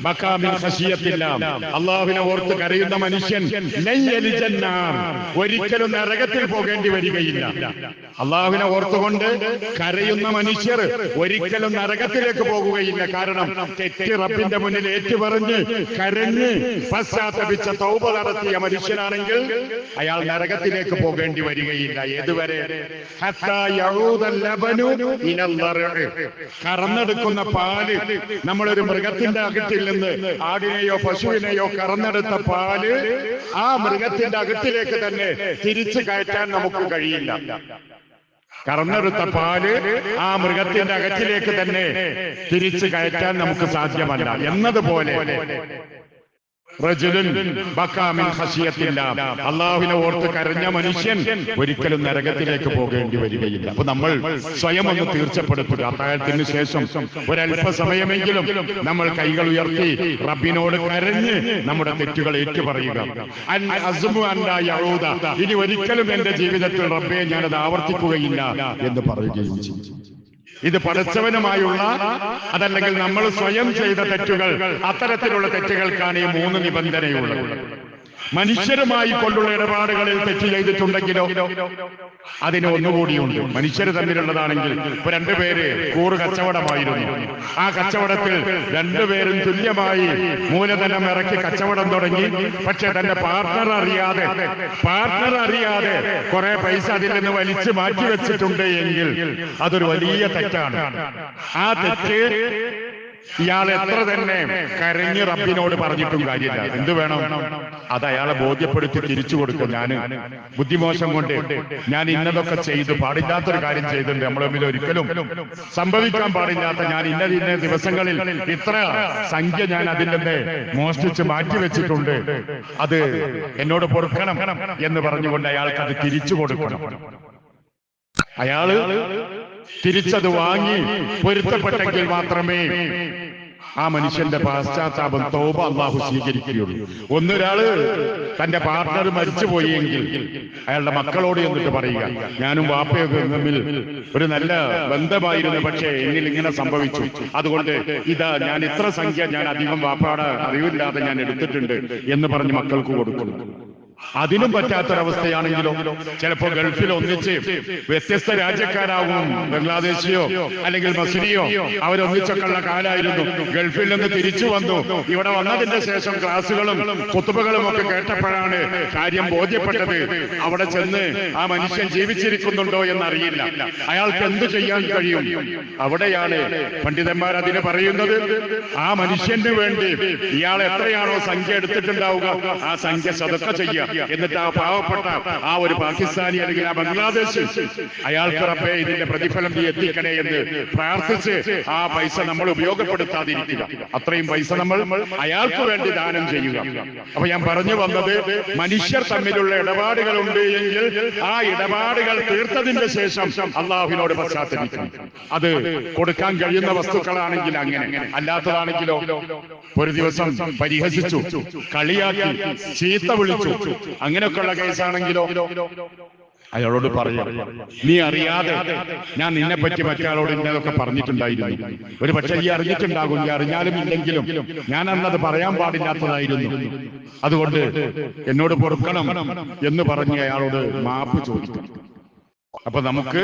ബകാ മിൻ ഖശിയത്തില്ലാഹ്, അല്ലാഹുവിനെ ഓർത്ത് കരയുന്ന മനുഷ്യൻ ലൻ യലിജന്ന, ഒരിക്കലും നരകത്തിൽ പോകേണ്ടി വരികയില്ല. അല്ലാഹുവിനെ ഓർത്തുകൊണ്ട് കരയുന്ന മനുഷ്യർ ഒരിക്കലും നരകത്തിലേക്ക് പോകുകയില്ല. കാരണം തെറ്റ് റബ്ബിന്റെ മുന്നിൽ ഏറ്റുപറഞ്ഞ് കരഞ്ഞ് പശ്ചാത്തപിച്ച തൗബ നടത്തിയ മനുഷ്യനാണെങ്കിൽ അയാൾ നരകത്തിലേക്ക് പോകേണ്ടി വരികയില്ല. ഏതുവരെ? ഹത്താ യഊദൽ ലബനു ഇലൽ ദർഇ, കറന്നെടുക്കുന്ന പാല്, നമ്മളൊരു മൃഗത്തിന്റെ അകത്തിൽ നിന്ന് ആടിനെയോ പശുവിനെയോ കറന്നെടുത്ത പാല് ആ മൃഗത്തിന്റെ അകത്തിലേക്ക് തന്നെ തിരിച്ചു കയറ്റാൻ നമുക്ക് കഴിയില്ല. കറന്നെടുത്ത പാല് ആ മൃഗത്തിന്റെ അകത്തിലേക്ക് തന്നെ തിരിച്ചു കയറ്റാൻ നമുക്ക് സാധ്യമല്ല. എന്നതുപോലെ റജുലുൻ ബകാ മിൻ ഖശിയത്തില്ലാഹ്, അല്ലാഹുവിനെ ഓർത്ത് കരഞ്ഞ മനുഷ്യൻ ഒരിക്കലും നരകത്തിലേക്ക് പോകേണ്ടി വരികയില്ല. അപ്പൊ നമ്മൾ സ്വയം ഒന്ന് തീർച്ചപ്പെടുത്തുക. അത്താഴത്തിന് ശേഷം ഒരല്പസമയമെങ്കിലും നമ്മൾ കൈകൾ ഉയർത്തി റബ്ബിനോട് കരഞ്ഞ് നമ്മുടെ തെറ്റുകൾ ഏറ്റുപറയുക. അൻ അസ്മു അൻ ലാ യഊദ, ഇനി ഒരിക്കലും എന്റെ ജീവിതത്തിൽ റബ്ബേ ഞാനത് ആവർത്തിക്കുകയില്ല എന്ന് പറയുകയും ചെയ്യും. ഇത് പടച്ചവനുമായുള്ള, അതല്ലെങ്കിൽ നമ്മൾ സ്വയം ചെയ്ത തെറ്റുകൾ, അത്തരത്തിലുള്ള തെറ്റുകൾക്കാണ് ഈ 3 നിബന്ധനയുള്ളത്. മനുഷ്യരുമായി കൊണ്ടുള്ള ഇടപാടുകളിൽ തെറ്റ് ചെയ്തിട്ടുണ്ടെങ്കിലോ അതിന് ഒന്നുകൂടിയുണ്ട്. മനുഷ്യർ തമ്മിലുള്ളതാണെങ്കിൽ ഇപ്പൊ 2 പേര് കൂറ് കച്ചവടമായിരുന്നു. ആ കച്ചവടത്തിൽ 2 പേരും തുല്യമായി മൂലധനം ഇറക്കി കച്ചവടം തുടങ്ങി. പക്ഷെ തന്റെ പാർട്ണർ അറിയാതെ കുറെ പൈസ അതിൽ നിന്ന് വലിച്ചു മാറ്റിവെച്ചിട്ടുണ്ട് എങ്കിൽ അതൊരു വലിയ തെറ്റാണ്. ആ തെറ്റ് ഇയാൾ എത്ര തന്നെ കരഞ്ഞ് റബ്ബിനോട് പറഞ്ഞിട്ടും കാര്യമില്ല. എന്ത് വേണം? അത് അയാളെ ബോധ്യപ്പെടുത്തി തിരിച്ചു കൊടുക്കും. ഞാൻ ബുദ്ധിമോശം കൊണ്ട് ഞാൻ ഇന്നതൊക്കെ ചെയ്തു, പാടില്ലാത്തൊരു കാര്യം ചെയ്തിട്ടുണ്ട്, നമ്മൾ തമ്മിൽ ഒരിക്കലും സംഭവിക്കാൻ പാടില്ലാത്ത, ഞാൻ ഇന്ന ദിവസങ്ങളിൽ ഇത്ര സംഖ്യ ഞാൻ അതിൽ നിന്ന് മോഷ്ടിച്ച് മാറ്റിവെച്ചിട്ടുണ്ട്, അത് എന്നോട് പൊറുക്കണം എന്ന് പറഞ്ഞുകൊണ്ട് അയാൾക്ക് അത് തിരിച്ചു കൊടുക്കണം. അയാള് തിരിച്ചത് വാങ്ങി പൊരുത്തപ്പെട്ടെങ്കിൽ മാത്രമേ ആ മനുഷ്യന്റെ പശ്ചാത്താപം തൗബ അല്ലാഹു സ്വീകരിക്കുകയുള്ളൂ. ഒന്നൊരാള് തന്റെ പാർട്ട്ണർ മരിച്ചുപോയി എങ്കിൽ അയാളുടെ മക്കളോട് എന്നിട്ട് പറയുക, ഞാനും വാപ്പയൊക്കെ തമ്മിൽ ഒരു നല്ല ബന്ധമായിരുന്നു, പക്ഷേ എന്നിൽ ഇങ്ങനെ സംഭവിച്ചു, അതുകൊണ്ട് ഇതാ ഞാൻ ഇത്ര സംഖ്യ ഞാൻ അധികം വാപ്പയുടെ അറിവില്ലാതെ ഞാൻ എടുത്തിട്ടുണ്ട് എന്ന് പറഞ്ഞ് മക്കൾക്ക് കൊടുക്കുന്നു. അതിനും പറ്റാത്തൊരവസ്ഥയാണെങ്കിലോ, ചിലപ്പോ ഗൾഫിൽ ഒന്നിച്ച് വ്യത്യസ്ത രാജ്യക്കാരാവും, ബംഗ്ലാദേശിയോ അല്ലെങ്കിൽ മസ്രിയോ, അവരൊന്നിച്ചൊക്കെയുള്ള കാലായിരുന്നു. ഗൾഫിൽ നിന്ന് തിരിച്ചു വന്നു, ഇവിടെ വന്നതിന്റെ ശേഷം ക്ലാസുകളും കുത്തുബകളും ഒക്കെ കേട്ടപ്പോഴാണ് കാര്യം ബോധ്യപ്പെട്ടത്. അവിടെ ചെന്ന് ആ മനുഷ്യൻ ജീവിച്ചിരിക്കുന്നുണ്ടോ എന്നറിയില്ല. അയാൾക്ക് എന്ത് ചെയ്യാൻ കഴിയും? അവിടെയാണ് പണ്ഡിതന്മാർ അതിന് പറയുന്നത്, ആ മനുഷ്യന് വേണ്ടി ഇയാൾ എത്രയാണോ സംഖ്യ എടുത്തിട്ടുണ്ടാവുക, ആ സംഖ്യ സദഖ ചെയ്യുക. എന്നിട്ട് ആ പാവപ്പെട്ട ആ ഒരു പാകിസ്ഥാനി അല്ലെങ്കിൽ ആ ബംഗ്ലാദേശ് അയാൾക്ക് റബ്ബേ ഇതിന്റെ പ്രതിഫലം നീ എത്തിക്കണേ എന്ന് പ്രാർത്ഥിച്ച് ആ പൈസ നമ്മൾ ഉപയോഗപ്പെടുത്താതിരിക്കുക. അത്രയും പൈസ നമ്മൾ അയാൾക്ക് വേണ്ടി ദാനം ചെയ്യുക. അപ്പൊ ഞാൻ പറഞ്ഞു വന്നത്, മനുഷ്യർ തമ്മിലുള്ള ഇടപാടുകളുണ്ട് എങ്കിൽ ആ ഇടപാടുകൾ തീർത്തതിന്റെ ശേഷം അള്ളാഹുവിനോട് പശ്ചാത്തപിക്കണം. അത് കൊടുക്കാൻ കഴിയുന്ന വസ്തുക്കളാണെങ്കിൽ അങ്ങനെ, അല്ലാത്തതാണെങ്കിലോ ഒരു ദിവസം പരിഹസിച്ചു, കളിയാക്കി, ചീത്ത വിളിച്ചു, അങ്ങനെയൊക്കെയുള്ള കേസാണെങ്കിലോ അയാളോട് പറയാം, നീ അറിയാതെ ഞാൻ നിന്നെ പറ്റി മറ്റാളോട് ഇന്നതൊക്കെ പറഞ്ഞിട്ടുണ്ടായിരുന്നു, ഒരു പക്ഷെ ഈ അറിഞ്ഞിട്ടുണ്ടാകും, ഈ അറിഞ്ഞാലും ഇല്ലെങ്കിലും ഞാൻ അന്നത് പറയാൻ പാടില്ലാത്തതായിരുന്നു, അതുകൊണ്ട് എന്നോട് പൊറുക്കണം എന്ന് പറഞ്ഞ് അയാളോട് മാപ്പ് ചോദിക്കും. അപ്പൊ നമുക്ക്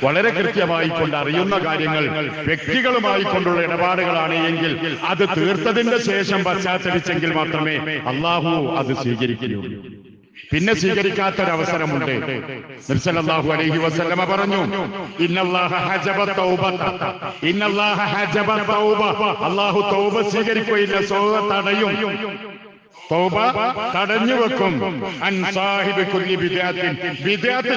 വളരെ കൃത്യമായി കൊണ്ട് അറിയുന്ന കാര്യങ്ങൾ വ്യക്തികളുമായി കൊണ്ടുള്ള ഇടപാടുകളാണ് എങ്കിൽ അത് തീർത്തതിന്റെ ശേഷം പശ്ചാത്തപിച്ചെങ്കിൽ മാത്രമേ അള്ളാഹു അത് സ്വീകരിക്കുകയുള്ളൂ. പിന്നെ സ്വീകരിക്കാത്തൊരവസരമുണ്ട്. നബി സല്ലല്ലാഹു അലൈഹി വസല്ലമ പറഞ്ഞു, ഇന്നല്ലാഹ ഹജബ തൗബത, ഇന്നല്ലാഹ ഹജബ തൗബ, അല്ലാഹു തൗബ സ്വീകരിക്കുകയില്ല, തൗബ തടയും, തൗബ തടഞ്ഞു വെക്കും. അൻ സാഹിബി കുല്ലി ബിദ്അത്തിൻ, ബിദ്അത്ത്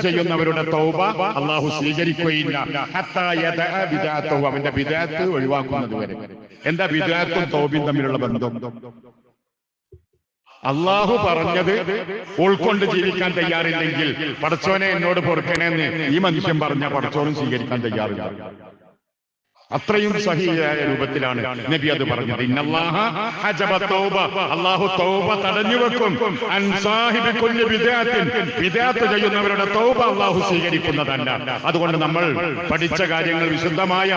ചെയ്യുന്നവരുടെ തൗബ അല്ലാഹു സ്വീകരിക്കുകയില്ല. ഹത്താ യദഅ ബിദ്അത്തഹു, അവന്റെ ബിദ്അത്ത് ഒഴിവാക്കുന്നത് വരെ. എന്താ ബിദ്അത്തും തൗബയും തമ്മിലുള്ള ബന്ധം? അള്ളാഹു പറഞ്ഞത് ഉൾക്കൊണ്ട് ജീവിക്കാൻ തയ്യാറില്ലെങ്കിൽ പടച്ചോനെ എന്നോട് പൊറുക്കണേന്ന് ഈ മനുഷ്യൻ പറഞ്ഞ പടച്ചോനും സ്വീകരിക്കാൻ തയ്യാറില്ല. അത്രയും സഹിയായ രൂപത്തിലാണ് നബി അത് പറഞ്ഞത്. ഇന്നല്ലാഹ ഹജബ തൗബ, അല്ലാഹു തൗബ തടഞ്ഞു വെക്കും. അൻ സാഹിബി കുല്ലി ബിദ്അത്തിൻ, ബിദ്അത്ത് ചെയ്യുന്നവരുടെ തൗബ അല്ലാഹു സ്വീകരിക്കുന്നതല്ല. അതുകൊണ്ട് നമ്മൾ പഠിച്ച കാര്യങ്ങൾ വിശുദ്ധമായ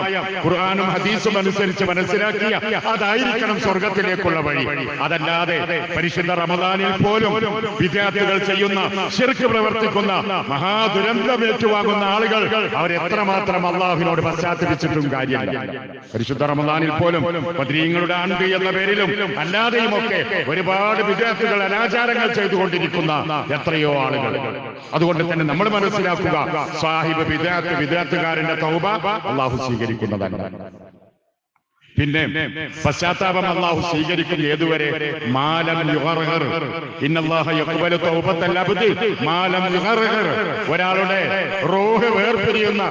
ഖുർആനും ഹദീസും അനുസരിച്ച് മനസ്സിലാക്കിയ അതായിരിക്കണം സ്വർഗത്തിലേക്കുള്ള വഴി. അതല്ലാതെ പരിശുദ്ധ റമദാനിൽ പോലും ബിദ്അത്തുകൾ ചെയ്യുന്ന, ശിർക്ക് പ്രവർത്തിക്കുന്ന, മഹാദുരന്തം ഏറ്റുവാങ്ങുന്ന ആളുകൾ അവരെത്രമാത്രം അല്ലാഹുവിനോട് പശ്ചാത്തപിച്ചിട്ടും കാര്യം. പരിശുദ്ധ റമദാനിൽ പോലും ബദ്രീങ്ങളുടെ ആണ്ട് എന്ന പേരിലും അല്ലാതെയുമൊക്കെ ഒരുപാട് ബിദ്അത്തുകൾ, അനാചാരങ്ങൾ ചെയ്തുകൊണ്ടിരിക്കുന്ന എത്രയോ ആളുകൾ. അതുകൊണ്ട് തന്നെ നമ്മൾ മനസ്സിലാക്കുക, സാഹിബ് ബിദ്അത്ത്, ബിദ്അത്തുകാരന്റെ തൗബ അല്ലാഹു സ്വീകരിക്കുന്നതല്ല. പിന്നെ പശ്ചാത്താപം അല്ലാഹു സ്വീകരിക്കും ഏതുവരെ? മാലം യുഗർഗർ, ഇന്നല്ലാഹ യഖ്ബലു തൗബത്തൽ അബ്ദി മാലം യുഗർഗർ. ഒരാളുടെ റൂഹ് വേർപിരിയുന്ന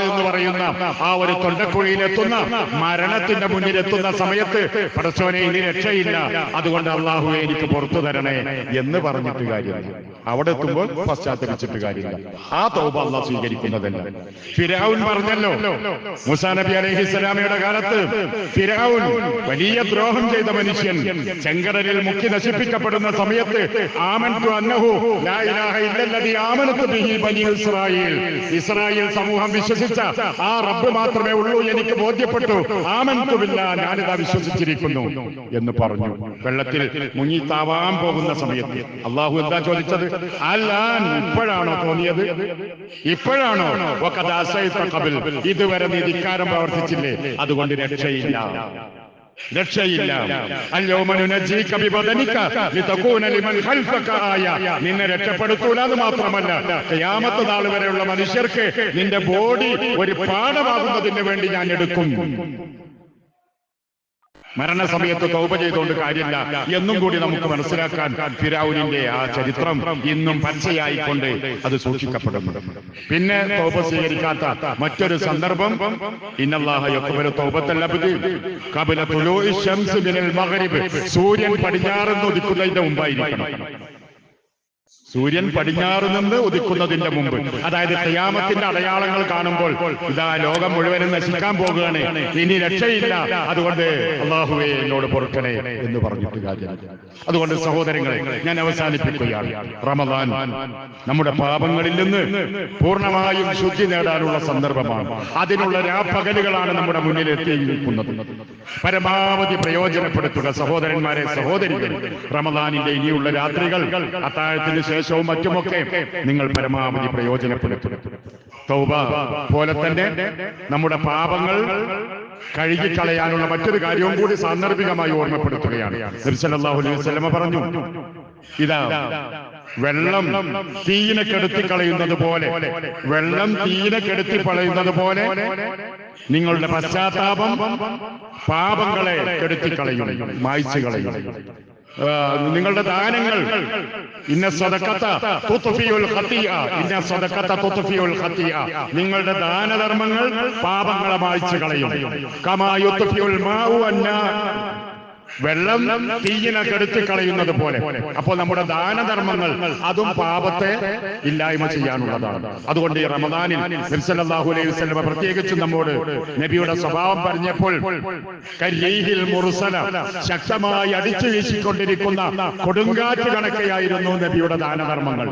എന്ന് പറയുന്ന ആ ഒരു തൊണ്ടക്കുഴിയിലെത്തുന്ന, മരണത്തിന്റെ മുന്നിലെത്തുന്ന സമയത്ത് പടച്ചോനെ ഇനി രക്ഷയില്ല, അതുകൊണ്ട് അല്ലാഹുവേ എനിക്ക് പുറത്തു തരണേ എന്ന് പറഞ്ഞിട്ട് കാര്യമില്ല. അവിടെ എത്തുമ്പോൾ പശ്ചാത്തപിച്ചിട്ട് കാര്യമില്ല. ആ തൗബ അല്ലാഹു സ്വീകരിക്കുന്നതല്ല. ഫിർഔൻ പറഞ്ഞല്ലോ, മൂസാ നബി അലൈഹിസ്സലാമയുടെ കാലത്ത് ഫിർഔൻ വലിയ ദ്രോഹം ചെയ്ത മനുഷ്യൻ ചെങ്കടലിൽ മുക്കി നശിപ്പിക്കപ്പെടുന്ന സമയത്ത് ആമൻതു അന്നഹു ലാ ഇലാഹ ഇല്ലല്ലദീ ആമനതു ബിഹി ബനി ഇസ്രായീൽ, ഇസ്രായേൽ സമൂഹം വിശ്വസിച്ച ആ റബ്ബ് മാത്രമേ ഉള്ളൂ എനിക്ക് ബോധ്യപ്പെട്ടു, ആമൻതു ബില്ലാഹ്, ഞാനിതാ വിശ്വസിച്ചിരിക്കുന്നു എന്ന് പറഞ്ഞു. വെള്ളത്തിൽ മുങ്ങി താവാൻ പോകുന്ന സമയത്ത് അല്ലാഹു എന്താ ചോദിച്ചത്? അല്ലാൻ, ഇപ്പോഴാണോ തോന്നിയത്? ഇപ്പോഴാണോ? വഖദ് അസൈത ഖബൽ, ഇതുവരെ നീ ധിക്കാരം പ്രവർത്തിച്ചില്ലേ, അതുകൊണ്ട് രക്ഷയില്ല. രക്ഷയില്ല. നിന്നെ രക്ഷപ്പെടുത്തൂല എന്ന് മാത്രമല്ല, ഖിയാമത്ത് നാൾ വരെയുള്ള മനുഷ്യർക്ക് നിന്റെ ബോഡി ഒരു പാഠമാകുന്നതിന് വേണ്ടി ഞാൻ എടുക്കും. മരണസമയത്ത് തൗബ ചെയ്തുകൊണ്ട് കാര്യമില്ല എന്നും കൂടി നമുക്ക് മനസ്സിലാക്കാൻ ഫിറഔനിന്റെ ആ ചരിത്രം ഇന്നും പച്ചയായിക്കൊണ്ട് അത് സൂക്ഷിക്കപ്പെടുന്നു. പിന്നെ തൗബ സ്വീകരിക്കാത്ത മറ്റൊരു സന്ദർഭം, ഇന്നല്ലാഹ യഖ്ബലു തൗബത്തൽ അബ്ദി ഖബല തുലൂഇ ശംസ് മിനൽ മഗ്രിബ്, സൂര്യൻ പടിഞ്ഞാറ് നിന്ന് ഉദിക്കുന്നതിന്റെ മുമ്പായിരിക്കണം. സൂര്യൻ പടിഞ്ഞാറ് നിന്ന് ഉദിക്കുന്നതിന്റെ മുമ്പ്, അതായത് ഖിയാമത്തിന്റെ അടയാളങ്ങൾ കാണുമ്പോൾ ഇതാ ലോകം മുഴുവനും നശിക്കാൻ പോകുകയാണ്, ഇനി രക്ഷയില്ല, അതുകൊണ്ട് അല്ലാഹുവേ എന്നോട് പൊറുക്കണേ എന്ന് പറഞ്ഞിട്ട് കാര്യമില്ല. അതുകൊണ്ട് സഹോദരങ്ങളെ, ഞാൻ അവസാനിപ്പിക്കുകയാണ്. റമദാൻ നമ്മുടെ പാപങ്ങളിൽ നിന്ന് പൂർണ്ണമായും ശുദ്ധി നേടാനുള്ള സന്ദർഭമാണ്. അതിനുള്ള രാപ്പകലുകളാണ് നമ്മുടെ മുന്നിൽ എത്തിയിരിക്കുന്നത്. പരമാവധി പ്രയോജനപ്പെടുത്തുക സഹോദരന്മാരെ, സഹോദരികൾ. റമദാനിന്റെ ഇനിയുള്ള രാത്രികൾ അത്താഴത്തിന് ശേഷവും മറ്റുമൊക്കെ നിങ്ങൾ പരമാവധി പ്രയോജനപ്പെടുത്തുക. തൗബ പോലെ തന്നെ നമ്മുടെ പാപങ്ങൾ കഴുകിക്കളയാനുള്ള മറ്റൊരു കാര്യവും കൂടി സാന്ദർഭികമായി ഓർമ്മപ്പെടുത്തുകയാണ്. നബി സല്ലല്ലാഹു അലൈഹി വസല്ലം പറഞ്ഞു, ഇതാ വെള്ളം തീയിനെ കെടുത്തിക്കളയുന്നത് പോലെ, വെള്ളം തീയിനെ കെടുത്തിക്കളയുന്നത് പോലെ നിങ്ങളുടെ പശ്ചാത്താപം പാപങ്ങളെ കെടുത്തിക്കളയും, മായ്ച്ചു കളയും. നിങ്ങളുടെ ദാനങ്ങൾ നിങ്ങളുടെ ദാനധർമ്മങ്ങൾ പാപങ്ങളെ മായ്ച്ചു കളയും. വെള്ളം തീയിനെ കെടുത്തി കളയുന്നത് പോലെ. അപ്പോൾ നമ്മുടെ ദാനധർമ്മങ്ങൾ അതും പാപത്തെ ഇല്ലായ്മ ചെയ്യാനുള്ളതാണ്. അതുകൊണ്ട് ഈ റമദാനിൽ നബി സല്ലല്ലാഹു അലൈഹി വസല്ലം പ്രത്യേകിച്ച് നമ്മോട് നബിയുടെ സ്വഭാവം പറഞ്ഞപ്പോൾ, കരീഹിൽ മുർസല, ശക്തമായി അടിച്ചു വീശിക്കൊണ്ടിരിക്കുന്ന കൊടുങ്കാറ്റ് കണക്കെയായിരുന്നു നബിയുടെ ദാനധർമ്മങ്ങൾ.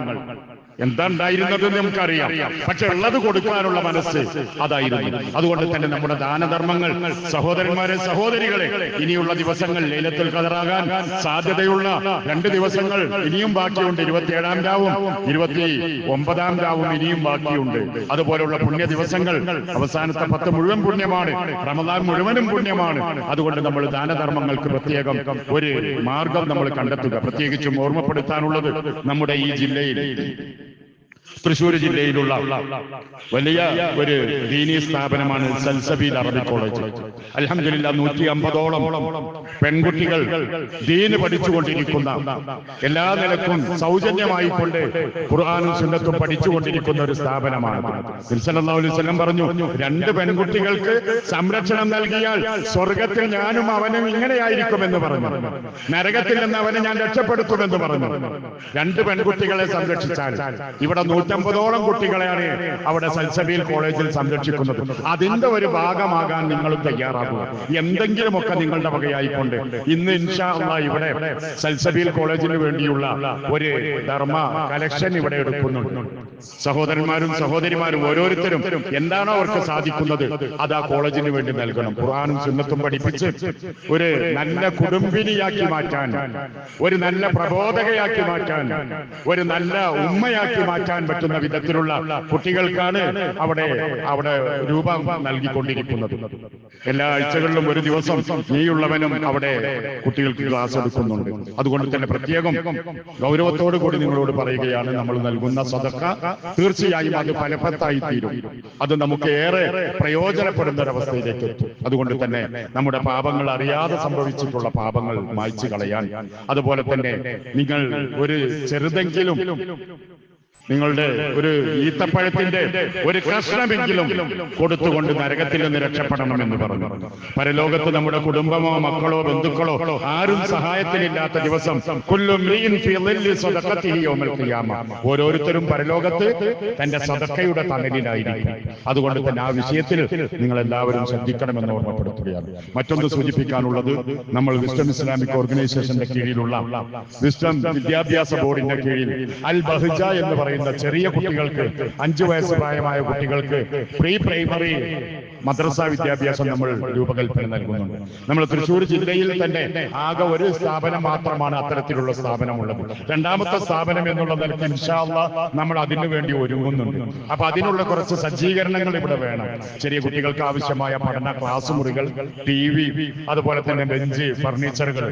എന്താ ഉണ്ടായിരുന്നത് നമുക്കറിയാം, പക്ഷെ ഉള്ളത് കൊടുക്കാനുള്ള മനസ്സ് അതായിരുന്നു. അതുകൊണ്ട് തന്നെ നമ്മുടെ ദാനധർമ്മങ്ങൾ, സഹോദരന്മാരെ, സഹോദരികളെ, ഇനിയുള്ള ദിവസങ്ങൾ ലൈലത്തുൽ ഖദറാകാൻ സാധ്യതയുള്ള 2 ദിവസങ്ങൾ ഇനിയും ബാക്കിയുണ്ട്. 27-ാം രാവും 29-ാം രാവും ഇനിയും ബാക്കിയുണ്ട്. അതുപോലുള്ള പുണ്യ ദിവസങ്ങൾ, അവസാനത്തെ 10 മുഴുവൻ പുണ്യമാണ്, റമദാൻ മുഴുവനും പുണ്യമാണ്. അതുകൊണ്ട് നമ്മൾ ദാനധർമ്മങ്ങൾക്ക് പ്രത്യേകം ഒരു മാർഗം നമ്മൾ കണ്ടെത്തുക. പ്രത്യേകിച്ചും ഓർമ്മപ്പെടുത്താനുള്ളത്, നമ്മുടെ ഈ ജില്ലയിൽ, തൃശ്ശൂർ ജില്ലയിലുള്ള വലിയ ഒരു ദീനീ സ്ഥാപനമാണ് സൽസബീൽ അറബിക് കോളേജ്. അൽഹംദുലില്ലാഹ് 150ഓളം പെൺകുട്ടികൾ ദീന് പഠിച്ചുകൊണ്ടിരിക്കുന്ന, എല്ലാ നിലക്കും സൗജന്യമായി കൊണ്ട് ഖുർആനും സുന്നത്തും പഠിച്ചുകൊണ്ടിരിക്കുന്ന ഒരു സ്ഥാപനമാണ്. സല്ലല്ലാഹു അലൈഹി വസല്ലം പറഞ്ഞു, 2 പെൺകുട്ടികൾക്ക് സംരക്ഷണം നൽകിയാൽ സ്വർഗത്തിൽ ഞാനും അവനും ഇങ്ങനെയായിരിക്കുമെന്ന് പറഞ്ഞു, നരകത്തിൽ നിന്ന് അവനെ ഞാൻ രക്ഷപ്പെടുത്തുമെന്ന് പറഞ്ഞു. 2 പെൺകുട്ടികളെ സംരക്ഷിച്ചാൽ ഇവിടെ 150ഓളം കുട്ടികളെയാണ് അവിടെ സൽസബീൽ കോളേജിൽ സംരക്ഷിക്കുന്നത്. അതിന്റെ ഒരു ഭാഗമാകാൻ നിങ്ങളും തയ്യാറാകുക. എന്തെങ്കിലുമൊക്കെ നിങ്ങളുടെ വകയായിക്കൊണ്ട് ഇന്ന് ഇൻഷാ അല്ലാഹ് ഇവിടെ സൽസബീൽ കോളേജിന് വേണ്ടിയുള്ള ഒരു ധർമ്മ കലക്ഷൻ ഇവിടെ എടുക്കുന്നുണ്ട്. സഹോദരന്മാരും സഹോദരിമാരും ഓരോരുത്തരും എന്താണോ അവർക്ക് സാധിക്കുന്നത് അത് ആ കോളേജിന് വേണ്ടി നൽകണം. ഖുർആനും സുന്നത്തും പഠിപ്പിച്ച് ഒരു നല്ല കുടുംബിനിയാക്കി മാറ്റാൻ, ഒരു നല്ല പ്രബോധകയാക്കി മാറ്റാൻ, ഒരു നല്ല ഉമ്മയാക്കി മാറ്റാൻ പറ്റുന്ന വിധത്തിലുള്ള കുട്ടികൾക്കാണ് അവിടെ രൂപം നൽകിക്കൊണ്ടിരിക്കുന്നത്. എല്ലാ ആഴ്ചകളിലും ഒരു ദിവസം നീയുള്ളവനും അവിടെ കുട്ടികൾക്ക് ക്ലാസ് എടുക്കുന്നുണ്ട്. അതുകൊണ്ട് തന്നെ പ്രത്യേകം ഗൗരവത്തോടു കൂടി നിങ്ങളോട് പറയുകയാണ്, നമ്മൾ നൽകുന്ന സദഖ തീർച്ചയായും അത് ഫലവത്തായി തീരും. അത് നമുക്ക് ഏറെ പ്രയോജനപ്പെടുന്ന ഒരവസ്ഥയിലേക്ക് എത്തും. അതുകൊണ്ട് തന്നെ നമ്മുടെ പാപങ്ങൾ, അറിയാതെ സംഭവിച്ചിട്ടുള്ള പാപങ്ങൾ മായ്ച്ചു കളയാൻ, അതുപോലെ തന്നെ നിങ്ങൾ ഒരു ചെറുതെങ്കിലും നിങ്ങളുടെ ഒരു ഈത്തപ്പഴത്തിന്റെ ഒരു കഷ്ണമെങ്കിലും കൊടുത്തുകൊണ്ട് നരകത്തിൽ നിന്ന് രക്ഷപ്പെടണമെന്ന് പറഞ്ഞു. പരലോകത്ത് നമ്മുടെ കുടുംബമോ മക്കളോ ബന്ധുക്കളോ ആരും സഹായത്തിനില്ലാത്ത ദിവസം ഓരോരുത്തരും പരലോകത്ത് തന്റെ സദഖയുടെ തണലിലായിരിക്കും. അതുകൊണ്ട് തന്നെ ആ വിഷയത്തിൽ നിങ്ങൾ എല്ലാവരും ശ്രദ്ധിക്കണമെന്ന് ഓർമ്മപ്പെടുത്തുകയാണ്. മറ്റൊന്ന് സൂചിപ്പിക്കാനുള്ളത്, നമ്മൾ വിസ്ഡം ഇസ്ലാമിക് ഓർഗനൈസേഷന്റെ കീഴിലുള്ള വിസ്ഡം വിദ്യാഭ്യാസ ബോർഡിന്റെ കീഴിൽ അൽ ബഹ്ജ എന്ന് പറയുന്ന ചെറിയ കുട്ടികൾക്ക്, 5 വയസ്സ് പ്രായമായ കുട്ടികൾക്ക് പ്രീ പ്രൈമറി മദ്രസ വിദ്യാഭ്യാസം നമ്മൾ രൂപകൽപ്പന നൽകുന്നുണ്ട്. നമ്മൾ തൃശ്ശൂർ ജില്ലയിൽ തന്നെ ആകെ ഒരു സ്ഥാപനം മാത്രമാണ് അത്തരത്തിലുള്ള സ്ഥാപനമുള്ളത്. രണ്ടാമത്തെ സ്ഥാപനം എന്നുള്ള നിലയ്ക്ക് ഇൻഷാ അല്ലാഹ് നമ്മൾ അതിനു വേണ്ടി ഒരുങ്ങുന്നുണ്ട്. അപ്പൊ അതിനുള്ള കുറച്ച് സജ്ജീകരണങ്ങൾ ഇവിടെ വേണം. ചെറിയ കുട്ടികൾക്ക് ആവശ്യമായ പഠന ക്ലാസ് മുറികൾ, TV, അതുപോലെ തന്നെ ബെഞ്ച്, ഫർണിച്ചറുകൾ,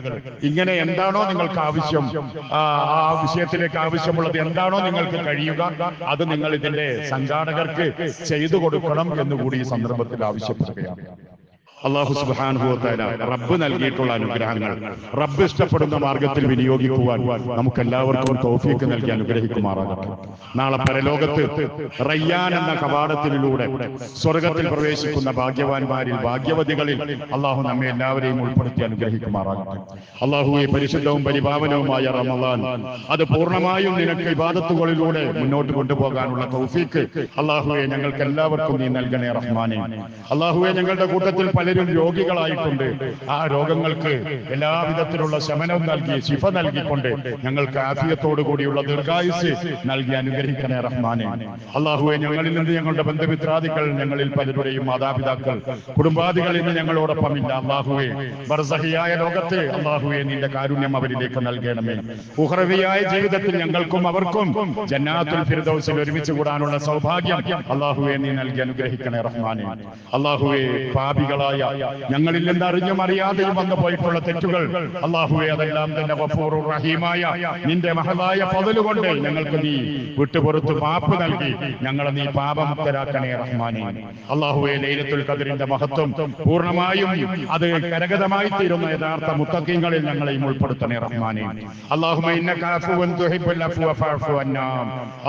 ഇങ്ങനെ എന്താണോ നിങ്ങൾക്ക് ആവശ്യം, ആ വിഷയത്തിലേക്ക് ആവശ്യമുള്ളത് എന്താണോ നിങ്ങൾക്ക് കഴിയുക, അത് നിങ്ങൾ ഇതിന്റെ സംഘാടകർക്ക് ചെയ്തു കൊടുക്കണം എന്നുകൂടി ഈ സന്ദർഭത്തിൽ ആവശ്യപ്പെടുകയാണ്. അല്ലാഹു സുബ്ഹാനഹു വ തആല റബ്ബ് നൽകിയിട്ടുള്ള അനുഗ്രഹങ്ങൾ റബ്ബ് ഇഷ്ടപ്പെടുന്ന മാർഗത്തിൽ വിനിയോഗിക്കുവാൻ നമുക്കെല്ലാവർക്കും തൗഫീഖ് നൽകി അനുഗ്രഹിക്കുമാറാകട്ടെ. നാളെ പരലോകത്ത് റയ്യാൻ എന്ന കവാടത്തിലൂടെ സ്വർഗത്തിൽ പ്രവേശിക്കുന്ന ഭാഗ്യവാന്മാരിൽ, ഭാഗ്യവതികളിൽ അല്ലാഹു നമ്മെ എല്ലാവരെയും ഉൾപ്പെടുത്തി അനുഗ്രഹിക്കുമാറാകട്ടെ. അല്ലാഹുവേ, പരിശുദ്ധവും പരിപാവനവുമായ റമളാൻ അത് പൂർണ്ണമായും നിനക്ക് ഇബാദത്തുകളിലൂടെ മുന്നോട്ട് കൊണ്ടുപോകാനുള്ള തൗഫീഖ് അല്ലാഹുവേ ഞങ്ങൾക്ക് എല്ലാവർക്കും നീ നൽകണേ റഹ്മാനേ. അല്ലാഹുവേ, ഞങ്ങളുടെ കൂട്ടത്തിൽ പലരും രോഗികളായിട്ടുണ്ട്. ആ രോഗങ്ങൾക്ക് എല്ലാവിധത്തിലുള്ള ശമനം നൽകി, ശിഫ നൽകിക്കൊണ്ട് ഞങ്ങൾക്ക് ആഫിയത്തോടു കൂടിയുള്ള ദീർഘായുസ് നൽകി അനുഗ്രഹിക്കണേ റഹ്മാനെ. അല്ലാഹുവേ, ഞങ്ങളിൽ നിന്ന് ഞങ്ങളുടെ ബന്ധുമിത്രാദികൾ, ഞങ്ങളിൽ പലരുടെയും മാതാപിതാക്കൾ, കുടുംബാദികൾ ഇന്ന് ഞങ്ങളോടൊപ്പമില്ല. അല്ലാഹുവേ, ബർസഹിയായ ലോകത്ത് അല്ലാഹുവേ നിന്റെ കാരുണ്യം അവരിലേക്ക് നൽകണമേ. ഉഖ്റവിയായ ജീവിതത്തിൽ ഞങ്ങൾക്കും അവർക്കും ജന്നാത്തുൽ ഫിർദൗസിൽ ഒരുമിച്ച് കൂടാനുള്ള സൗഭാഗ്യം അല്ലാഹുവേ നീ നൽകി അനുഗ്രഹിക്കണേ റഹ്മാനെ. അല്ലാഹുവേ, പാപികളായ ഞങ്ങളിൽ നിന്ന് അറിഞ്ഞും അറിയാതെയും വന്നു പോയിട്ടുള്ള തെറ്റുകൾ അല്ലാഹുവേ അതെല്ലാം തന്നെ ഗഫൂറുർ റഹീമായ നിന്റെ മഹതായ ഫള് കൊണ്ട് ഞങ്ങൾക്ക് നീ വിട്ടുപുറത്ത് മാപ്പ് നൽകി ഞങ്ങളെ നീ പാപമുക്തരാക്കണേ റഹ്മാനെ. അല്ലാഹുവേ, ലൈലത്തുൽ ഖദ്റിന്റെ മഹത്വം പൂർണ്ണമായും അത് കരഗതമായി തീരുന്ന യഥാർത്ഥ മുത്തഖീങ്ങളിൽ ഞങ്ങളെയും ഉൾപ്പെടുത്തണേ റഹ്മാനെ. അല്ലാഹുമ്മ ഇന്നക അഫുവൻ തുഹിബ്ബുൽ അഫ്വ ഫഅഫു അന്നാ.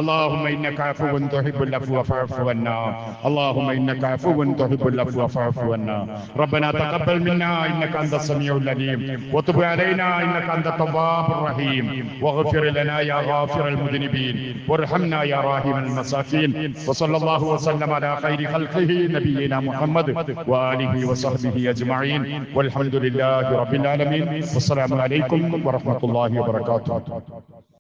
അല്ലാഹുമ്മ ഇന്നക അഫുവൻ തുഹിബ്ബുൽ അഫ്വ ഫഅഫു അന്നാ. അല്ലാഹുമ്മ ഇന്നക അഫുവൻ തുഹിബ്ബുൽ അഫ്വ ഫഅഫു അന്നാ. ربنا تقبل منا إنك أنت السميع العليم وتب علينا إنك أنت التواب الرحيم واغفر لنا يا غافر المذنبين وارحمنا يا راحم المساكين. وصلى الله وسلم على خير خلقه نبينا محمد وآله وصحبه أجمعين والحمد لله رب العالمين. والسلام عليكم ورحمة الله وبركاته.